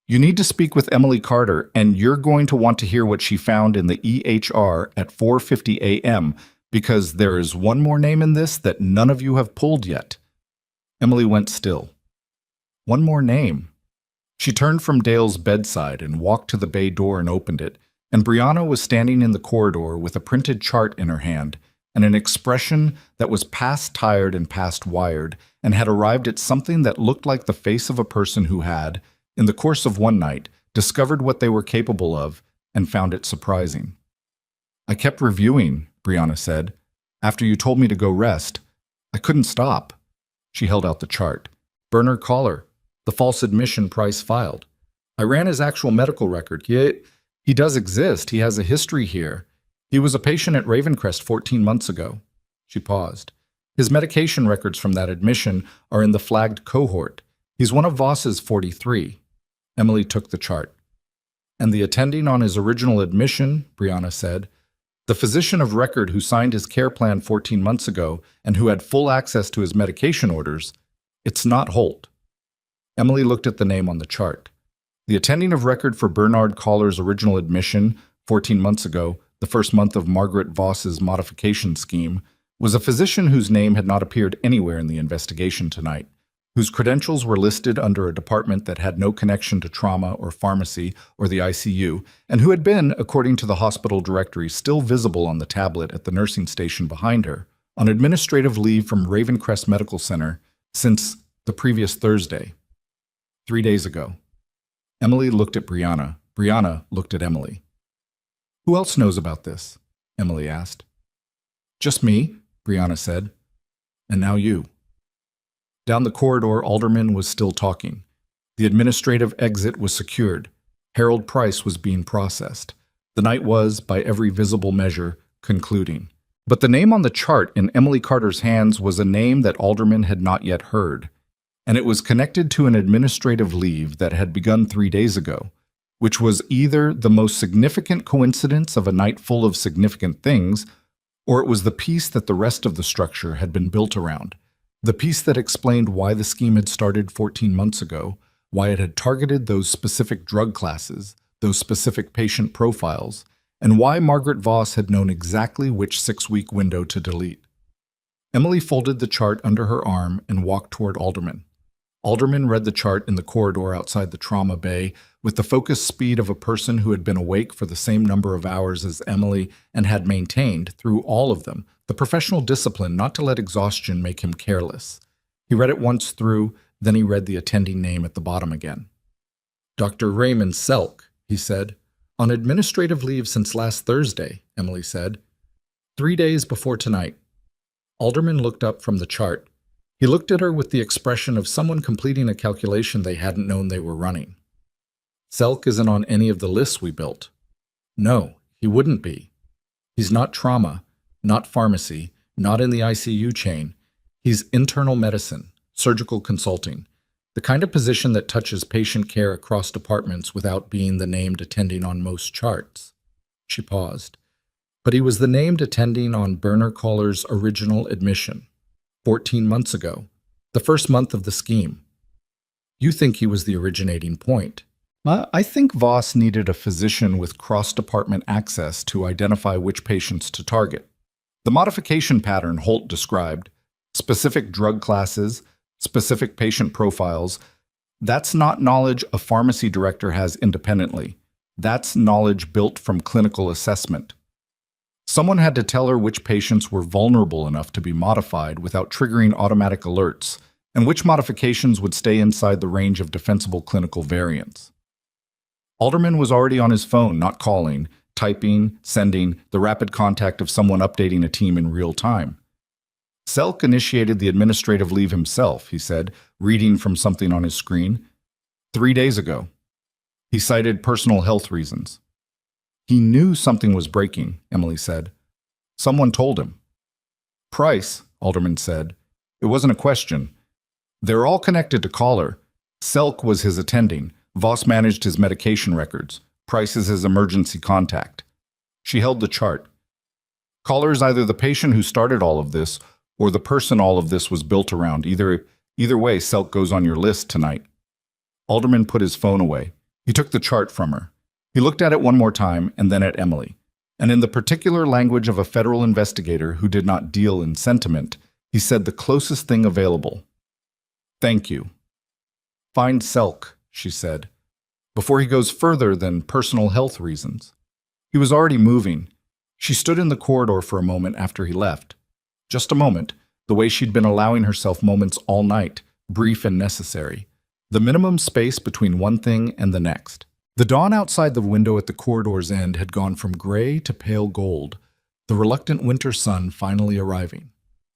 "You need to speak with Emily Carter, and you're going to want to hear what she found in the EHR at 4:50 a.m., because there is one more name in this that none of you have pulled yet." Emily went still. One more name. She turned from Dale's bedside and walked to the bay door and opened it, and Brianna was standing in the corridor with a printed chart in her hand and an expression that was past tired and past wired and had arrived at something that looked like the face of a person who had, in the course of one night, discovered what they were capable of and found it surprising. "I kept reviewing," Brianna said. "After you told me to go rest, I couldn't stop." She held out the chart. "Bernard Collar, the false admission Price filed. I ran his actual medical record. He does exist. He has a history here. He was a patient at Ravencrest 14 months ago." She paused. "His medication records from that admission are in the flagged cohort. He's one of Voss's 43. Emily took the chart. "And the attending on his original admission," Brianna said, "the physician of record who signed his care plan 14 months ago and who had full access to his medication orders, it's not Holt." Emily looked at the name on the chart. The attending of record for Bernard Collar's original admission 14 months ago, the first month of Margaret Voss's modification scheme, was a physician whose name had not appeared anywhere in the investigation tonight, whose credentials were listed under a department that had no connection to trauma or pharmacy or the ICU, and who had been, according to the hospital directory still visible on the tablet at the nursing station behind her, on administrative leave from Ravencrest Medical Center since the previous Thursday, 3 days ago. Emily looked at Brianna. Brianna looked at Emily. "Who else knows about this?" Emily asked. "Just me," Brianna said. "And now you." Down the corridor, Alderman was still talking. The administrative exit was secured. Harold Price was being processed. The night was, by every visible measure, concluding. But the name on the chart in Emily Carter's hands was a name that Alderman had not yet heard, and it was connected to an administrative leave that had begun 3 days ago, which was either the most significant coincidence of a night full of significant things, or it was the piece that the rest of the structure had been built around. The piece that explained why the scheme had started 14 months ago, why it had targeted those specific drug classes, those specific patient profiles, and why Margaret Voss had known exactly which 6-week window to delete. Emily folded the chart under her arm and walked toward Alderman. Alderman read the chart in the corridor outside the trauma bay with the focused speed of a person who had been awake for the same number of hours as Emily and had maintained, through all of them, the professional discipline not to let exhaustion make him careless. He read it once through, then he read the attending name at the bottom again. "Dr. Raymond Selk," he said. "On administrative leave since last Thursday," Emily said. 3 days before tonight. Alderman looked up from the chart. He looked at her with the expression of someone completing a calculation they hadn't known they were running. "Selk isn't on any of the lists we built." "No, he wouldn't be. He's not trauma, not pharmacy, not in the ICU chain. He's internal medicine, surgical consulting, the kind of position that touches patient care across departments without being the named attending on most charts." She paused. "But he was the named attending on Burner Caller's original admission, 14 months ago, the first month of the scheme. You think he was the originating point. I think Voss needed a physician with cross-department access to identify which patients to target. The modification pattern Holt described, specific drug classes, specific patient profiles, that's not knowledge a pharmacy director has independently. That's knowledge built from clinical assessment. Someone had to tell her which patients were vulnerable enough to be modified without triggering automatic alerts, and which modifications would stay inside the range of defensible clinical variants. Alderman was already on his phone, not calling, typing, sending, the rapid contact of someone updating a team in real time. Selk initiated the administrative leave himself, he said, reading from something on his screen. 3 days ago. He cited personal health reasons. He knew something was breaking, Emily said. Someone told him. Price, Alderman said. It wasn't a question. They're all connected to Caller. Selk was his attending. Voss managed his medication records. Price is his emergency contact. She held the chart. Caller is either the patient who started all of this or the person all of this was built around. Either way, Selk goes on your list tonight. Alderman put his phone away. He took the chart from her. He looked at it one more time and then at Emily. And in the particular language of a federal investigator who did not deal in sentiment, he said the closest thing available. Thank you. Find Selk, she said, before he goes further than personal health reasons. He was already moving. She stood in the corridor for a moment after he left. Just a moment, the way she'd been allowing herself moments all night, brief and necessary. The minimum space between one thing and the next. The dawn outside the window at the corridor's end had gone from gray to pale gold, the reluctant winter sun finally arriving.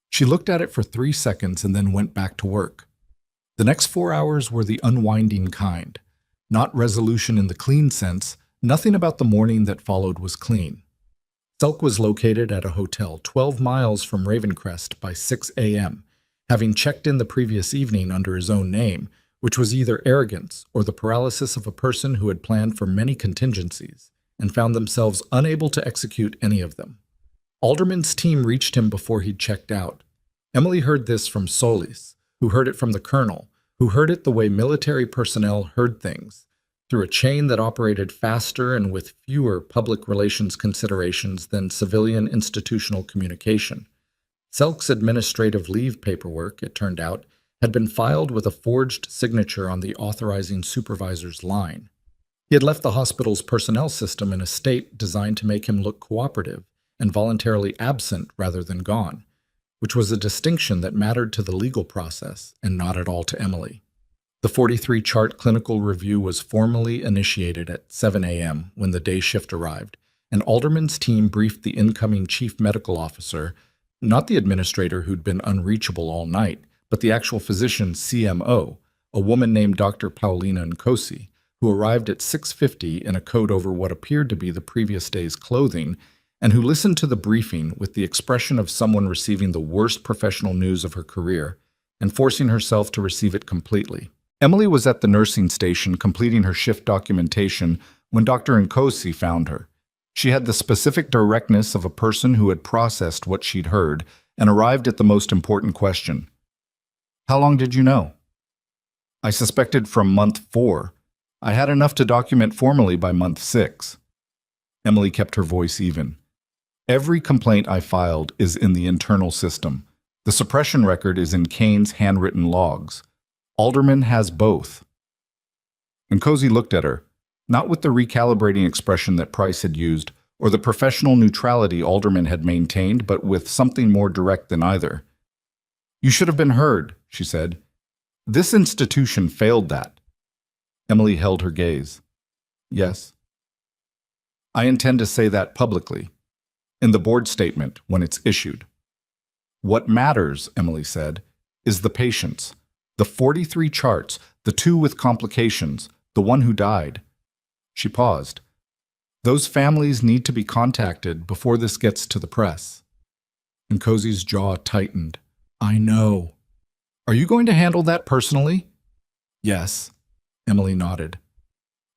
She looked at it for 3 seconds and then went back to work. The next 4 hours were the unwinding kind. Not resolution in the clean sense, nothing about the morning that followed was clean. Selk was located at a hotel 12 miles from Ravencrest by 6 a.m., having checked in the previous evening under his own name, which was either arrogance or the paralysis of a person who had planned for many contingencies and found themselves unable to execute any of them. Alderman's team reached him before he'd checked out. Emily heard this from Solis, who heard it from the colonel, who heard it the way military personnel heard things, through a chain that operated faster and with fewer public relations considerations than civilian institutional communication. Selk's administrative leave paperwork, it turned out, had been filed with a forged signature on the authorizing supervisor's line. He had left the hospital's personnel system in a state designed to make him look cooperative and voluntarily absent rather than gone, which was a distinction that mattered to the legal process and not at all to Emily. The 43-chart clinical review was formally initiated at 7 a.m. when the day shift arrived, and Alderman's team briefed the incoming chief medical officer, not the administrator who'd been unreachable all night, but the actual physician CMO, a woman named Dr. Paulina Nkosi, who arrived at 6:50 in a coat over what appeared to be the previous day's clothing, and who listened to the briefing with the expression of someone receiving the worst professional news of her career and forcing herself to receive it completely. Emily was at the nursing station completing her shift documentation when Dr. Nkosi found her. She had the specific directness of a person who had processed what she'd heard and arrived at the most important question. "How long did you know?" "I suspected from month 4. I had enough to document formally by month 6. Emily kept her voice even. "Every complaint I filed is in the internal system. The suppression record is in Kane's handwritten logs. Alderman has both." Nkosi looked at her, not with the recalibrating expression that Price had used, or the professional neutrality Alderman had maintained, but with something more direct than either. "You should have been heard," she said. "This institution failed that." Emily held her gaze. "Yes." "I intend to say that publicly, in the board statement when it's issued." "What matters," Emily said, "is the patients. The 43 charts, the 2 with complications, the one who died." She paused. "Those families need to be contacted before this gets to the press." Nkosi's jaw tightened. "I know. Are you going to handle that personally?" "Yes." Emily nodded.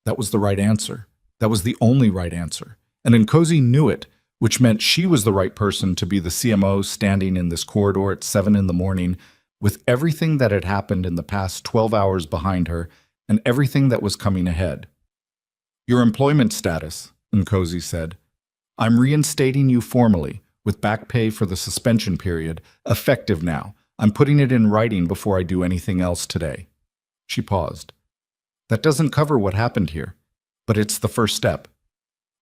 That was the right answer. That was the only right answer. And Nkosi knew it, which meant she was the right person to be the CMO standing in this corridor at 7 in the morning, with everything that had happened in the past 12 hours behind her and everything that was coming ahead. "Your employment status," Nkosi said. "I'm reinstating you formally, with back pay for the suspension period, effective now. I'm putting it in writing before I do anything else today." She paused. "That doesn't cover what happened here, but it's the first step."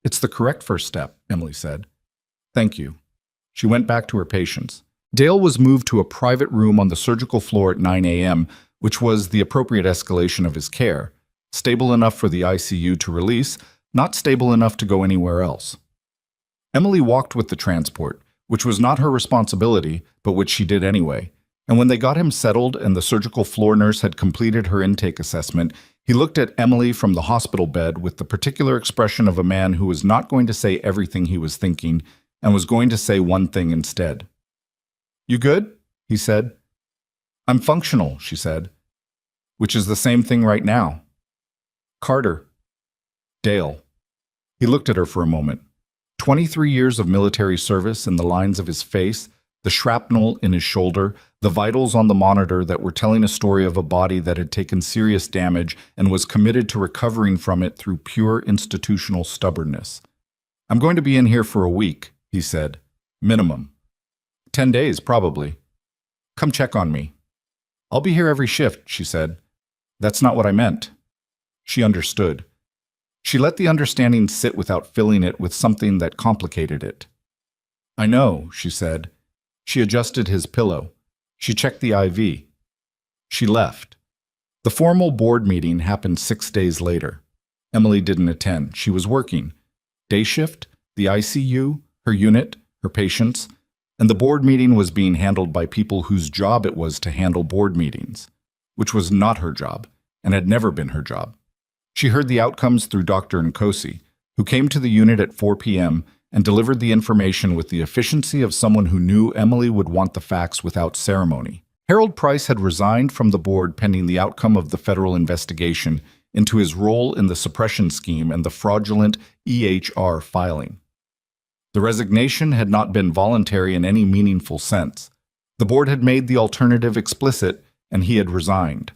"It's the correct first step," Emily said. "Thank you." She went back to her patients. Dale was moved to a private room on the surgical floor at 9 a.m., which was the appropriate escalation of his care, stable enough for the ICU to release, not stable enough to go anywhere else. Emily walked with the transport, which was not her responsibility, but which she did anyway. And when they got him settled and the surgical floor nurse had completed her intake assessment, he looked at Emily from the hospital bed with the particular expression of a man who was not going to say everything he was thinking and was going to say one thing instead. "You good?" he said. "I'm functional," she said. "Which is the same thing right now." "Carter." "Dale." He looked at her for a moment. 23 years of military service in the lines of his face, the shrapnel in his shoulder, the vitals on the monitor that were telling a story of a body that had taken serious damage and was committed to recovering from it through pure institutional stubbornness. "I'm going to be in here for a week," he said. "Minimum. 10 days, probably. Come check on me." "I'll be here every shift," she said. "That's not what I meant." She understood. She let the understanding sit without filling it with something that complicated it. "I know," she said. She adjusted his pillow. She checked the IV. She left. The formal board meeting happened 6 days later. Emily didn't attend. She was working. Day shift, the ICU, her unit, her patients, and the board meeting was being handled by people whose job it was to handle board meetings, which was not her job and had never been her job. She heard the outcomes through Dr. Nkosi, who came to the unit at 4 p.m. and delivered the information with the efficiency of someone who knew Emily would want the facts without ceremony. Harold Price had resigned from the board pending the outcome of the federal investigation into his role in the suppression scheme and the fraudulent EHR filing. The resignation had not been voluntary in any meaningful sense. The board had made the alternative explicit, and he had resigned.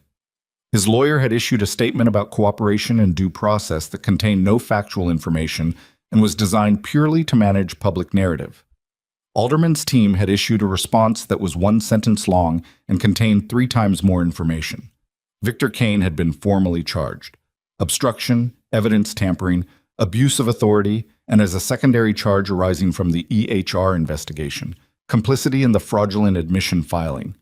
His lawyer had issued a statement about cooperation and due process that contained no factual information and was designed purely to manage public narrative. Alderman's team had issued a response that was one sentence long and contained 3 times more information. Victor Kane had been formally charged: obstruction, evidence tampering, abuse of authority, and as a secondary charge arising from the EHR investigation, complicity in the fraudulent admission filing.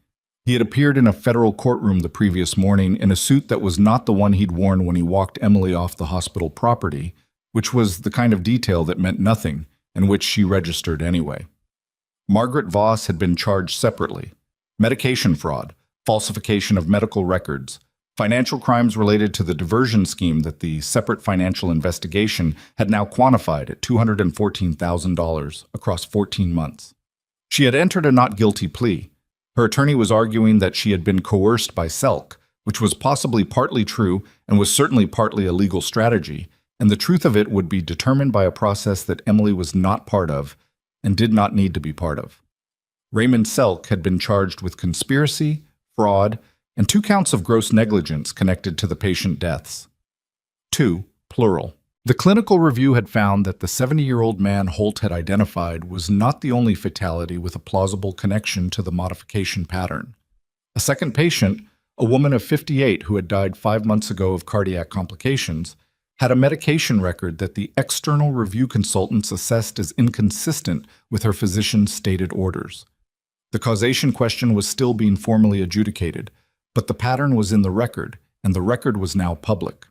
He had appeared in a federal courtroom the previous morning in a suit that was not the one he'd worn when he walked Emily off the hospital property, which was the kind of detail that meant nothing and which she registered anyway. Margaret Voss had been charged separately: medication fraud, falsification of medical records, financial crimes related to the diversion scheme that the separate financial investigation had now quantified at $214,000 across 14 months. She had entered a not guilty plea. Her attorney was arguing that she had been coerced by Selk, which was possibly partly true and was certainly partly a legal strategy, and the truth of it would be determined by a process that Emily was not part of and did not need to be part of. Raymond Selk had been charged with conspiracy, fraud, and 2 counts of gross negligence connected to the patient deaths. 2, plural. The clinical review had found that the 70-year-old man Holt had identified was not the only fatality with a plausible connection to the modification pattern. A second patient, a woman of 58 who had died 5 months ago of cardiac complications, had a medication record that the external review consultants assessed as inconsistent with her physician's stated orders. The causation question was still being formally adjudicated, but the pattern was in the record, and the record was now public.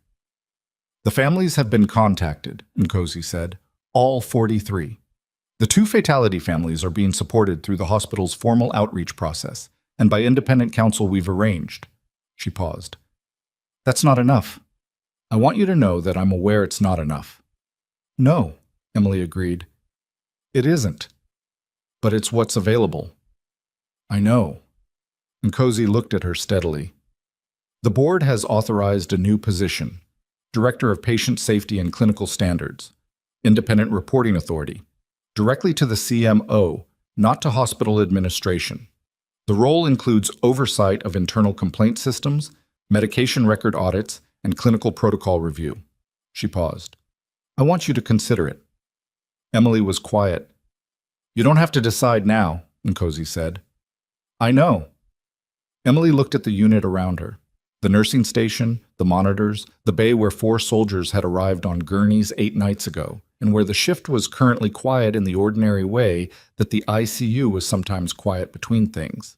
The families have been contacted, Nkosi said, all 43. The 2 fatality families are being supported through the hospital's formal outreach process, and by independent counsel we've arranged. She paused. That's not enough. I want you to know that I'm aware it's not enough. No, Emily agreed. It isn't. But it's what's available. I know. Nkosi looked at her steadily. The board has authorized a new position: Director of Patient Safety and Clinical Standards, Independent Reporting Authority, directly to the CMO, not to hospital administration. The role includes oversight of internal complaint systems, medication record audits, and clinical protocol review. She paused. I want you to consider it. Emily was quiet. You don't have to decide now, Nkosi said. I know. Emily looked at the unit around her. The nursing station, the monitors, the bay where 4 soldiers had arrived on gurneys 8 nights ago, and where the shift was currently quiet in the ordinary way that the ICU was sometimes quiet between things.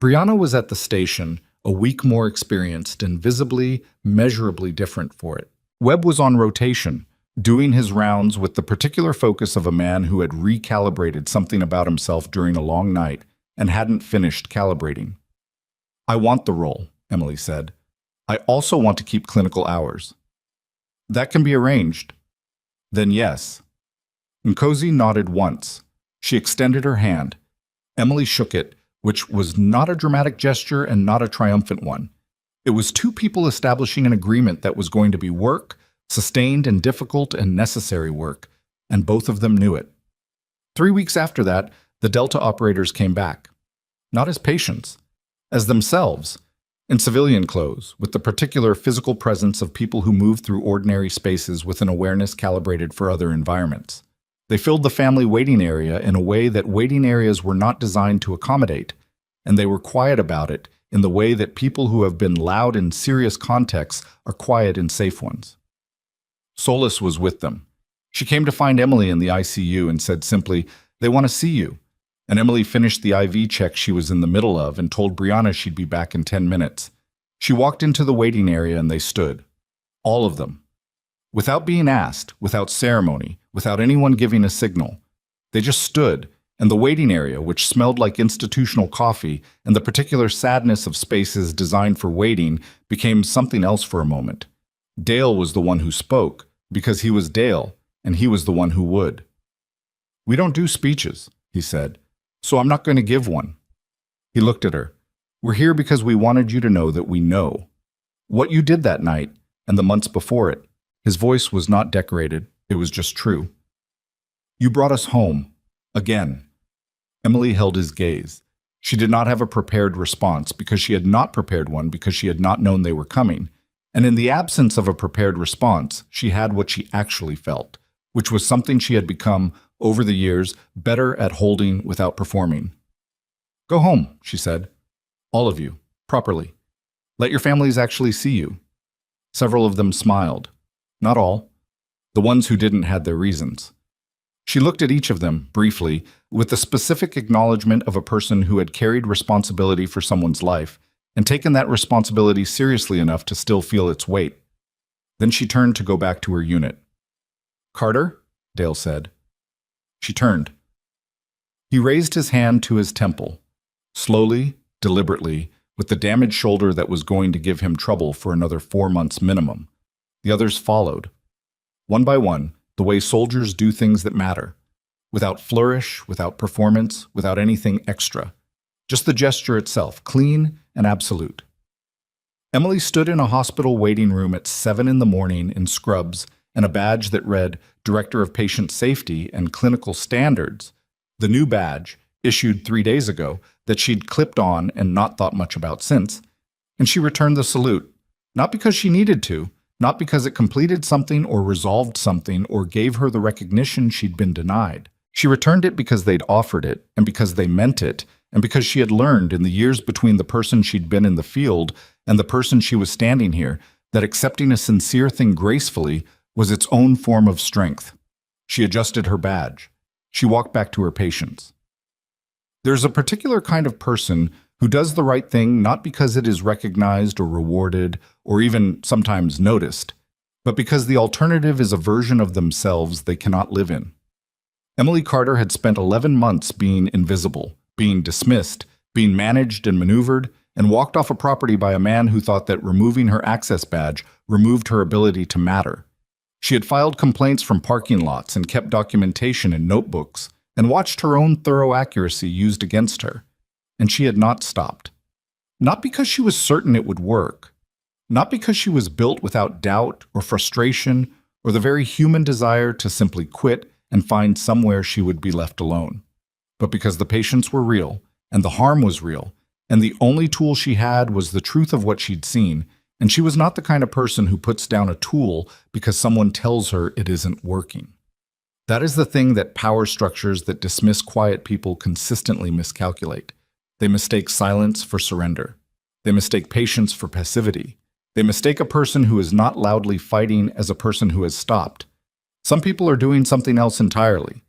Brianna was at the station, a week more experienced and visibly, measurably different for it. Webb was on rotation, doing his rounds with the particular focus of a man who had recalibrated something about himself during a long night and hadn't finished calibrating. I want the role, Emily said. I also want to keep clinical hours. That can be arranged. Then yes. Nkosi nodded once. She extended her hand. Emily shook it, which was not a dramatic gesture and not a triumphant one. It was 2 people establishing an agreement that was going to be work, sustained and difficult and necessary work, and both of them knew it. 3 weeks after that, the Delta operators came back. Not as patients, as themselves, in civilian clothes, with the particular physical presence of people who move through ordinary spaces with an awareness calibrated for other environments. They filled the family waiting area in a way that waiting areas were not designed to accommodate, and they were quiet about it in the way that people who have been loud in serious contexts are quiet in safe ones. Solace was with them. She came to find Emily in the ICU and said simply, "They want to see you." And Emily finished the IV check she was in the middle of and told Brianna she'd be back in 10 minutes. She walked into the waiting area and they stood. All of them. Without being asked, without ceremony, without anyone giving a signal. They just stood, and the waiting area, which smelled like institutional coffee, and the particular sadness of spaces designed for waiting, became something else for a moment. Dale was the one who spoke, because he was Dale, and he was the one who would. "We don't do speeches," he said, "so I'm not going to give one." He looked at her. "We're here because we wanted you to know that we know. What you did that night, and the months before it." His voice was not decorated, it was just true. "You brought us home. Again." Emily held his gaze. She did not have a prepared response because she had not prepared one because she had not known they were coming. And in the absence of a prepared response, she had what she actually felt, which was something she had become over the years, better at holding without performing. Go home, she said. All of you, properly. Let your families actually see you. Several of them smiled. Not all. The ones who didn't had their reasons. She looked at each of them, briefly, with the specific acknowledgement of a person who had carried responsibility for someone's life and taken that responsibility seriously enough to still feel its weight. Then she turned to go back to her unit. Carter? Dale said. She turned. He raised his hand to his temple, slowly, deliberately, with the damaged shoulder that was going to give him trouble for another 4 months minimum. The others followed. One by one, the way soldiers do things that matter. Without flourish, without performance, without anything extra. Just the gesture itself, clean and absolute. Emily stood in a hospital waiting room at 7 in the morning in scrubs and a badge that read Director of Patient Safety and Clinical Standards, the new badge, issued 3 days ago, that she'd clipped on and not thought much about since, and she returned the salute, not because she needed to, not because it completed something or resolved something or gave her the recognition she'd been denied. She returned it because they'd offered it, and because they meant it, and because she had learned in the years between the person she'd been in the field and the person she was standing here that accepting a sincere thing gracefully was its own form of strength. She adjusted her badge. She walked back to her patients. There's a particular kind of person who does the right thing not because it is recognized or rewarded or even sometimes noticed, but because the alternative is a version of themselves they cannot live in. Emily Carter had spent 11 months being invisible, being dismissed, being managed and maneuvered, and walked off a property by a man who thought that removing her access badge removed her ability to matter. She had filed complaints from parking lots and kept documentation in notebooks and watched her own thorough accuracy used against her. And she had not stopped. Not because she was certain it would work, not because she was built without doubt or frustration or the very human desire to simply quit and find somewhere she would be left alone, but because the patients were real and the harm was real, and the only tool she had was the truth of what she'd seen, and she was not the kind of person who puts down a tool because someone tells her it isn't working. That is the thing that power structures that dismiss quiet people consistently miscalculate. They mistake silence for surrender. They mistake patience for passivity. They mistake a person who is not loudly fighting as a person who has stopped. Some people are doing something else entirely.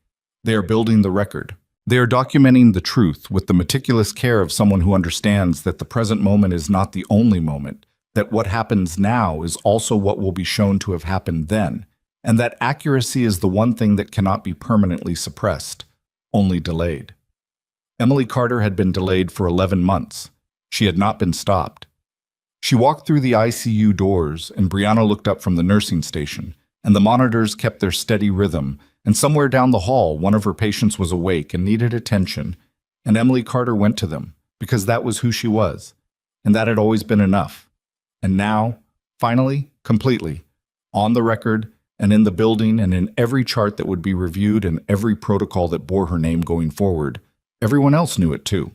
They are building the record. They are documenting the truth with the meticulous care of someone who understands that the present moment is not the only moment, that what happens now is also what will be shown to have happened then, and that accuracy is the one thing that cannot be permanently suppressed, only delayed. Emily Carter had been delayed for 11 months. She had not been stopped. She walked through the ICU doors, and Brianna looked up from the nursing station, and the monitors kept their steady rhythm, and somewhere down the hall, one of her patients was awake and needed attention, and Emily Carter went to them, because that was who she was, and that had always been enough. And now, finally, completely, on the record, and in the building, and in every chart that would be reviewed and every protocol that bore her name going forward, everyone else knew it too.